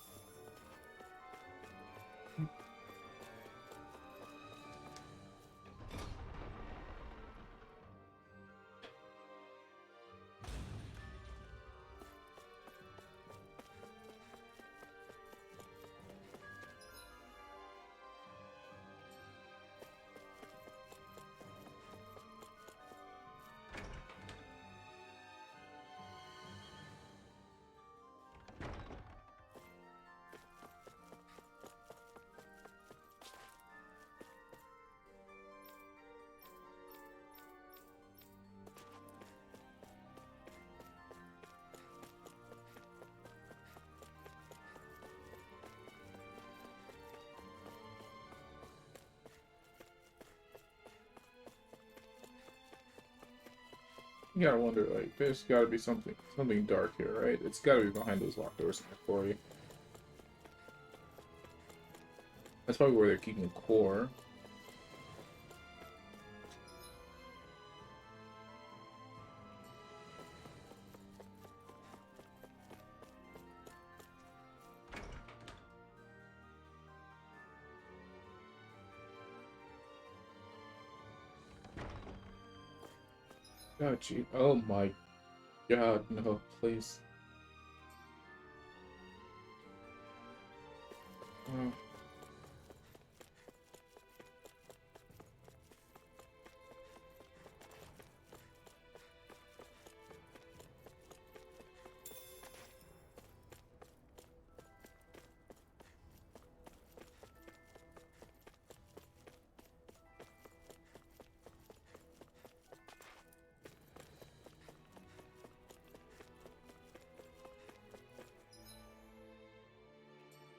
You gotta wonder, like, there's gotta be something dark here, right? It's gotta be behind those locked doors in the quarry. That's probably where they're keeping the core. Oh, gee. Oh my god, no, please. Oh.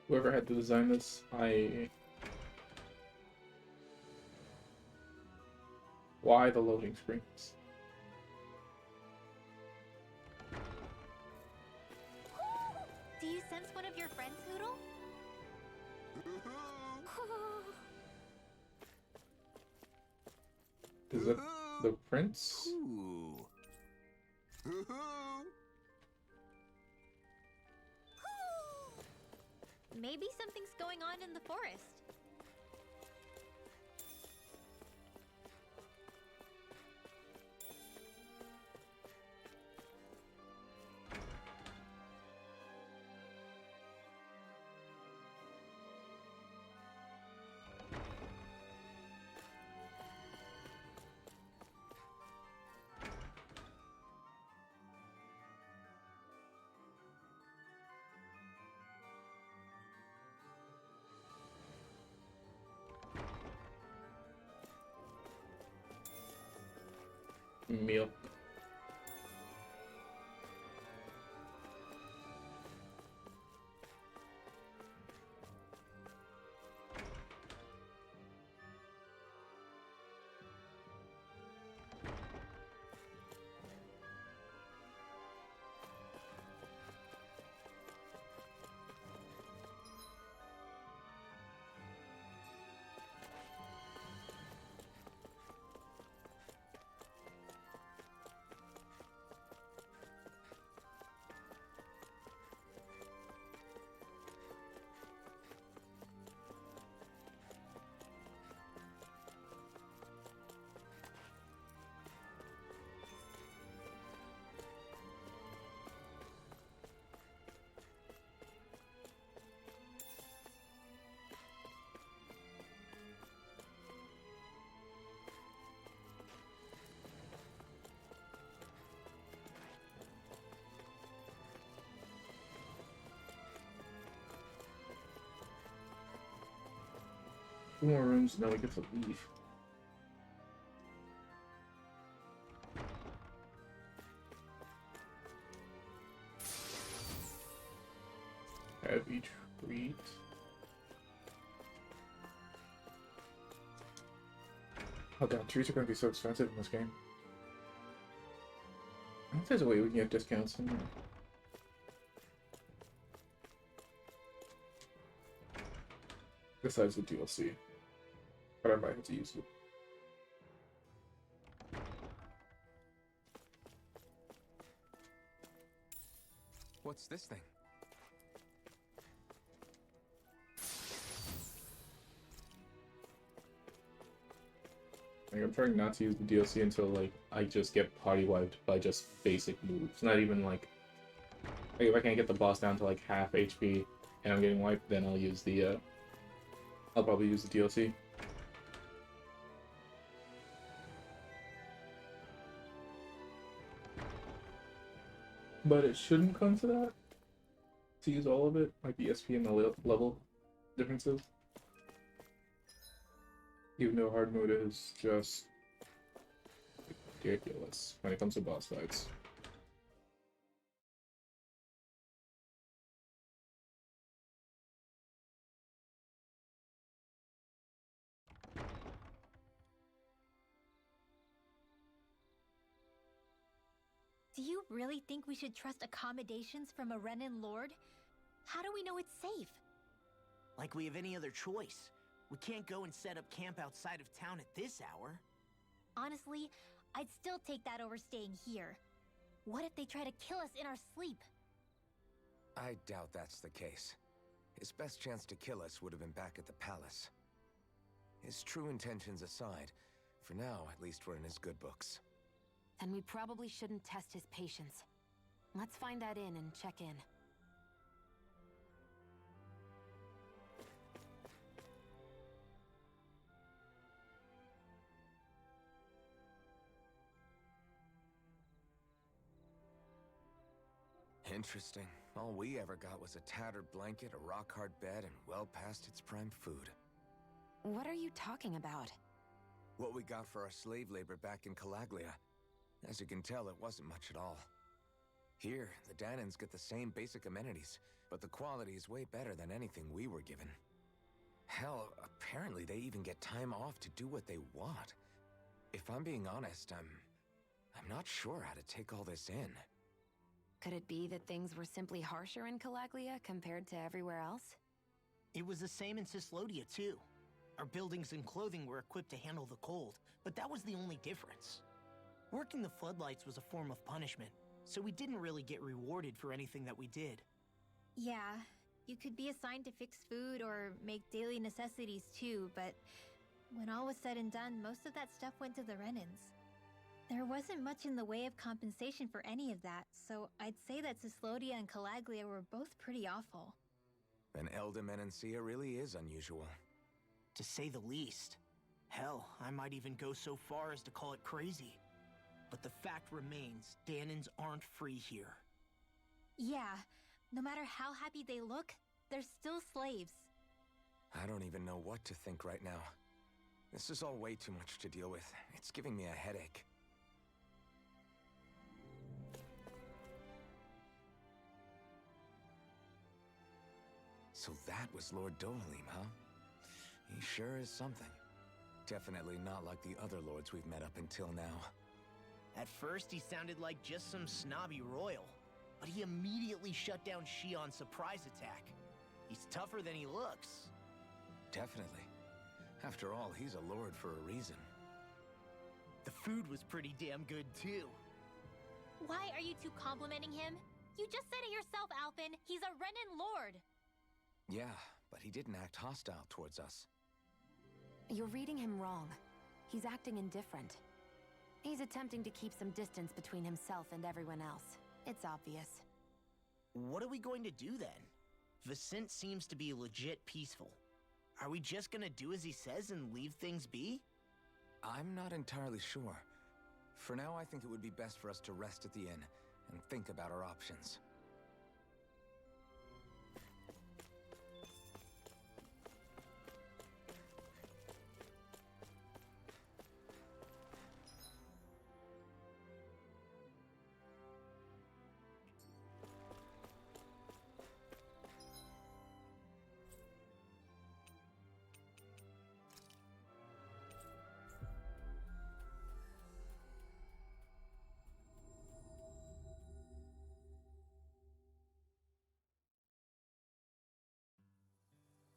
Whoever had to design this, why the loading screens? Do you sense one of your friends, Hoodle? Is that the prince? Ooh. Maybe something's going on in the forest. Milk. Two more rooms, now we get to leave. Heavy treat. Oh god, treats are gonna be so expensive in this game. I think there's a way we can get discounts in there. Besides the DLC. But I might have to use it. What's this thing? Like, I'm trying not to use the DLC until like I just get party wiped by just basic moves. Not even like if I can't get the boss down to like half HP and I'm getting wiped, then I'll use the I'll probably use the DLC. But it shouldn't come to that. To use all of it, like the SP and the level differences. Even though hard mode is just ridiculous when it comes to boss fights. Do you really think we should trust accommodations from a Renan Lord? How do we know it's safe? Like we have any other choice. We can't go and set up camp outside of town at this hour. Honestly, I'd still take that over staying here. What if they try to kill us in our sleep? I doubt that's the case. His best chance to kill us would have been back at the palace. His true intentions aside, for now, at least we're in his good books. Then we probably shouldn't test his patience. Let's find that inn and check in. Interesting. All we ever got was a tattered blanket, a rock-hard bed, and well past its prime food. What are you talking about? What we got for our slave labor back in Calaglia. As you can tell, it wasn't much at all. Here, the Dahnans get the same basic amenities, but the quality is way better than anything we were given. Hell, apparently they even get time off to do what they want. If I'm being honest, I'm not sure how to take all this in. Could it be that things were simply harsher in Calaglia compared to everywhere else? It was the same in Cyslodia, too. Our buildings and clothing were equipped to handle the cold, but that was the only difference. Working the floodlights was a form of punishment, so we didn't really get rewarded for anything that we did. Yeah, you could be assigned to fix food or make daily necessities too, but when all was said and done, most of that stuff went to the Renans. There wasn't much in the way of compensation for any of that, so I'd say that Cyslodia and Calaglia were both pretty awful. Then Elda Menancia really is unusual. To say the least. Hell, I might even go so far as to call it crazy. But the fact remains, Dahnans aren't free here. Yeah, no matter how happy they look, they're still slaves. I don't even know what to think right now. This is all way too much to deal with. It's giving me a headache. So that was Lord Dohalim, huh? He sure is something. Definitely not like the other lords we've met up until now. At first, he sounded like just some snobby royal, but he immediately shut down Shion's surprise attack. He's tougher than he looks. Definitely. After all, he's a lord for a reason. The food was pretty damn good, too. Why are you two complimenting him? You just said it yourself, Alphen. He's a Renan lord. Yeah, but he didn't act hostile towards us. You're reading him wrong. He's acting indifferent. He's attempting to keep some distance between himself and everyone else. It's obvious. What are we going to do then? Vicent seems to be legit peaceful. Are we just gonna do as he says and leave things be? I'm not entirely sure. For now, I think it would be best for us to rest at the inn and think about our options.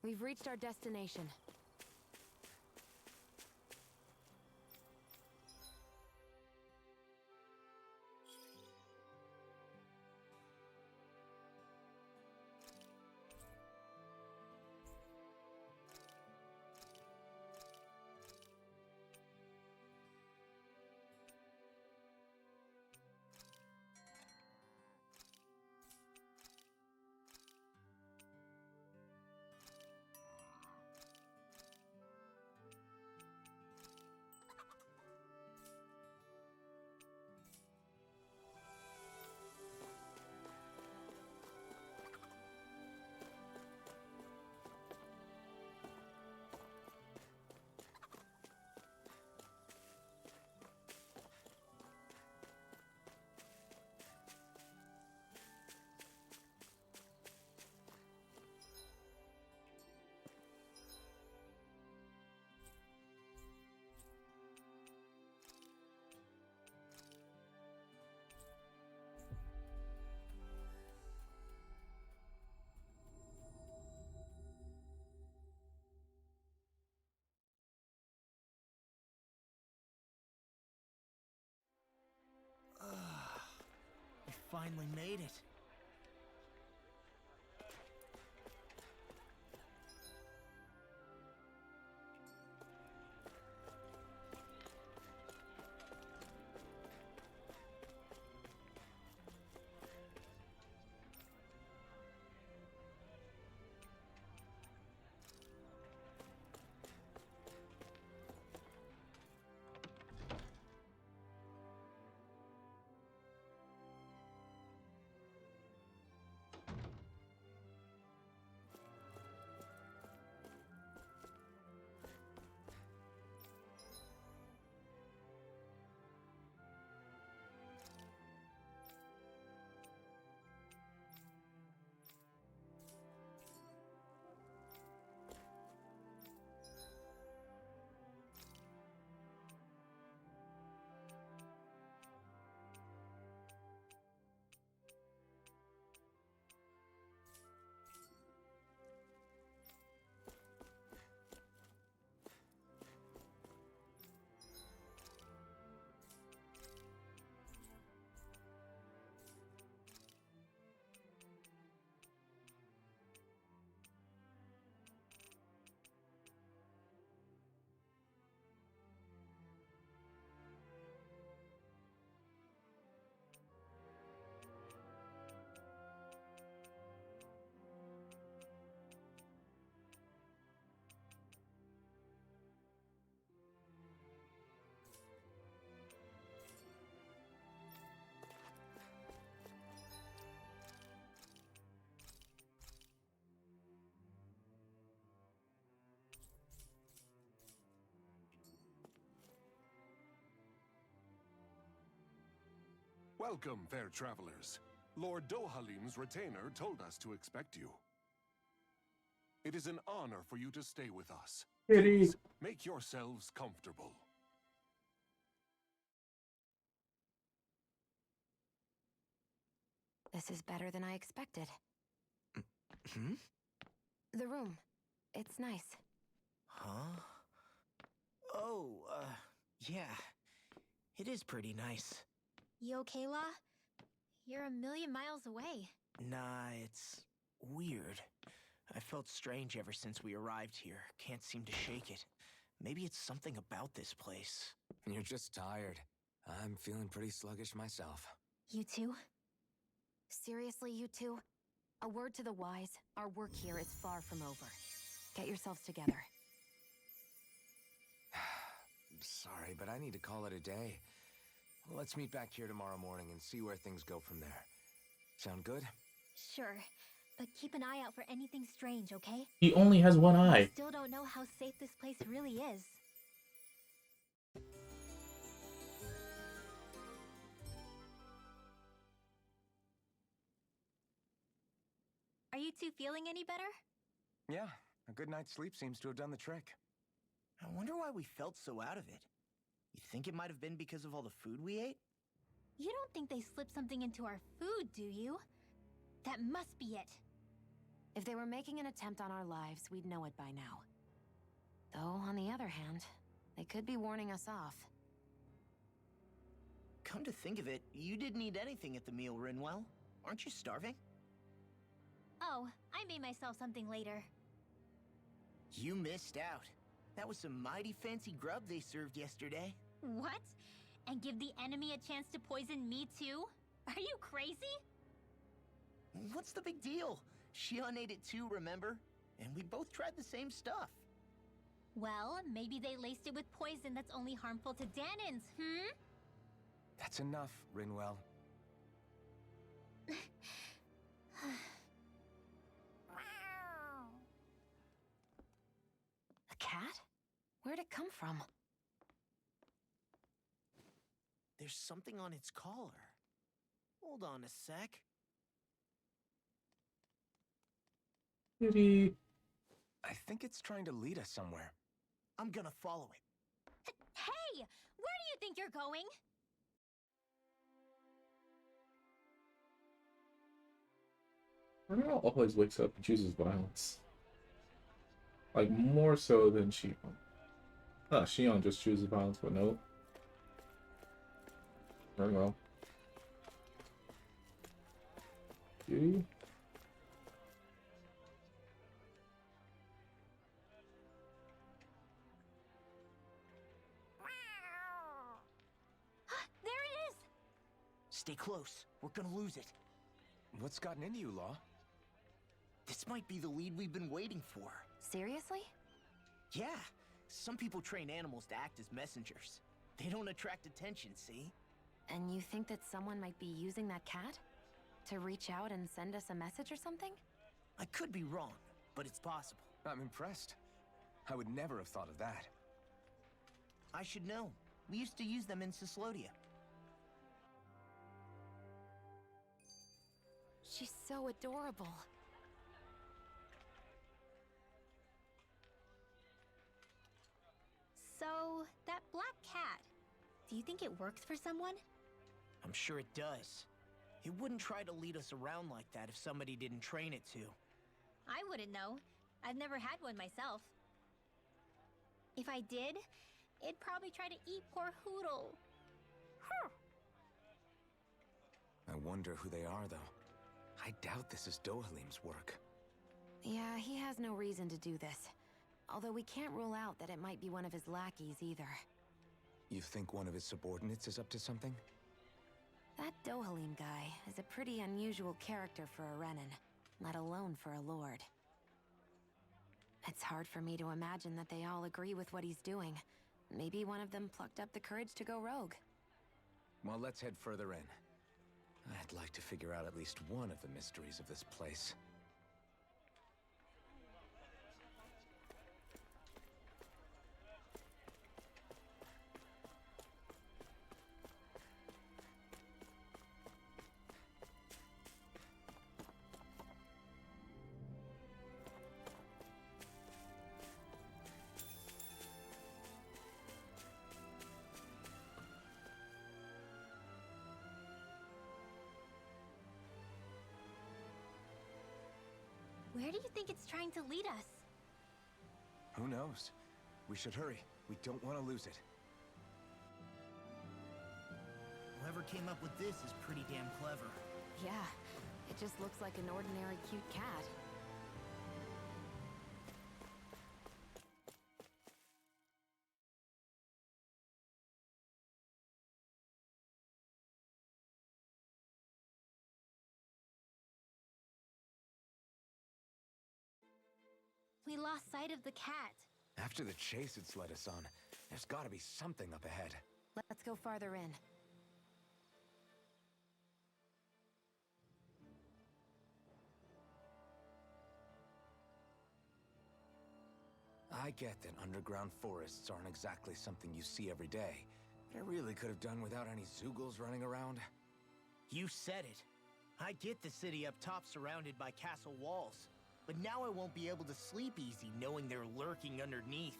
We've reached our destination. We finally made it. Welcome, fair travelers. Lord Dohalim's retainer told us to expect you. It is an honor for you to stay with us. Please, make yourselves comfortable. This is better than I expected. Hmm? The room. It's nice. Huh? Oh, yeah. It is pretty nice. You okay, La? You're a million miles away. Nah, it's weird. I felt strange ever since we arrived here. Can't seem to shake it. Maybe it's something about this place. You're just tired. I'm feeling pretty sluggish myself. You too? Seriously, you two? A word to the wise, our work here is far from over. Get yourselves together. Sorry, but I need to call it a day. Let's meet back here tomorrow morning and see where things go from there. Sound good? Sure, but keep an eye out for anything strange, okay? He only has one I eye. still don't know how safe this place really is. Are you two feeling any better? Yeah, a good night's sleep seems to have done the trick. I wonder why we felt so out of it. You think it might have been because of all the food we ate? You don't think they slipped something into our food, do you? That must be it. If they were making an attempt on our lives, we'd know it by now. Though, on the other hand, they could be warning us off. Come to think of it, you didn't eat anything at the meal, Rinwell. Aren't you starving? Oh, I made myself something later. You missed out. That was some mighty fancy grub they served yesterday. What? And give the enemy a chance to poison me too? Are you crazy? What's the big deal? Shion ate it too, remember? And we both tried the same stuff. Well, maybe they laced it with poison that's only harmful to Danins, hmm? That's enough, Rinwell. A cat? Where'd it come from? There's something on its collar. Hold on a sec. Kitty. I think it's trying to lead us somewhere. I'm gonna follow it. Hey! Where do you think you're going? Rinwell always wakes up and chooses violence. Like, more so than Shion. Shion just chooses violence, but no. Rinwell. Kitty? There it is! Stay close. We're gonna lose it. What's gotten into you, Law? This might be the lead we've been waiting for. Seriously? Yeah. Some people train animals to act as messengers. They don't attract attention, see? And you think that someone might be using that cat? To reach out and send us a message or something? I could be wrong, but it's possible. I'm impressed. I would never have thought of that. I should know. We used to use them in Cyslodia. She's so adorable. So, that black cat, do you think it works for someone? I'm sure it does. It wouldn't try to lead us around like that if somebody didn't train it to. I wouldn't know. I've never had one myself. If I did, it'd probably try to eat poor Hootle. I wonder who they are, though. I doubt this is Dohalim's work. Yeah, he has no reason to do this. Although we can't rule out that it might be one of his lackeys either. You think one of his subordinates is up to something? That Dohalim guy is a pretty unusual character for a Renin, let alone for a lord. It's hard for me to imagine that they all agree with what he's doing. Maybe one of them plucked up the courage to go rogue. Well, let's head further in. I'd like to figure out at least one of the mysteries of this place. Where do you think it's trying to lead us? Who knows? We should hurry. We don't want to lose it. Whoever came up with this is pretty damn clever. Yeah, it just looks like an ordinary cute cat. We lost sight of the cat. After the chase it's led us on, there's gotta be something up ahead. Let's go farther in. I get that underground forests aren't exactly something you see every day, but I really could have done without any Zeugles running around. You said it. I get the city up top surrounded by castle walls, but now I won't be able to sleep easy knowing they're lurking underneath.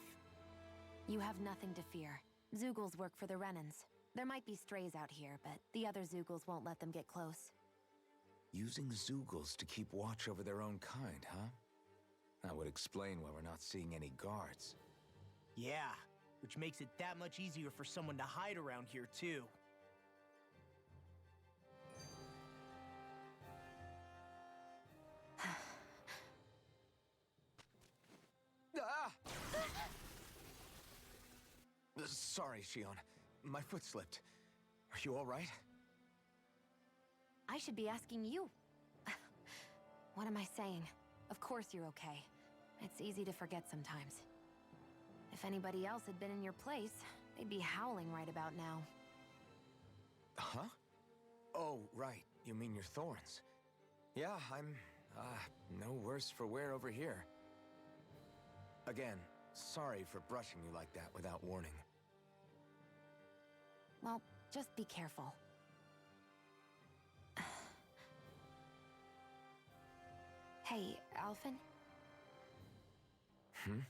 You have nothing to fear. Zeugles work for the Renans. There might be strays out here, but the other Zeugles won't let them get close. Using Zeugles to keep watch over their own kind, huh? That would explain why we're not seeing any guards. Yeah, which makes it that much easier for someone to hide around here, too. Ah! Sorry, Shion. My foot slipped. Are you all right? I should be asking you. What am I saying? Of course you're okay. It's easy to forget sometimes. If anybody else had been in your place, they'd be howling right about now. Huh? Oh, right. You mean your thorns. Yeah, I'm, no worse for wear over here. Again, sorry for brushing you like that without warning. Well, just be careful. Hey, Alphen? Hmm?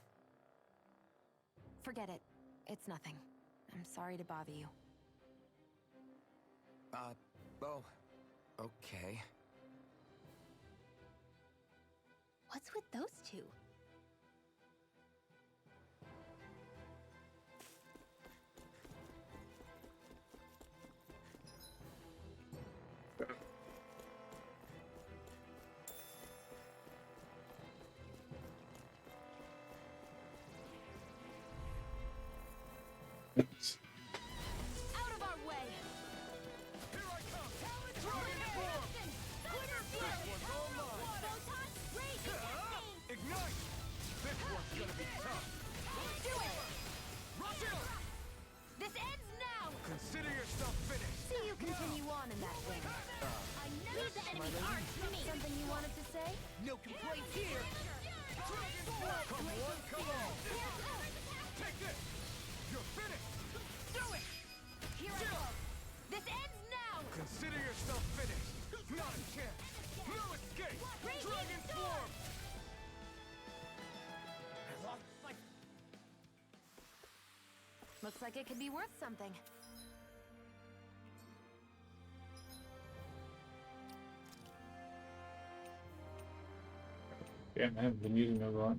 Forget it. It's nothing. I'm sorry to bother you. Oh, okay. What's with those two? Out of our way! Here I come! Talon Dragon Form! Glitter Flare! Photon Raging Cascade! Ignite! This one's gonna be tough. Do it! Rush it! This ends now! Consider yourself finished. See you continue on in that way. I never the enemy's art to me. Something you wanted to say? No complaints here! Come on, come on! Take this! You're finished! Do it! Here I go! This ends now! Consider yourself finished! Not a chance! No escape! Dragon Form! I lost my... Looks like it could be worth something. Yeah, I haven't been using those a lot.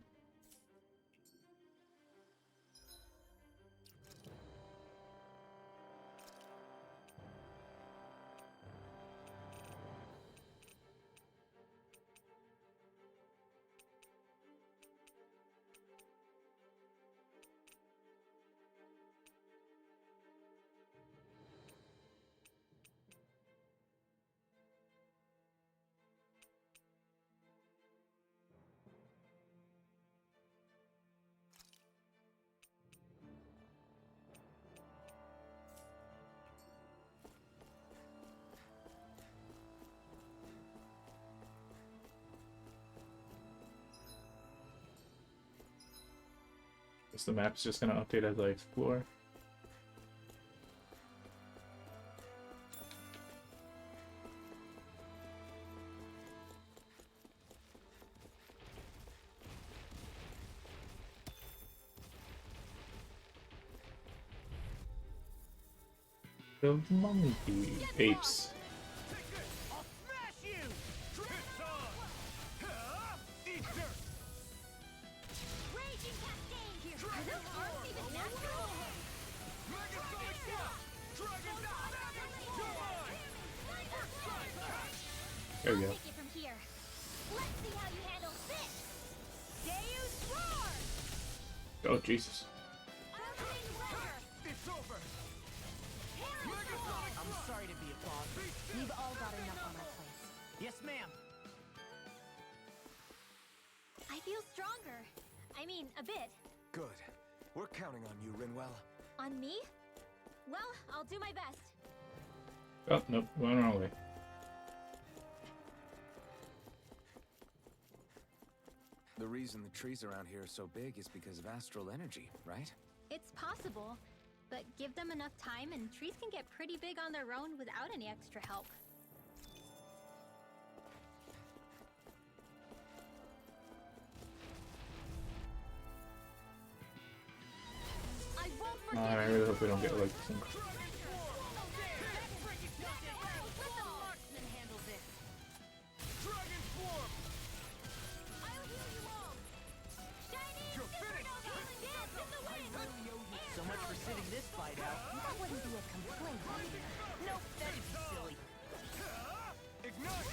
Guess the map's just gonna update as I explore. The monkey apes. I'll smash you! It's on! Eat There you go. Take it from here. Let's see how you handle this. Deus Roar! Oh, Jesus. It's over. I'm sorry to be a bother. We've all got enough on our plates. Yes, ma'am. I feel stronger. I mean, a bit. Good. We're counting on you, Rinwell. On me? Well, I'll do my best. Oh, nope. Went the wrong way. The reason the trees around here are so big is because of astral energy, right? It's possible, but give them enough time and trees can get pretty big on their own without any extra help. I won't forget I really hope we don't get like some. So much for sitting this fight out. That wouldn't be a complaint. Nope, that'd be silly. Ignite!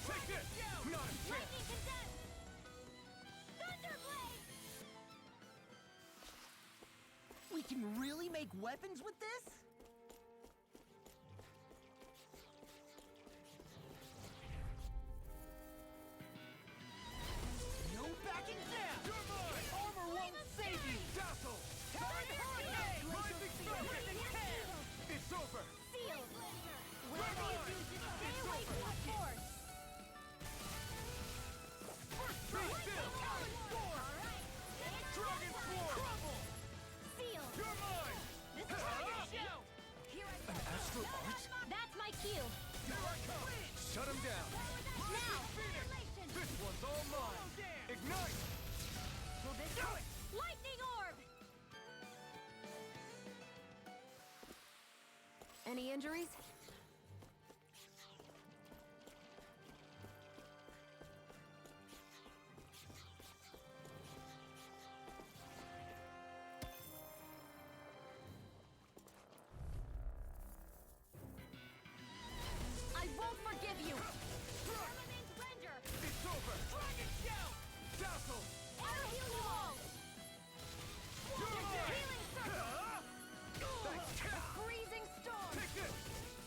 Take this! Not a chance! We can really make weapons with this? No backing down! Armor won't save you! Dazzle! Rising Serpent! It's over! Sealed! Whatever you do, just stay away from the force! Be still! Dragon Swarm! Crumble! Sealed! You're mine! This is how you shoot! Here I go! An astral art? That's my cue! Here I come! Shut him down! Now! Phoenix! This one's all mine! Ignite! Will this do it? Lightning Orb! Any injuries? I won't forgive you! Remains render! It's over! Dragon Shout! Dazzle! I'll heal you all! Healing Circle! A freezing storm! Take this!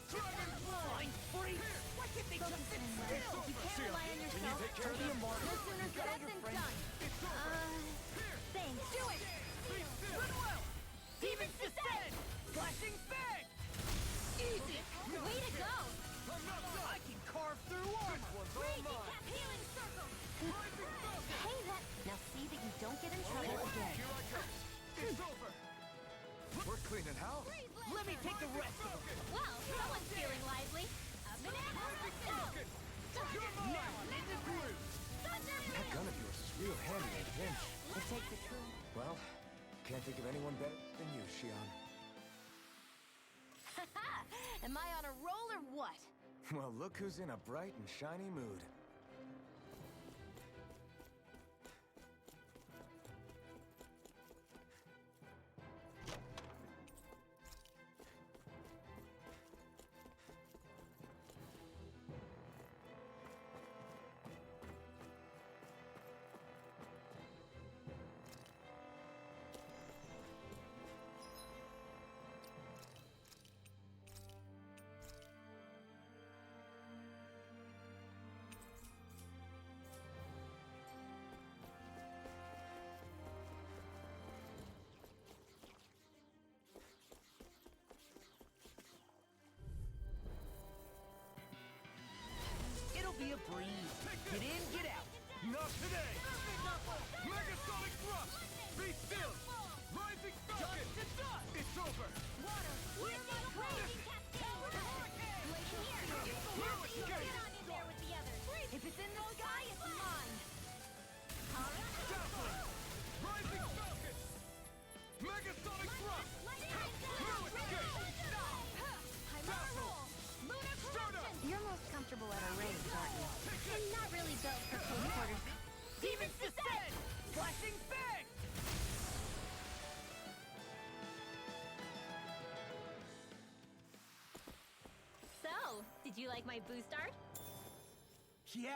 Dragon Flying free! Why can't they just sit still? You can't rely on yourself. Turn the embargo. No sooner said than done. Thanks. Do it! Rinwell! Demons descend! Flashing Fang! Easy! Way to go! I'm not done! I can carve through armor! This one's all Raging mine! Cap Healing Circle! Rising Falcon! Hey, that. Now see that you don't get in trouble again. Here I come! It's over! We're cleaning house. Let me take the rest of them. Well, someone's feeling lively. A banana! Falcon! You're mine! Now I'm in the groove. That gun of yours is real handy in a pinch. It takes a true. Well, can't think of anyone better than you, Shion. Am I on a roll or what? Well, look who's in a bright and shiny mood. It'll be a breeze. Get in, get out. Not today! Megasonic Thrust! Be still! Rising Falcon! It's over! Water! Lightning Raging Cascade! Blue escape! Get on in there with the others! If it's in the sky, it's mine! Dazzling! Rising Falcon! Megasonic Thrust! Blue escape! I'm on a roll! Lunar Corruption! You're most comfortable at a range, aren't you? I'm not really built for close quarters. Demons descend! Flashing Fang! So, did you like my boost art? Yeah,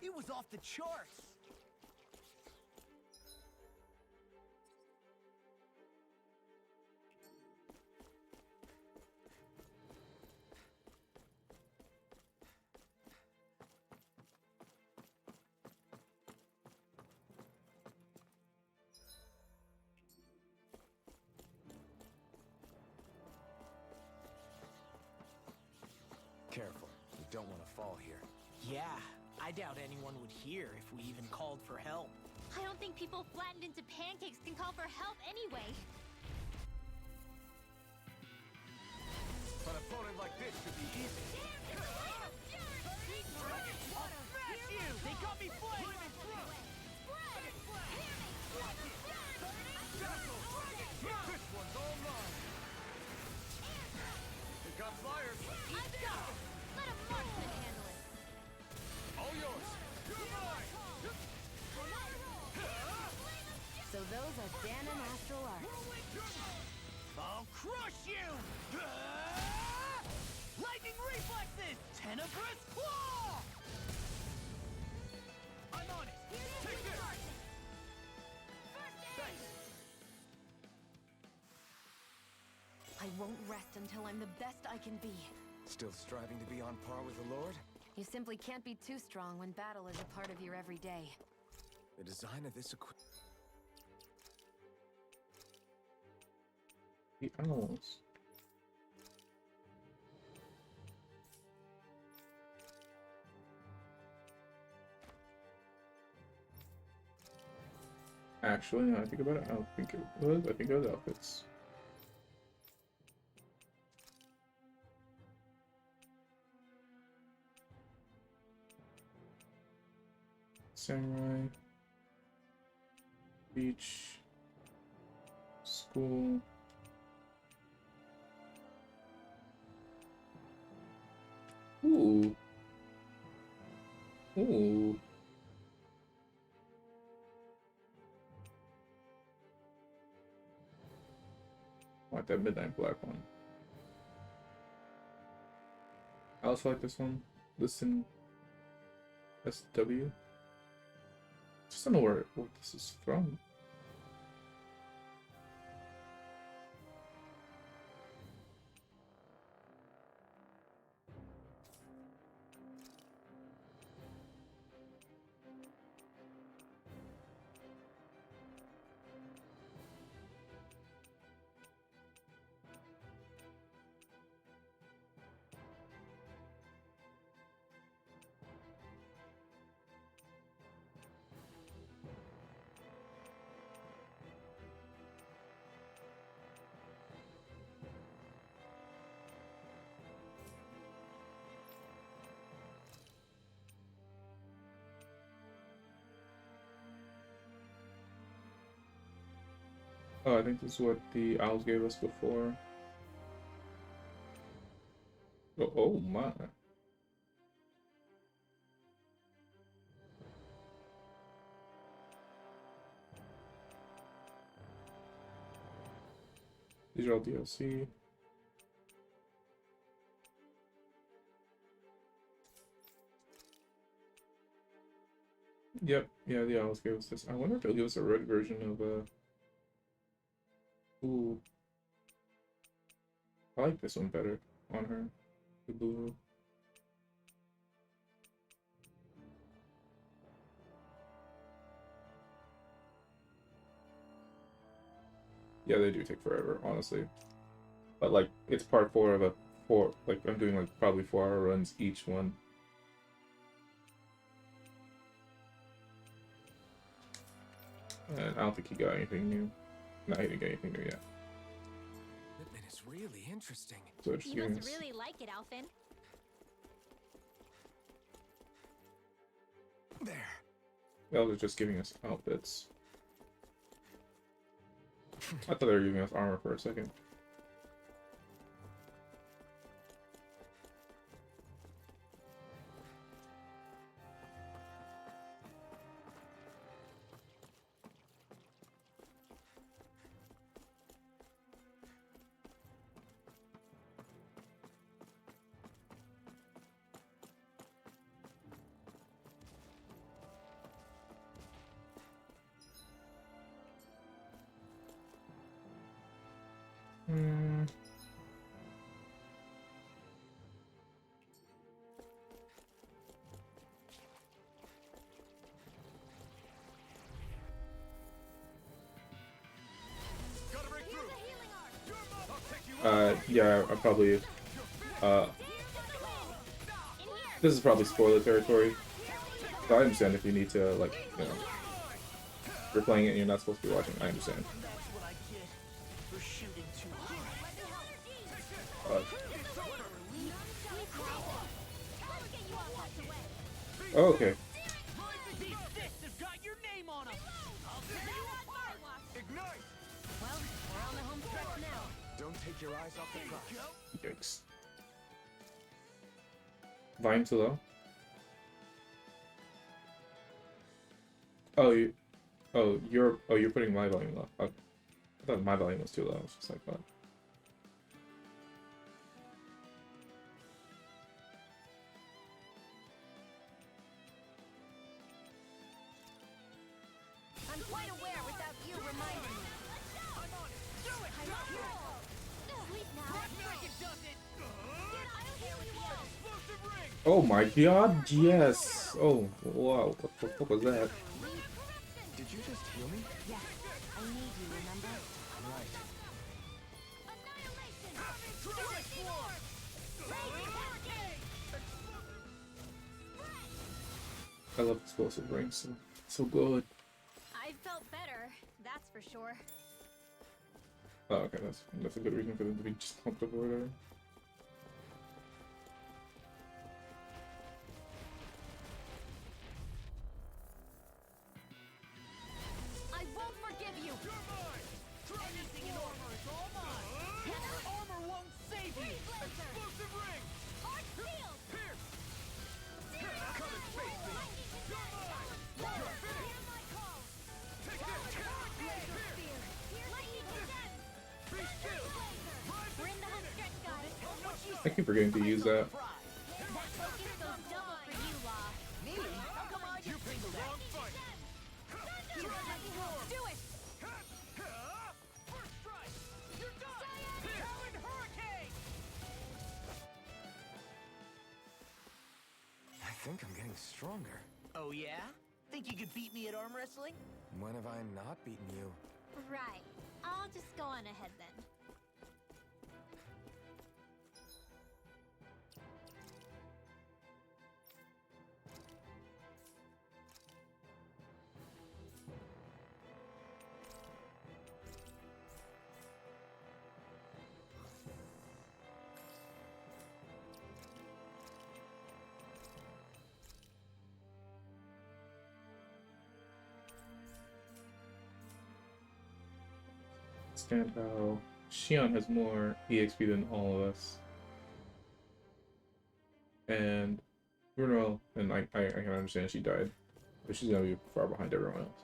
it was off the charts. Careful, you don't want to fall here. Yeah, I doubt anyone would hear if we even called for help. I don't think people flattened into pancakes can call for help anyway. An opponent like this should be easy. They got me flanked! This one's all mine. It got fired. I've got it. Let a marksman handle it. All yours. You're mine. So those are Dan and Astral Arts. I'll crush you! Lightning reflexes! Tenebrous claw! I'm on it! Take this! Thanks. I won't rest until I'm the best I can be. Still striving to be on par with the Lord? You simply can't be too strong when battle is a part of your everyday. The design of this equipment. The owls. Actually, now I think about it, I don't think it was. I think it was outfits. Samurai. Beach. School. Ooh. Ooh. I want that midnight black one. I also like this one. Listen. SW. Just don't know where what this is from. Oh, I think this is what the owls gave us before. Oh, oh my. These are all DLC. Yep, yeah, the owls gave us this. I wonder if they'll give us a red version of Ooh. I like this one better on her. The blue. Yeah, they do take forever, honestly. But like, it's part 4 of a 4. Like, I'm doing like probably 4-hour runs each one. And I don't think he got anything new. No, he didn't get anything new yet. Equipment is really interesting. So it's just You giving must us... really like it, Alphen. There. They're just giving us outfits. I thought they were giving us armor for a second. Yeah, I probably, this is probably spoiler territory. So I understand if you need to, like, you know, if you're playing it and you're not supposed to be watching, I understand. Oh, okay. Don't take your eyes off the prize. Yikes. Volume too low? Oh, you're putting my volume low. I thought my volume was too low. I was just like, what? I'm quite aware without you reminding me. I'm on it. Do it. I'm up here. Sleep now. Does it. I'll heal you all. Explosive ring. Oh my god, yes! Oh, wow, what the fuck was that? Did you just heal me? Yes, I need you, remember? Right. I love explosive rings, so good. I felt better, that's for sure. Oh, okay, that's a good reason for them to be just pumped up or whatever. I won't forgive you. You're mine. Anything in armor is all mine. Armor won't save you. Explosive ring. Hard shield. Pierce. Come and face me. You're mine. You're finished. Hear my call. Take this. Laser spear. Lightning descent. Be still. We're in the home stretch, guys. I keep forgetting to use that. That focus goes double for you, Law. Me? How come I just picked the wrong fight? Do it. First strike. You're done. Talon Hurricane. I think I'm getting stronger. Oh yeah? Think you could beat me at arm wrestling? When have I not beaten you? Right. I'll just go on ahead then. Understand how Xion has more EXP than all of us. And Bruno, and I can understand she died, but she's gonna be far behind everyone else.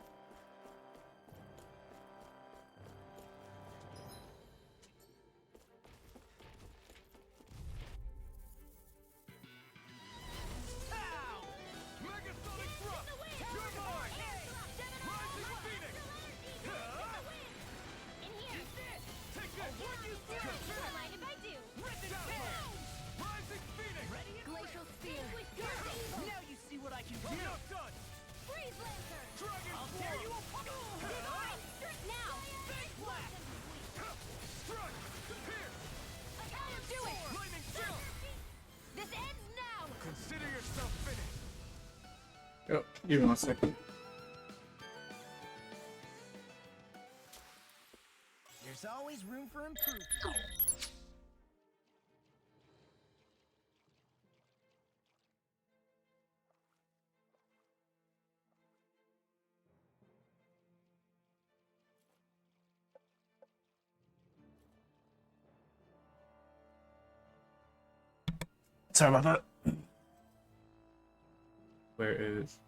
Glacial spear. Now you see what I can do. Freeze lancer. I'll tear you apart. Now! Fake blast. Strike. Pierce. Do it. Lightning shield. This ends now! Consider yourself finished. Oh, give me 1 second. There's always room for improvement. Sorry about that. Where is...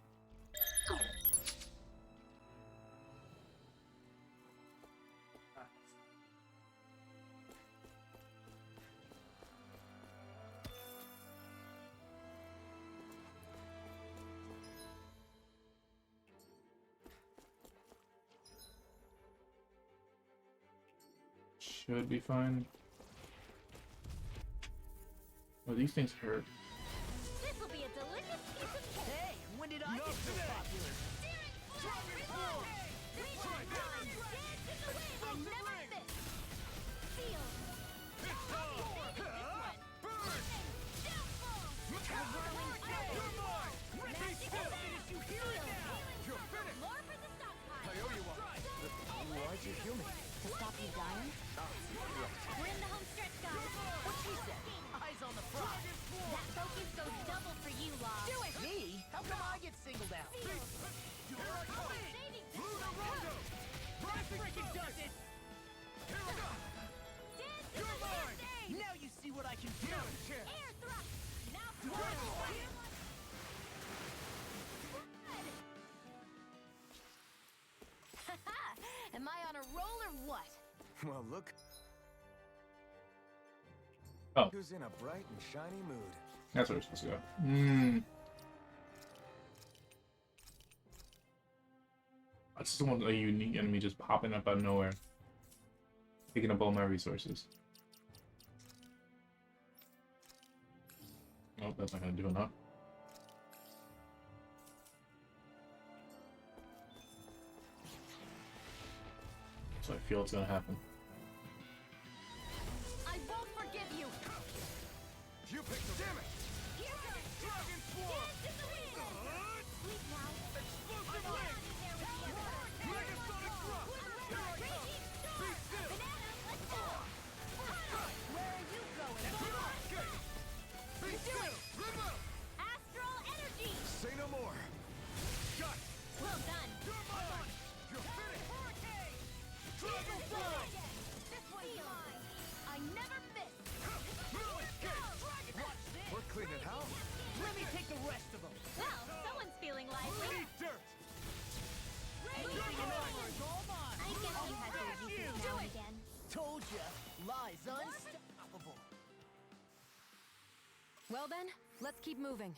Should be fine. Oh, these things hurt. This'll be a delicious piece of cake! Hey, when did I get so popular? I never miss! Feel! Why'd you heal me? To stop you dying? We're in the home stretch, guys. What she said? Eyes on the prize. That focus goes double for you, Law. Do it! Me? How come I get singled out? Luna Rondo! That freaking does it! Here we go! You're mine! Now you see what I can do! Air thrust! Now Am I on a roll or what? Well, look. Oh. Who's in a bright and shiny mood? That's where we're supposed to go. Hmm. I just want a unique enemy just popping up out of nowhere. Taking up all my resources. Oh, that's not gonna do enough. So I feel it's gonna happen. I won't forgive you! You picked the damage! Dragon Swarm! Sleep now. Explosive ring! Megasonic thrust! Here I come! Be still! Where are you going? Escape! Be still! Remove! Astral energy! Say no more. Got it! Well done. You're mine! You're finished! Dragon Fly! This one's mine! I never miss! No escape! Watch this! We're cleaning house. Let me take the rest of them! Well, someone's feeling lively. Eat dirt! Anything in armor is all mine! I guess you have your uses now and again. Told ya, lies unstoppable. Well then, let's keep moving.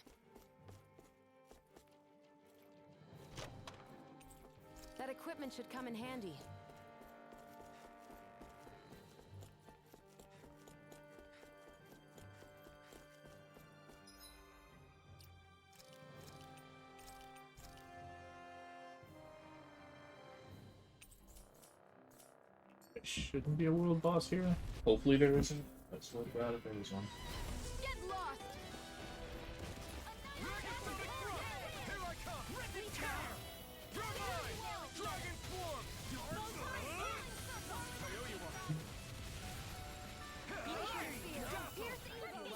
That equipment should come in handy. There shouldn't be a world boss here. Hopefully there isn't. Let's look out if there is one. Get lost! Megasonic thrust! Here I come! Ripping tear! You're mine! Dragon Swarm! I owe you one.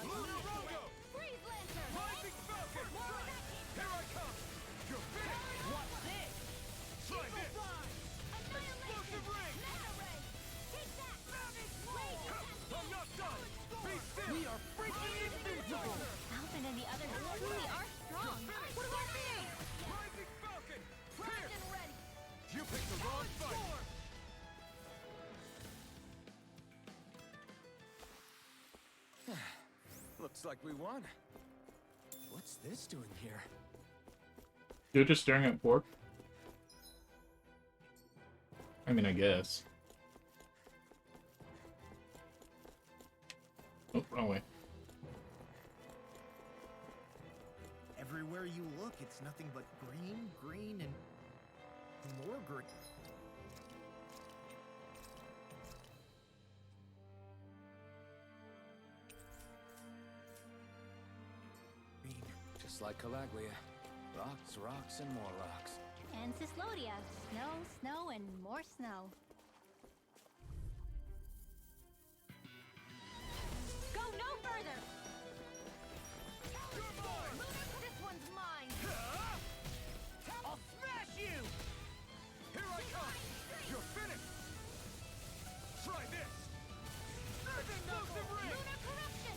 Luna Rondo! Freeze Lantern! Rising Falcon! Here I come! You're finished! Watch this! Try this! Explosive ring! Take that! I'm not done! Be still! We are freaking invincible! Alvin and the others truly are strong. What about me? Rising Falcon! Primed Pierce! and ready! You picked the wrong fight! Looks like we won. What's this doing here? You're just staring at pork? I mean, I guess. Oh, wrong way. Everywhere you look, it's nothing but green, green, and more green. Just like Calaglia. Rocks, rocks, and more rocks. And Cyslodia. Snow, snow, and more snow. Go no further! This one's mine! I'll smash you! Here I come! You're finished! Try this! Explosive ring! Lunar corruption!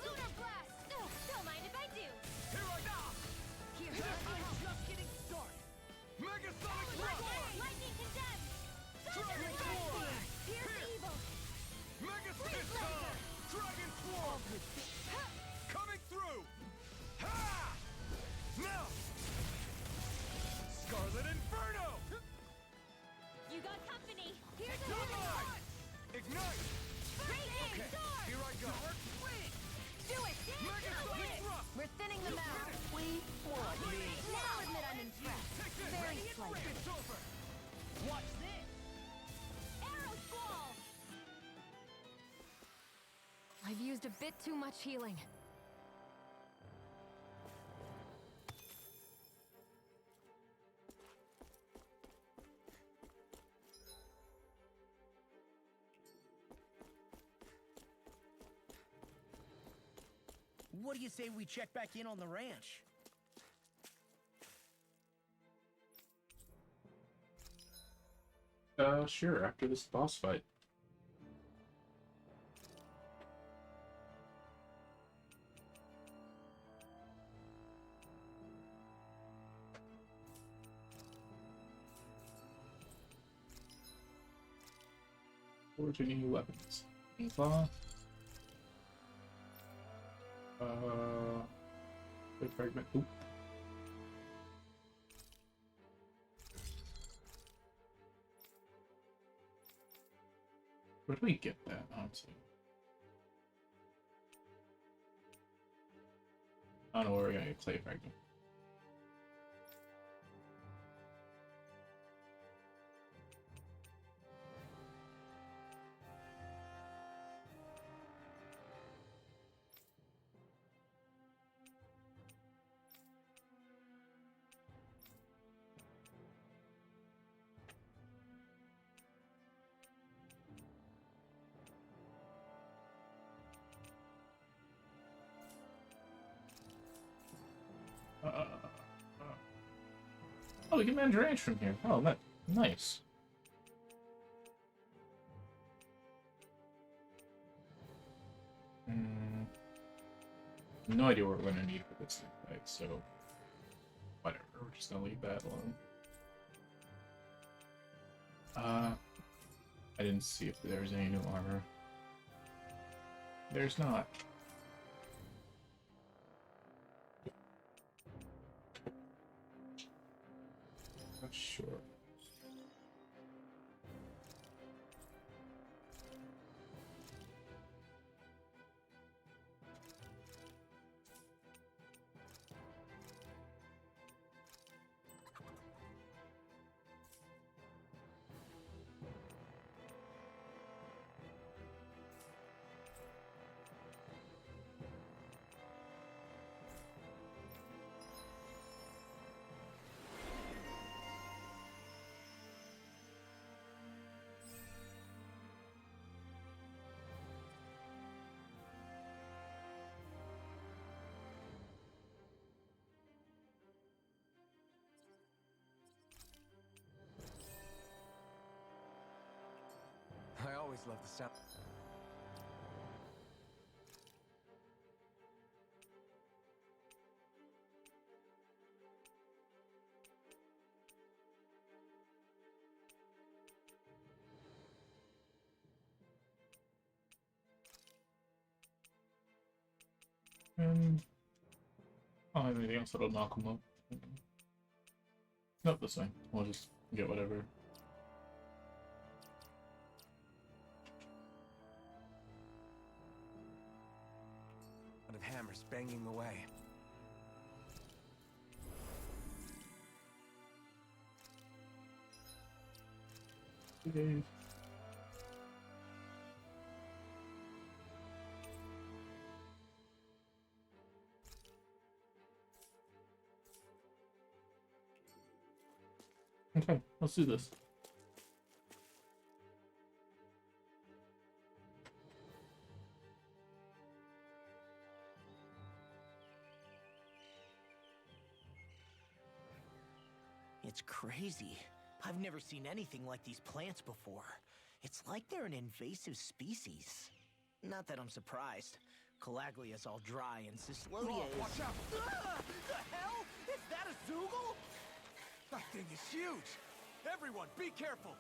Lunar blast! Don't mind if I do. Here I go! Here, I'm just getting started. Megasonic thrust! Lightning condemned. Try used a bit too much healing. What do you say we check back in on the ranch? Sure, after this boss fight. Forge any new weapons. Claw. Quick fragment. Oop. Where do we get that, honestly? I don't know where we're gonna get clay fragment. Oh, we can manage range from here. Oh, that nice. No idea what we're gonna need for this thing, right? So, whatever. We're just gonna leave that alone. I didn't see if there was any new armor. There's not. Sure. I always love the sound. I don't have anything else that'll knock them up. Nope, that's fine. We'll just get whatever. Of hammers banging away. Okay. Okay, let's do this. It's crazy. I've never seen anything like these plants before. It's like they're an invasive species. Not that I'm surprised. Calaglia's all dry and Cyslodia is... Watch out! The hell? Is that a Zoogle? That thing is huge! Everyone, be careful!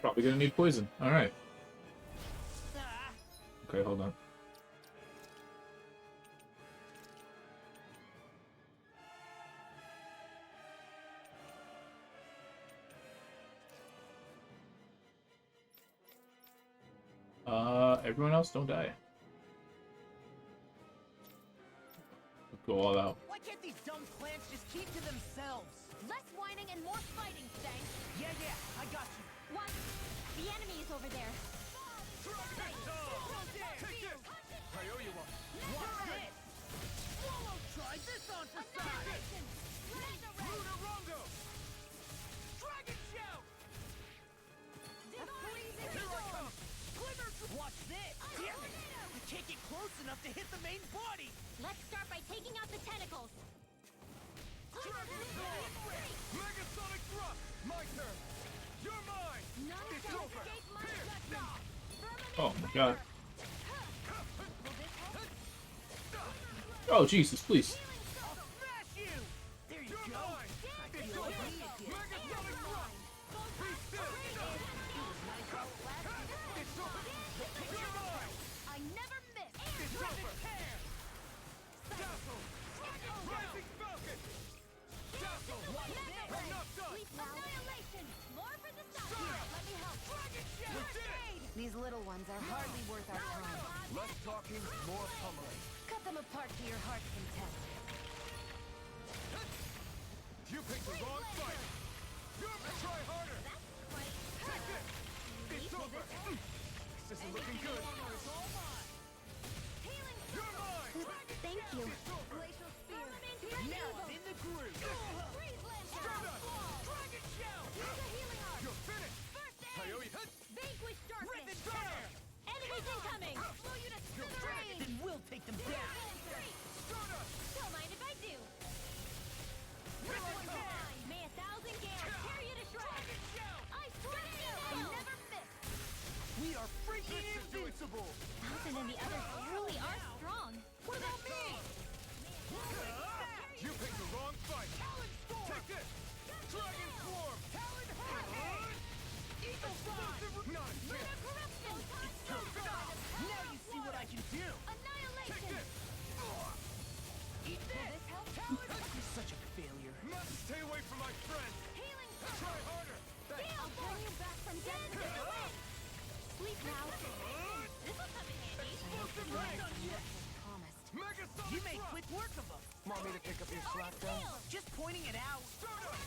Probably gonna need poison. Alright. Okay, hold on. Everyone else don't die. Go all out. Why can't these dumb plants just keep to themselves? Less whining and more fighting, Stank. Yeah, I got you. One, The enemy is over there. I owe you one. Watch this! Swallow, try this on for size! Lunarongo! Dragon shout! Here I come! Glimmer! Watch this! Damn it! I can't get close enough to hit the main body! Let's start by taking out the tentacles. Dragon Sword! Megasonic thrust! My turn! You're mine! It's over! Here! Oh my god. Oh Jesus, please. I'll smash you! There you go! It's over! Megasonic thrust! Be still! It's over! You're mine! I never miss! It's over! Dazzle! Rising Falcon! Dazzle! Watch this! I'm not done! Annihilation! More for the side! Sora! Here, let me help! Dragon Shout! We did it! These little ones are hardly worth our time. Less talking, more pummeling. Cut them apart to your heart's content. You picked the wrong fight! Try harder! Take it! It's over! This isn't looking good! You're mine! Thank you. Glacial Spear! Now I'm in the groove! Stardust! Dragon Shout! Use a healing art! You're finished! First aid! Coyote Hut! Vanquish darkness! Rippin' Tear! Enemies incoming. Blow you to smithereens! Then we'll take them down! Stardust! Don't mind if I do. Rippin' Tear! May 1,000 gales tear you to shreds. I swear to you! I never miss! We are freaking invincible! Thousand and the others truly are strong. What about me? You picked the wrong fight! Talon Storm! Take this! Dragon Swarm! Talon Hurricane! Eagle Explosive! Not Lunar corruption! Now you see what I can do! Annihilation! Take this! Eat this! Talon! You're such a failure. Must stay away from my friend! Healing Try harder! I'll bring you back from death to the wind! Sleep now. This will come in handy. Explosive Ring! Promised. Megasonic You made Thrust! quick work of them. Want me to pick up your slack then? Just pointing it out. Stardust!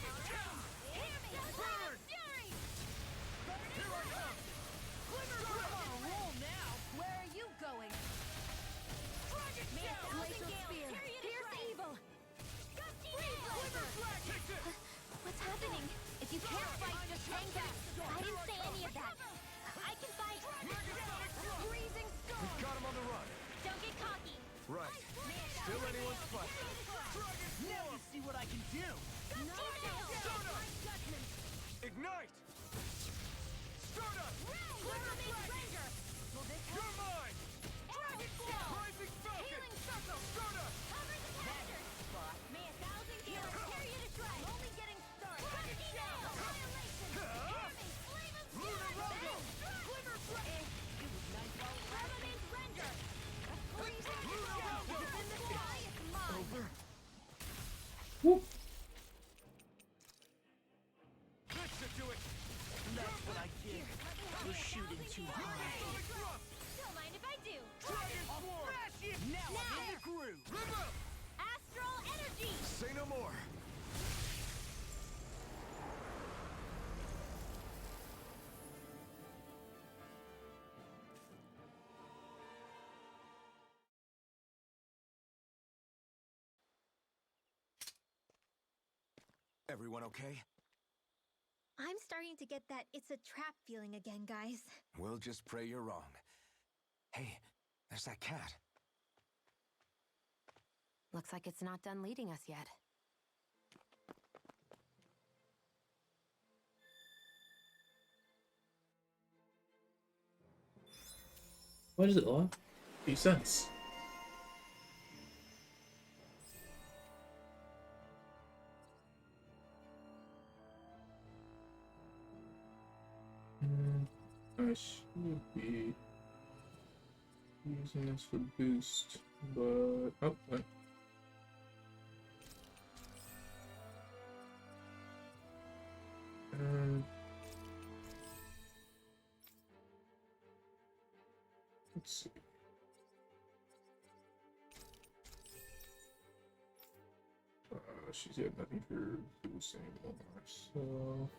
Hear me! Burn! Fury! Here I come! Glimmer, we're on a roll now. Where are you going? Dragon May Shout! 1,000 Glacial gales Spear. tear you to Pierce shreds! evil. Glimmer Flag! Take this! What's happening? If you can't fight, just hang back! I didn't say any of that. I can fight. Megasonic Thrust! Freezing storm! We've got him on the run. Don't get cocky. Right. Still anyone's fight. Dragon Now you see what I can do. Ignite! Stardust! You're mine! Dragon Rising Falcon! Stardust! May 1,000 gales tear you to shreds. Only getting started! Annihilation! Hear me! Flame of Lunarongo! Glimmer Flame! Permanent render! A freezing storm! In the sky, it's mine! Over. Whoop. That should do it. That's what I get. You're shooting too high. Megasonic Thrust! Don't mind if I do. Dragon Swarm! Now I'm in the groove. River! Astral energy. Say no more. Everyone okay? I'm starting to get that it's a trap feeling again, guys. We'll just pray you're wrong. Hey, there's that cat. Looks like it's not done leading us yet. What is it, Law? Makes sense. I should be using this for boost, but oh, wait. Let's see. She's got nothing for boosting anymore, so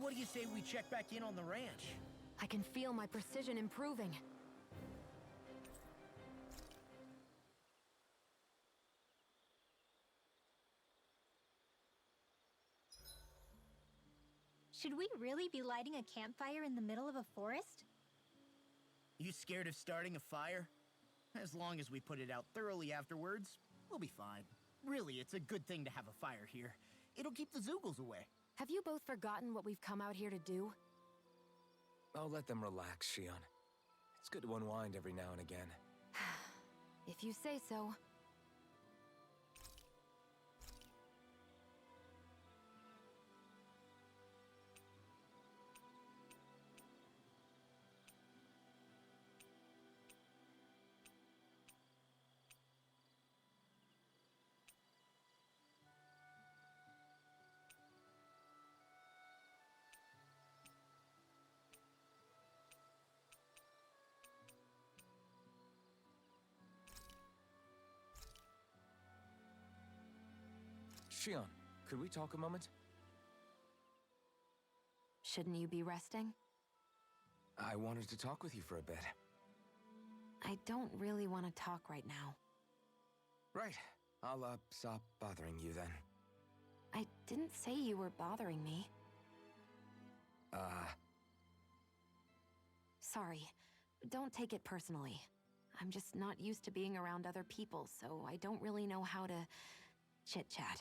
What do you say we check back in on the ranch? I can feel my precision improving. Should we really be lighting a campfire in the middle of a forest? You scared of starting a fire? As long as we put it out thoroughly afterwards, we'll be fine. Really, it's a good thing to have a fire here. It'll keep the Zoogles away. Have you both forgotten what we've come out here to do? I'll let them relax, Shion. It's good to unwind every now and again. If you say so. Shion, could we talk a moment? Shouldn't you be resting? I wanted to talk with you for a bit. I don't really want to talk right now. Right. I'll, stop bothering you then. I didn't say you were bothering me. Sorry. Don't take it personally. I'm just not used to being around other people, so I don't really know how to chit-chat.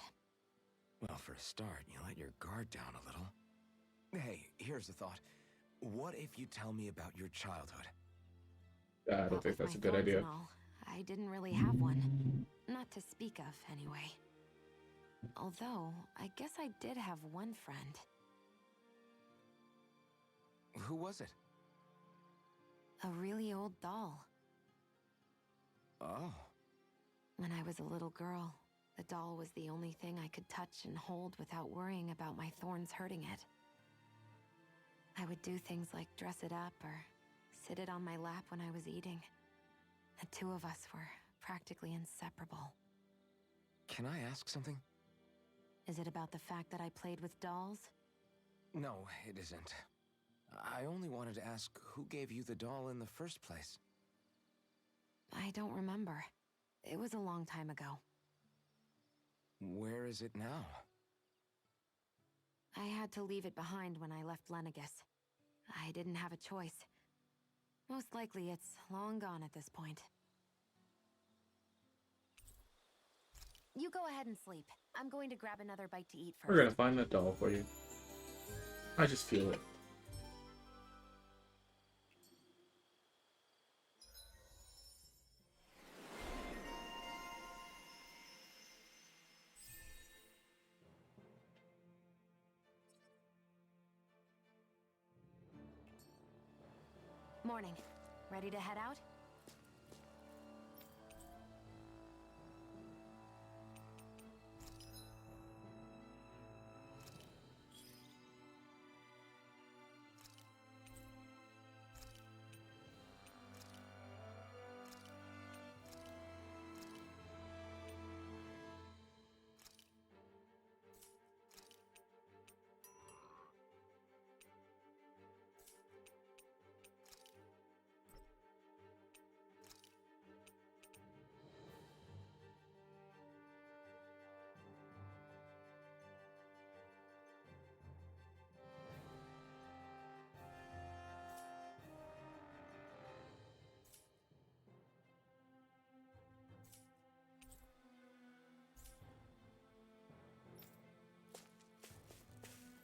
Well, for a start, you let your guard down a little. Hey, here's a thought. What if you tell me about your childhood? I don't think that's a good idea. I didn't really have one. Not to speak of, anyway. Although, I guess I did have one friend. Who was it? A really old doll. Oh. When I was a little girl, the doll was the only thing I could touch and hold without worrying about my thorns hurting it. I would do things like dress it up or sit it on my lap when I was eating. The two of us were practically inseparable. Can I ask something? Is it about the fact that I played with dolls? No, it isn't. I only wanted to ask who gave you the doll in the first place. I don't remember. It was a long time ago. Where is it now? I had to leave it behind when I left Lenegis. I didn't have a choice. Most likely it's long gone at this point. You go ahead and sleep. I'm going to grab another bite to eat first. We're gonna find that doll for you. I just feel it. Morning. Ready to head out?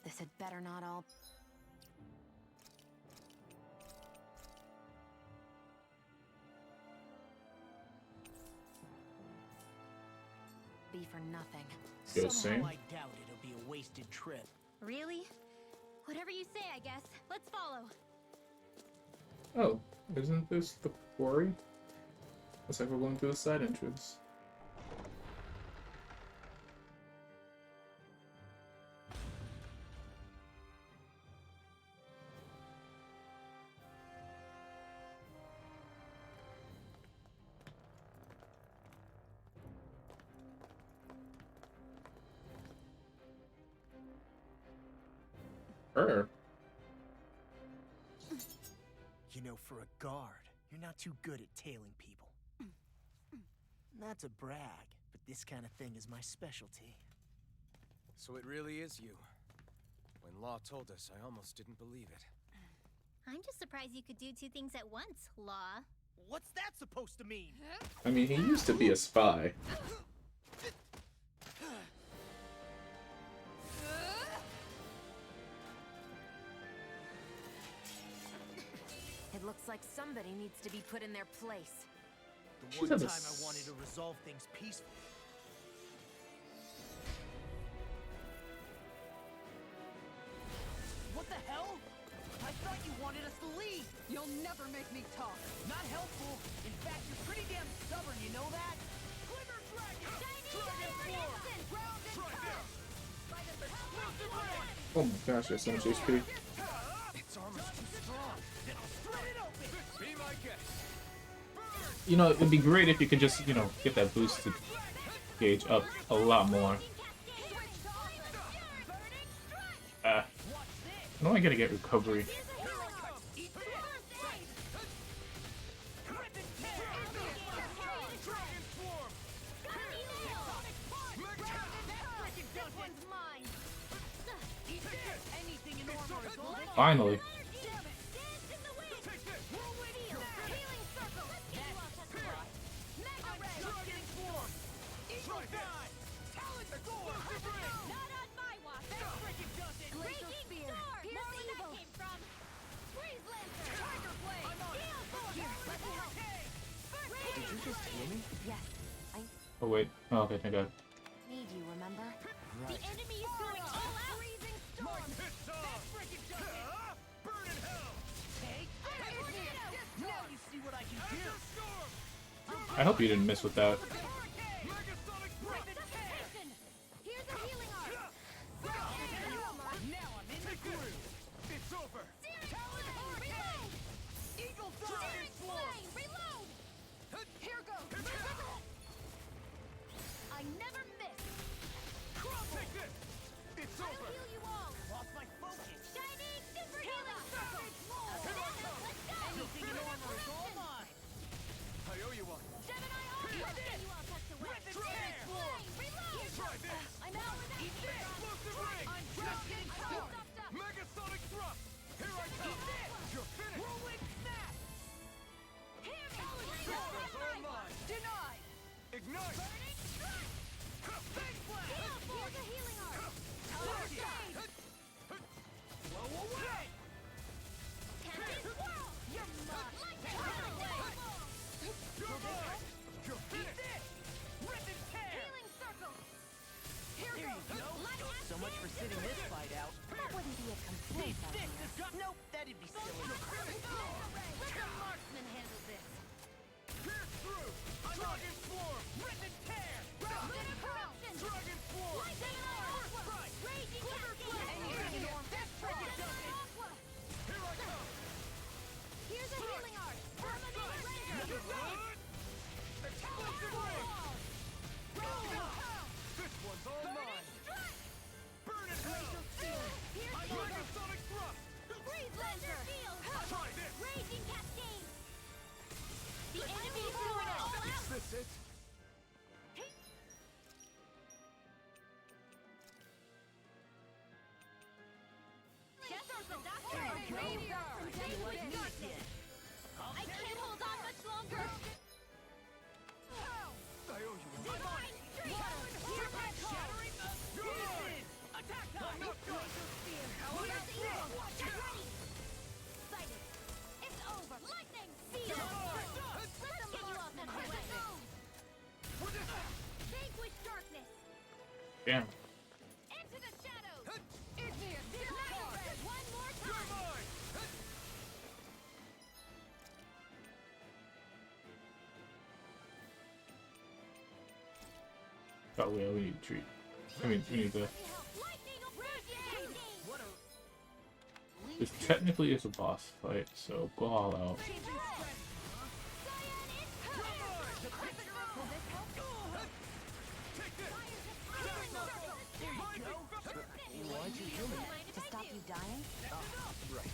This had better not all... be for nothing. Somehow I doubt it'll be a wasted trip. Really? Whatever you say, I guess. Let's follow. Oh, isn't this the quarry? Looks like we're going through the side entrance. Her? for a guard, you're not too good at tailing people. Not to brag, but this kind of thing is my specialty. So it really is you. When Law told us, I almost didn't believe it. I'm just surprised you could do two things at once, Law. What's that supposed to mean? I mean, he used to be a spy. It looks like somebody needs to be put in their place. The one time I wanted to resolve things peacefully. What the hell? I thought you wanted us to leave! You'll never make me talk. Not helpful. In fact, you're pretty damn stubborn, you know that? Glimmer Dragon! Dragon form! Ground and power! By the explosive ring! Oh my gosh, there's so much HP. Its armor's too strong. Then I'll split it open! Be my guest. You know, it'd be great if you could just, you know, get that boosted gauge up a lot more. I know I gotta get recovery. Finally. Oh wait. Oh, okay, thank God. Need you, remember? The enemy is going all out! Freezing storm! Burn in hell! Take now you see what I can do! I hope you didn't miss with that. Here's a healing art! Now I'm in the groove! It's over! Talon Hurricane! Eagle Dragon Flame! Reload! Here goes! I never miss! Crumble! Take this! It's over! I'll heal you all! Lost my focus! Shining super healing circle! Let's go! Anything in armor is all mine! I owe you one. Gemini Ultra! You all touch the web! Dragon Flame! Reload! Try this! I'm out with that! Eat this! Explosive ring! I'm just getting started! Megasonic thrust! Here I come! Eat this! You're finished! Whirlwind snap! Here we go! All mine! Denied! Ignite! Burning strike! Big blast! Here's a healing art! Target! Blow away! Tempest Swirl! You're mine! You're mine! You're finished! Eat this! Rip and tear! Healing circle! Here goes! So much for sitting this fight out. That wouldn't be a complete idea. Nope, that'd be silly. Let the marksman handle this! Pierce through! Dragon form! Rip and tear! Ground and corruption! Dragon form! Lightning Aqua! Raging Cascade! Anything in your death trigger does it! Here I come! Here's a healing art! Permanent Render! Explosive ring! This one's all mine! Burn it hell! I'm Megasonic thrust! Freeze Laser! Try this! Raging Cascade! The enemy is going all out! Is this it? Just as the doctor and graveyard! I can't hold on much longer! I owe you one. Divine Strike! Shattering the pieces! Attack time! Laser Spear! Get ready! Sighted! It's over! Lightning! Field! Let's get you off that highway! Vanquish darkness! Damn. Into the shadows! Igneous! One more time! Oh yeah, we need a treat. I mean, we need the. This technically is a boss fight, so go all out. Why'd you heal me? To stop you dying? Right.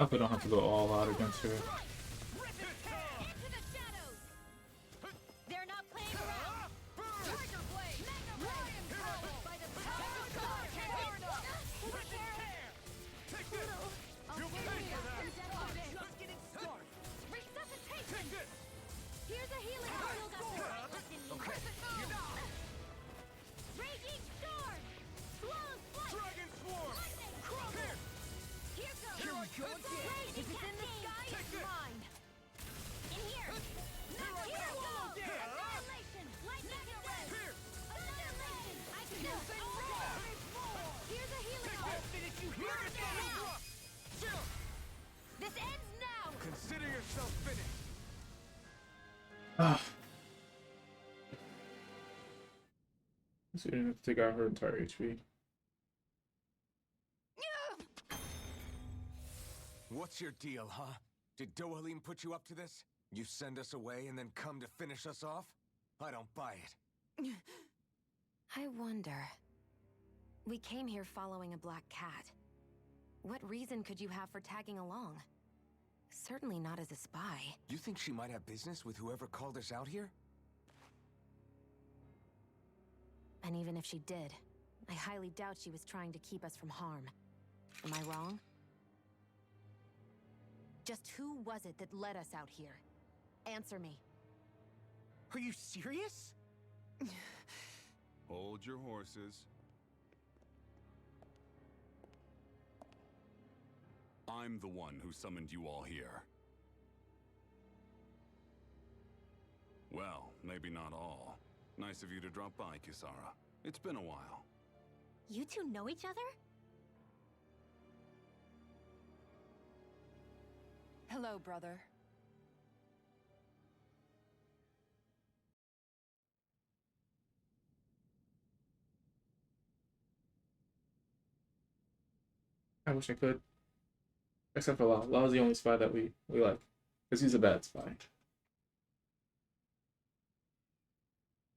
hope I don't have to go all out against her. They're not playing around. Tiger Blade. Lion Power by the power of God. Take this! You'll pay for that! Just getting started! Resuscitation. Take this! Here's a healing shield up front. Okay, you're down! Raging storm. Slow flight. Dragon Swarm! Crumble! Here goes. Here we go again! If it's in the sky, Take it's this! mine. In here. Here goes. Annihilation. Lightning red. Annihilation. I can do it all day. Here's a healing ult. Did you hear it? Chill! This ends now. Consider yourself finished! Ah. So you didn't have to take out her entire HP. What's your deal, huh? Did Dohalim put you up to this? You send us away and then come to finish us off? I don't buy it. I wonder. We came here following a black cat. What reason could you have for tagging along? Certainly not as a spy. You think she might have business with whoever called us out here? And even if she did, I highly doubt she was trying to keep us from harm. Am I wrong? Just who was it that led us out here? Answer me. Are you serious? Hold your horses. I'm the one who summoned you all here. Well, maybe not all. Nice of you to drop by, Kisara. It's been a while. You two know each other? Hello, brother. I wish I could. Except for Lao. Lao's the only spy that we like. Because he's a bad spy.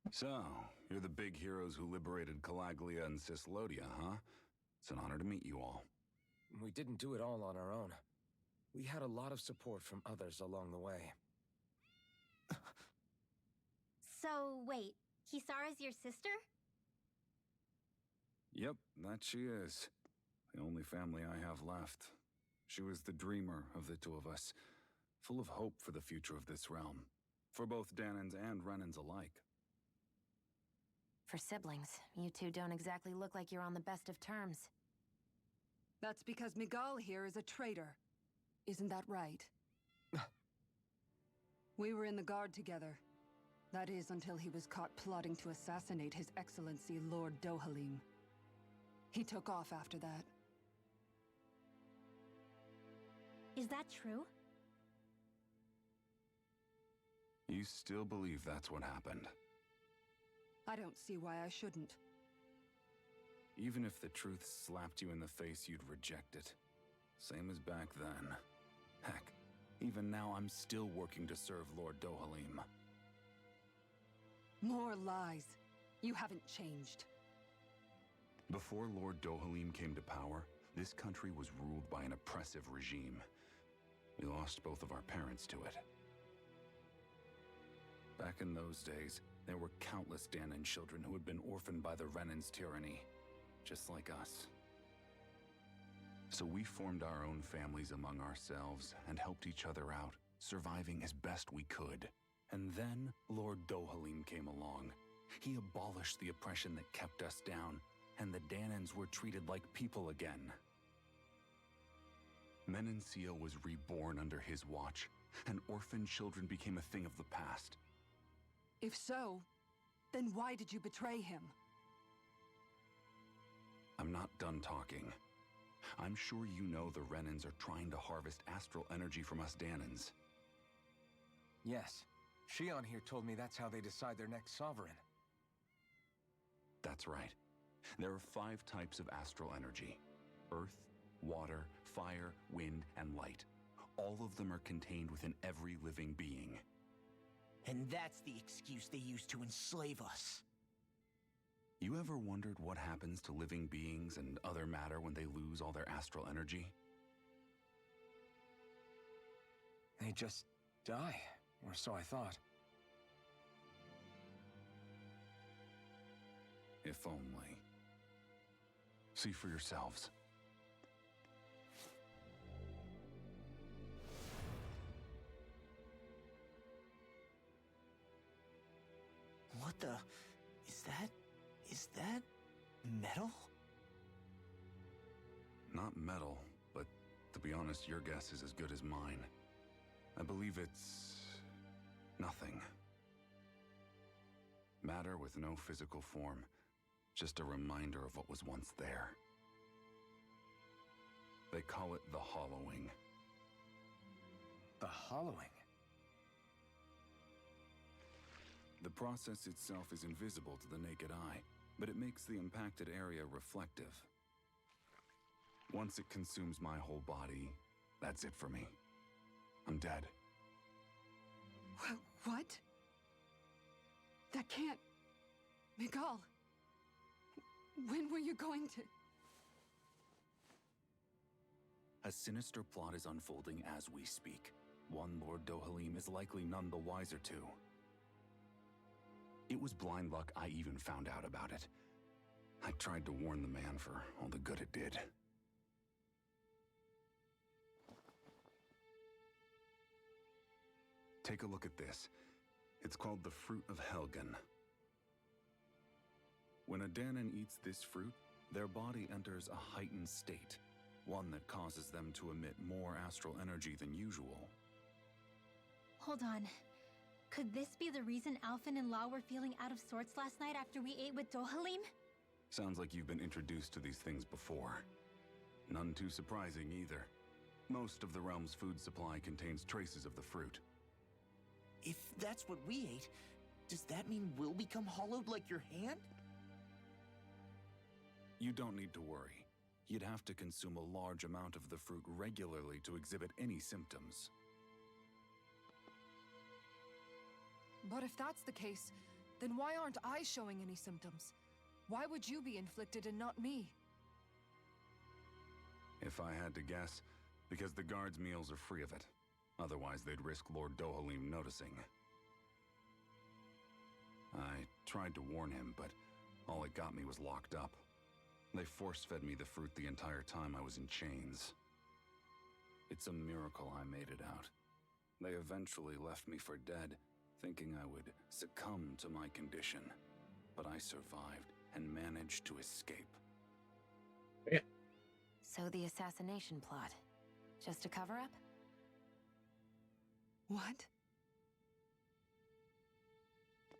So, you're the big heroes who liberated Calaglia and Cislodia, huh? It's an honor to meet you all. We didn't do it all on our own. We had a lot of support from others along the way. So, wait. Kisara's your sister? Yep, that she is. The only family I have left. She was the dreamer of the two of us, full of hope for the future of this realm, for both Danans and Renans alike. For siblings, you two don't exactly look like you're on the best of terms. That's because Miguel here is a traitor. Isn't that right? We were in the Guard together. That is, until he was caught plotting to assassinate His Excellency Lord Dohalim. He took off after that. Is that true? You still believe that's what happened? I don't see why I shouldn't. Even if the truth slapped you in the face, you'd reject it. Same as back then. Heck, even now I'm still working to serve Lord Dohalim. More lies. You haven't changed. Before Lord Dohalim came to power, this country was ruled by an oppressive regime. We lost both of our parents to it. Back in those days, there were countless Danan children who had been orphaned by the Renan's tyranny, just like us. So we formed our own families among ourselves and helped each other out, surviving as best we could. And then Lord Dohalim came along. He abolished the oppression that kept us down, and the Danans were treated like people again. Menancia was reborn under his watch, and orphaned children became a thing of the past. If so, then why did you betray him? I'm not done talking. I'm sure you know the Renans are trying to harvest astral energy from us Danans. Yes. Shion here told me that's how they decide their next sovereign. That's right. There are 5 types of astral energy. Earth, water, fire, wind, and light. All of them are contained within every living being. And that's the excuse they use to enslave us. You ever wondered what happens to living beings and other matter when they lose all their astral energy? They just die, or so I thought. If only. See for yourselves. What the... Is that metal? Not metal, but to be honest, your guess is as good as mine. I believe it's... nothing. Matter with no physical form. Just a reminder of what was once there. They call it the hollowing. The hollowing? The process itself is invisible to the naked eye, but it makes the impacted area reflective. Once it consumes my whole body, that's it for me. I'm dead. What? That can't... Miguel! When were you going to... A sinister plot is unfolding as we speak. One Lord Dohalim is likely none the wiser to. It was blind luck I even found out about it. I tried to warn the man for all the good it did. Take a look at this. It's called the Fruit of Helgen. When a Dahnan eats this fruit, their body enters a heightened state, one that causes them to emit more astral energy than usual. Hold on. Could this be the reason Alphen and Lau were feeling out of sorts last night after we ate with Dohalim? Sounds like you've been introduced to these things before. None too surprising either. Most of the realm's food supply contains traces of the fruit. If that's what we ate, does that mean we'll become hollowed like your hand? You don't need to worry. You'd have to consume a large amount of the fruit regularly to exhibit any symptoms. But if that's the case, then why aren't I showing any symptoms? Why would you be inflicted and not me? If I had to guess, because the guards' meals are free of it. Otherwise, they'd risk Lord Dohalim noticing. I tried to warn him, but all it got me was locked up. They force-fed me the fruit the entire time I was in chains. It's a miracle I made it out. They eventually left me for dead, thinking I would succumb to my condition. But I survived and managed to escape. Yeah. So the assassination plot, just a cover-up? What?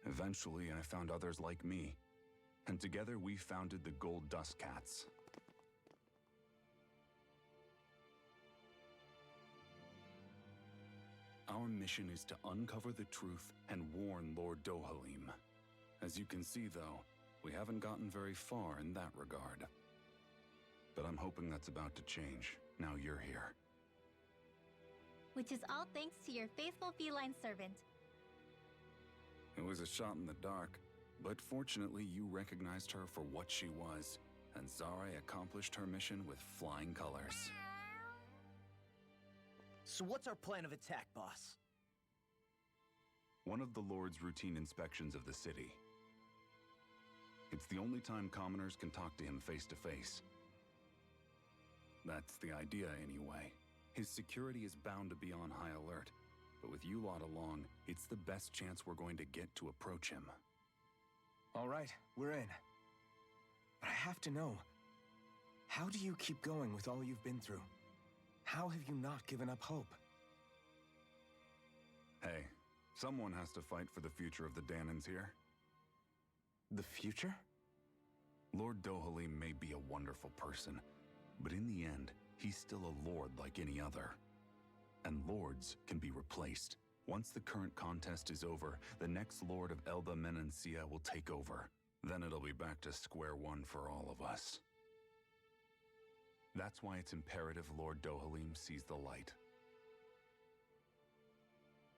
Eventually, I found others like me, and together we founded the Gold Dust Cats. Our mission is to uncover the truth and warn Lord Dohalim. As you can see, though, we haven't gotten very far in that regard. But I'm hoping that's about to change, now you're here. Which is all thanks to your faithful feline servant. It was a shot in the dark, but fortunately you recognized her for what she was, and Zare accomplished her mission with flying colors. So what's our plan of attack, boss? One of the Lord's routine inspections of the city. It's the only time commoners can talk to him face to face. That's the idea, anyway. His security is bound to be on high alert, but with you lot along, it's the best chance we're going to get to approach him. All right, we're in. But I have to know, how do you keep going with all you've been through? How have you not given up hope? Hey, someone has to fight for the future of the Dahnans here. The future? Lord Dohalim may be a wonderful person, but in the end, he's still a lord like any other. And lords can be replaced. Once the current contest is over, the next lord of Elda Menancia will take over. Then it'll be back to square one for all of us. That's why it's imperative Lord Dohalim sees the light.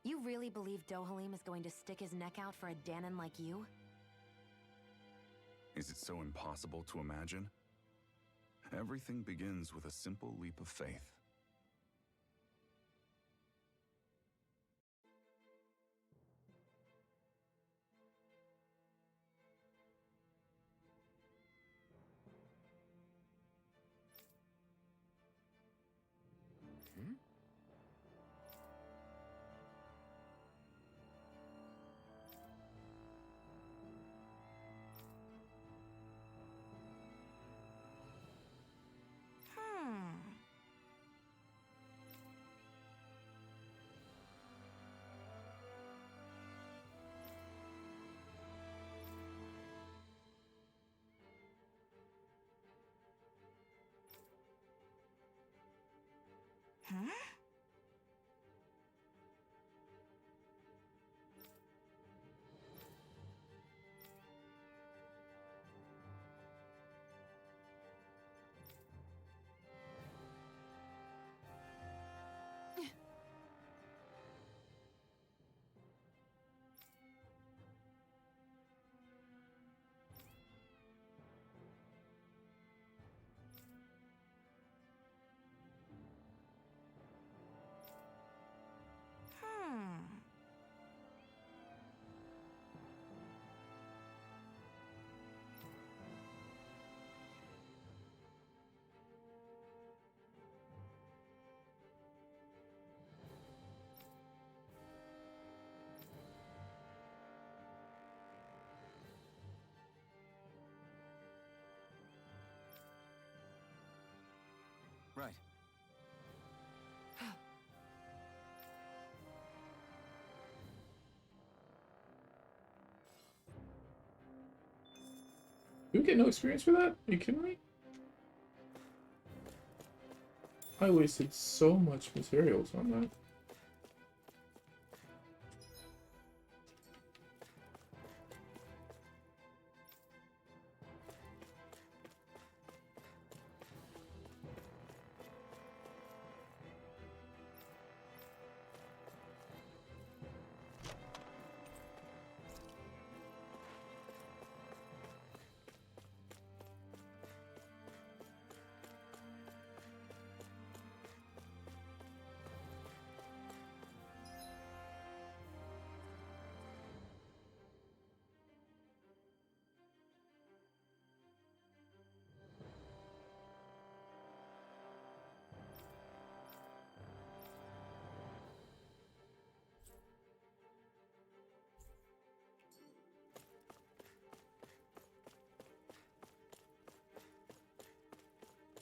You really believe Dohalim is going to stick his neck out for a Dahnan like you? Is it so impossible to imagine? Everything begins with a simple leap of faith. Huh? Right. Do we get no experience for that? Are you kidding me? I wasted so much materials on that.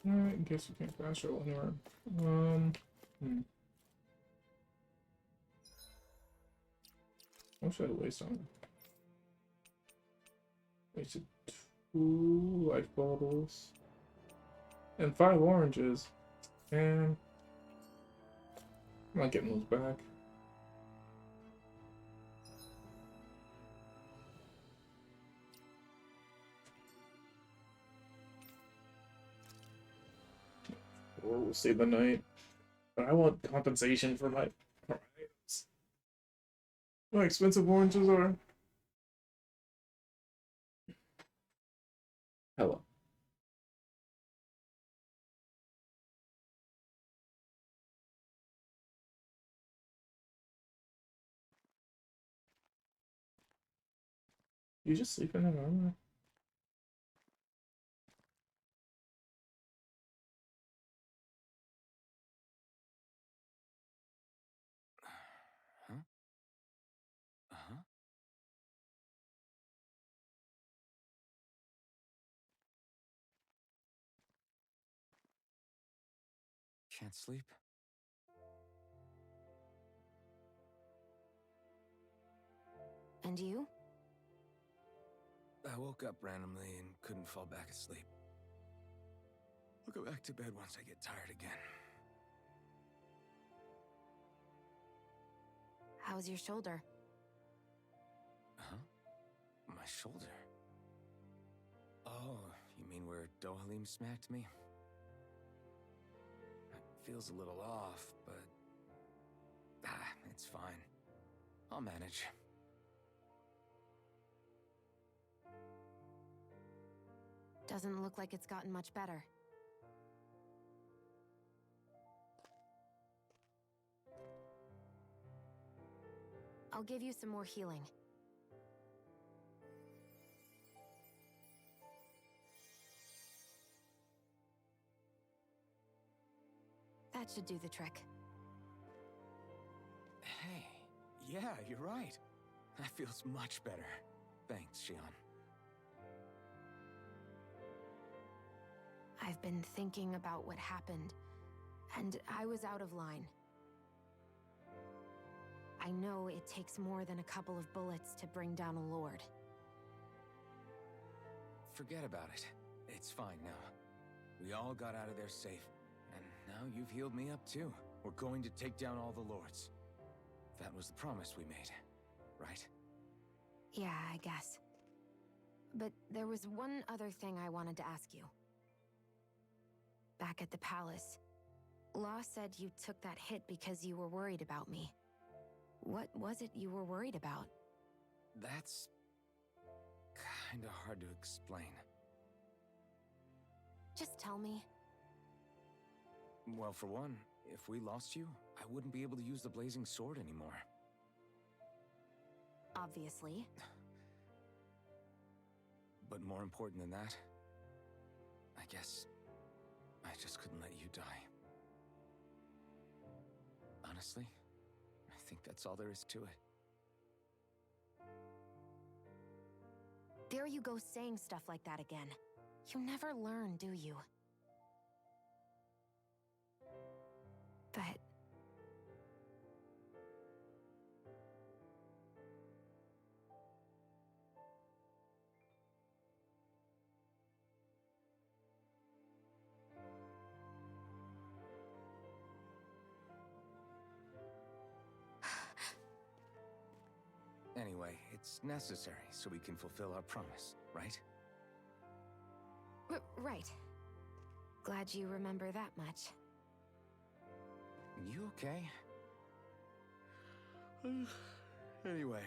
Alright, I guess you can't fast travel anywhere. What should I waste on? Wasted 2 life bottles. And 5 oranges. And I'm not getting those back. Or we'll save the night. But I want compensation for my items. How expensive oranges are. Hello. You just sleep in that armor? Huh? Uh-huh. Can't sleep? And you? I woke up randomly and couldn't fall back asleep. I'll go back to bed once I get tired again. How's your shoulder? Huh? My shoulder? Oh, you mean where Dohalim smacked me? It feels a little off, but... it's fine. I'll manage. Doesn't look like it's gotten much better. I'll give you some more healing. That should do the trick. Hey, yeah, you're right. That feels much better. Thanks, Xion. I've been thinking about what happened, and I was out of line. I know it takes more than a couple of bullets to bring down a lord. Forget about it. It's fine now. We all got out of there safe, and now you've healed me up too. We're going to take down all the lords. That was the promise we made, right? Yeah, I guess. But there was one other thing I wanted to ask you. Back at the palace, Law said you took that hit because you were worried about me. What was it you were worried about? That's kinda hard to explain. Just tell me. Well, for one, if we lost you, I wouldn't be able to use the blazing sword anymore. Obviously. But more important than that, I guess I just couldn't let you die. Honestly, I think that's all there is to it. There you go saying stuff like that again. You never learn, do you? But... Anyway, it's necessary so we can fulfill our promise, right? Right. Glad you remember that much. You okay? Anyway,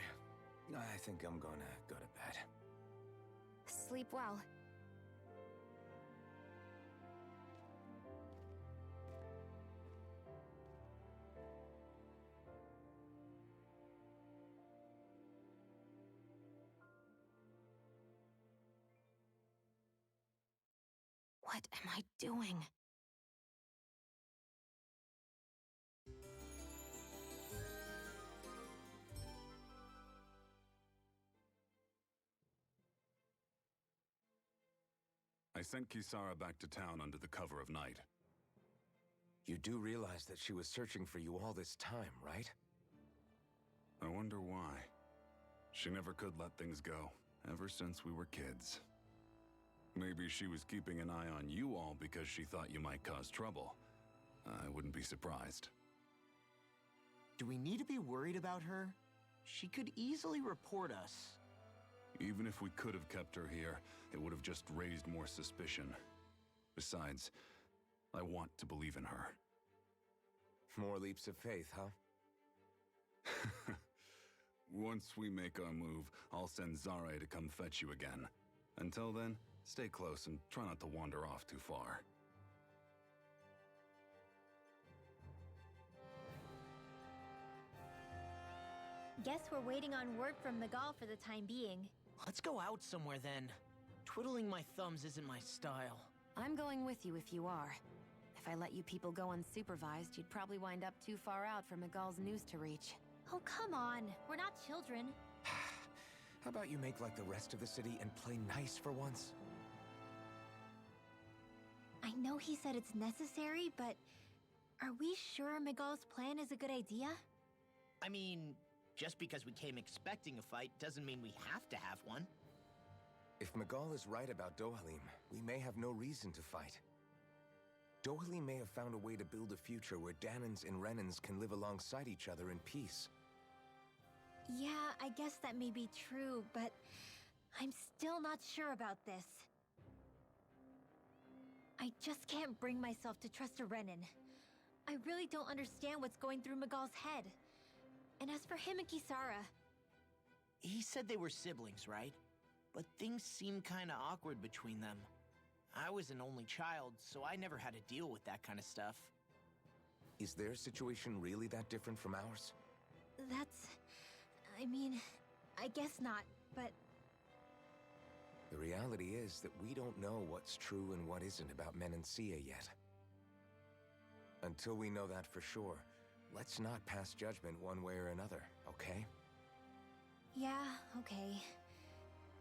I think I'm gonna go to bed. Sleep well. What am I doing? I sent Kisara back to town under the cover of night. You do realize that she was searching for you all this time, right? I wonder why. She never could let things go, ever since we were kids. Maybe she was keeping an eye on you all because she thought you might cause trouble. I wouldn't be surprised. Do we need to be worried about her? She could easily report us. Even if we could have kept her here, it would have just raised more suspicion. Besides, I want to believe in her. More leaps of faith, huh? Once we make our move, I'll send Zare to come fetch you again. Until then, stay close and try not to wander off too far. Guess we're waiting on word from Miguel for the time being. Let's go out somewhere then. Twiddling my thumbs isn't my style. I'm going with you if you are. If I let you people go unsupervised, you'd probably wind up too far out for Miguel's news to reach. Oh, come on. We're not children. How about you make like the rest of the city and play nice for once? I know he said it's necessary, but are we sure Miguel's plan is a good idea? I mean, just because we came expecting a fight doesn't mean we have to have one. If Miguel is right about Dohalim, we may have no reason to fight. Dohalim may have found a way to build a future where Dahnans and Renans can live alongside each other in peace. Yeah, I guess that may be true, but I'm still not sure about this. I just can't bring myself to trust a Renan. I really don't understand what's going through Miguel's head. And as for him and Kisara... He said they were siblings, right? But things seem kinda awkward between them. I was an only child, so I never had to deal with that kind of stuff. Is their situation really that different from ours? That's... I mean, I guess not, but... The reality is that we don't know what's true and what isn't about Menancia yet. Until we know that for sure, let's not pass judgment one way or another, okay? Yeah, okay.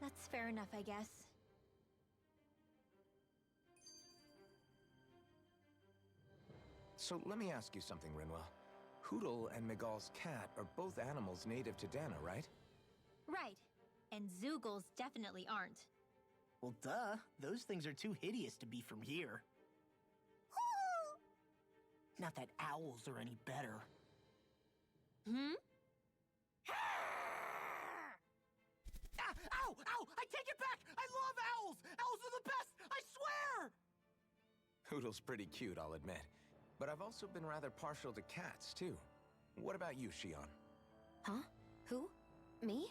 That's fair enough, I guess. So let me ask you something, Rinwell. Hootle and Miguel's cat are both animals native to Dahna, right? Right. And Zoogles definitely aren't. Well, duh. Those things are too hideous to be from here. Not that owls are any better. Hmm? Ow! Ow! I take it back! I love owls! Owls are the best! I swear! Hoodle's pretty cute, I'll admit. But I've also been rather partial to cats, too. What about you, Shion? Huh? Who? Me?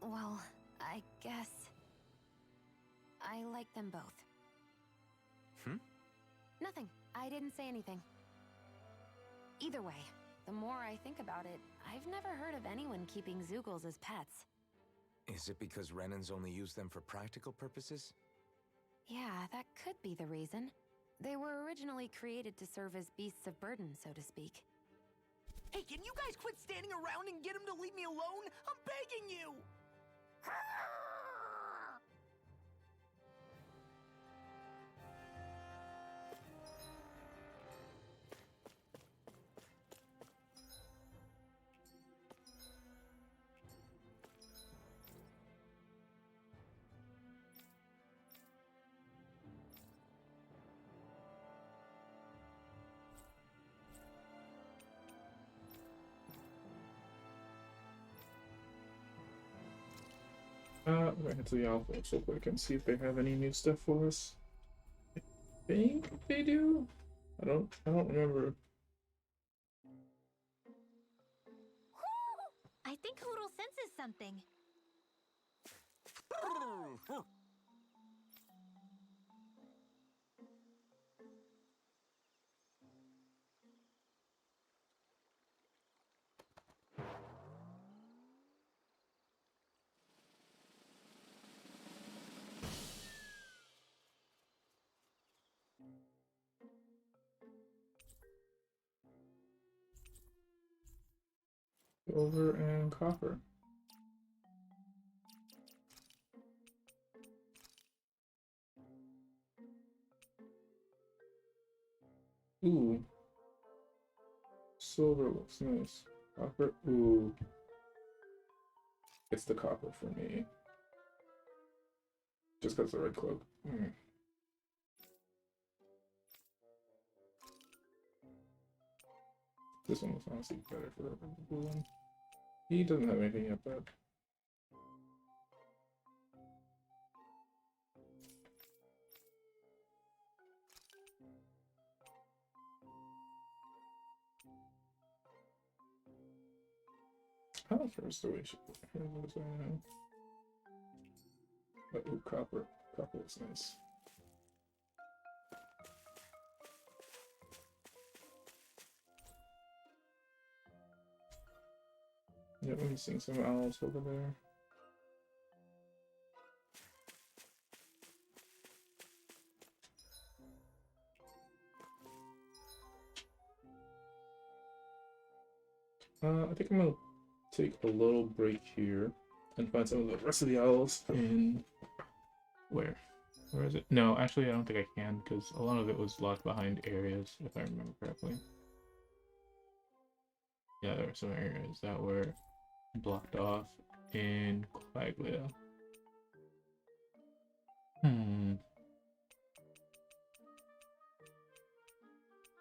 Well, I guess... I like them both. Hmm? Nothing. I didn't say anything. Either way, the more I think about it, I've never heard of anyone keeping Zeugles as pets. Is it because Renans only use them for practical purposes? Yeah, that could be the reason. They were originally created to serve as beasts of burden, so to speak. Hey, can you guys quit standing around and get him to leave me alone? I'm begging you! I'm gonna head to the Alphas real quick and see if they have any new stuff for us. I think they do. I don't remember. I think Hoodle senses something. Silver and copper. Ooh. Silver looks nice. Copper, ooh. It's the copper for me. Just because the red cloak. This one was honestly better for the blue one. He doesn't have anything yet, but how much restoration? What is that now? But ooh, copper. Copper looks nice. Yep, I'm seeing some owls over there. I think I'm gonna take a little break here and find some of the rest of the owls in... Where? Where is it? No, actually I don't think I can, because a lot of it was locked behind areas, if I remember correctly. Yeah, there were some areas that were blocked off in Quaglia. And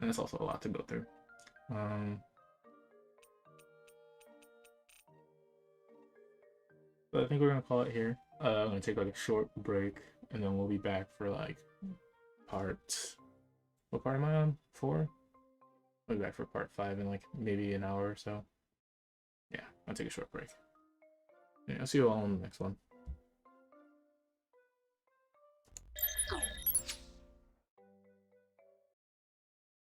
it's also a lot to go through. But I think we're gonna call it here. I'm gonna take like a short break, and then we'll be back for like part... What part am I on? 4? I'll be back for part 5 in like maybe an hour or so. Yeah, I'll take a short break. Yeah, I'll see you all in the next one.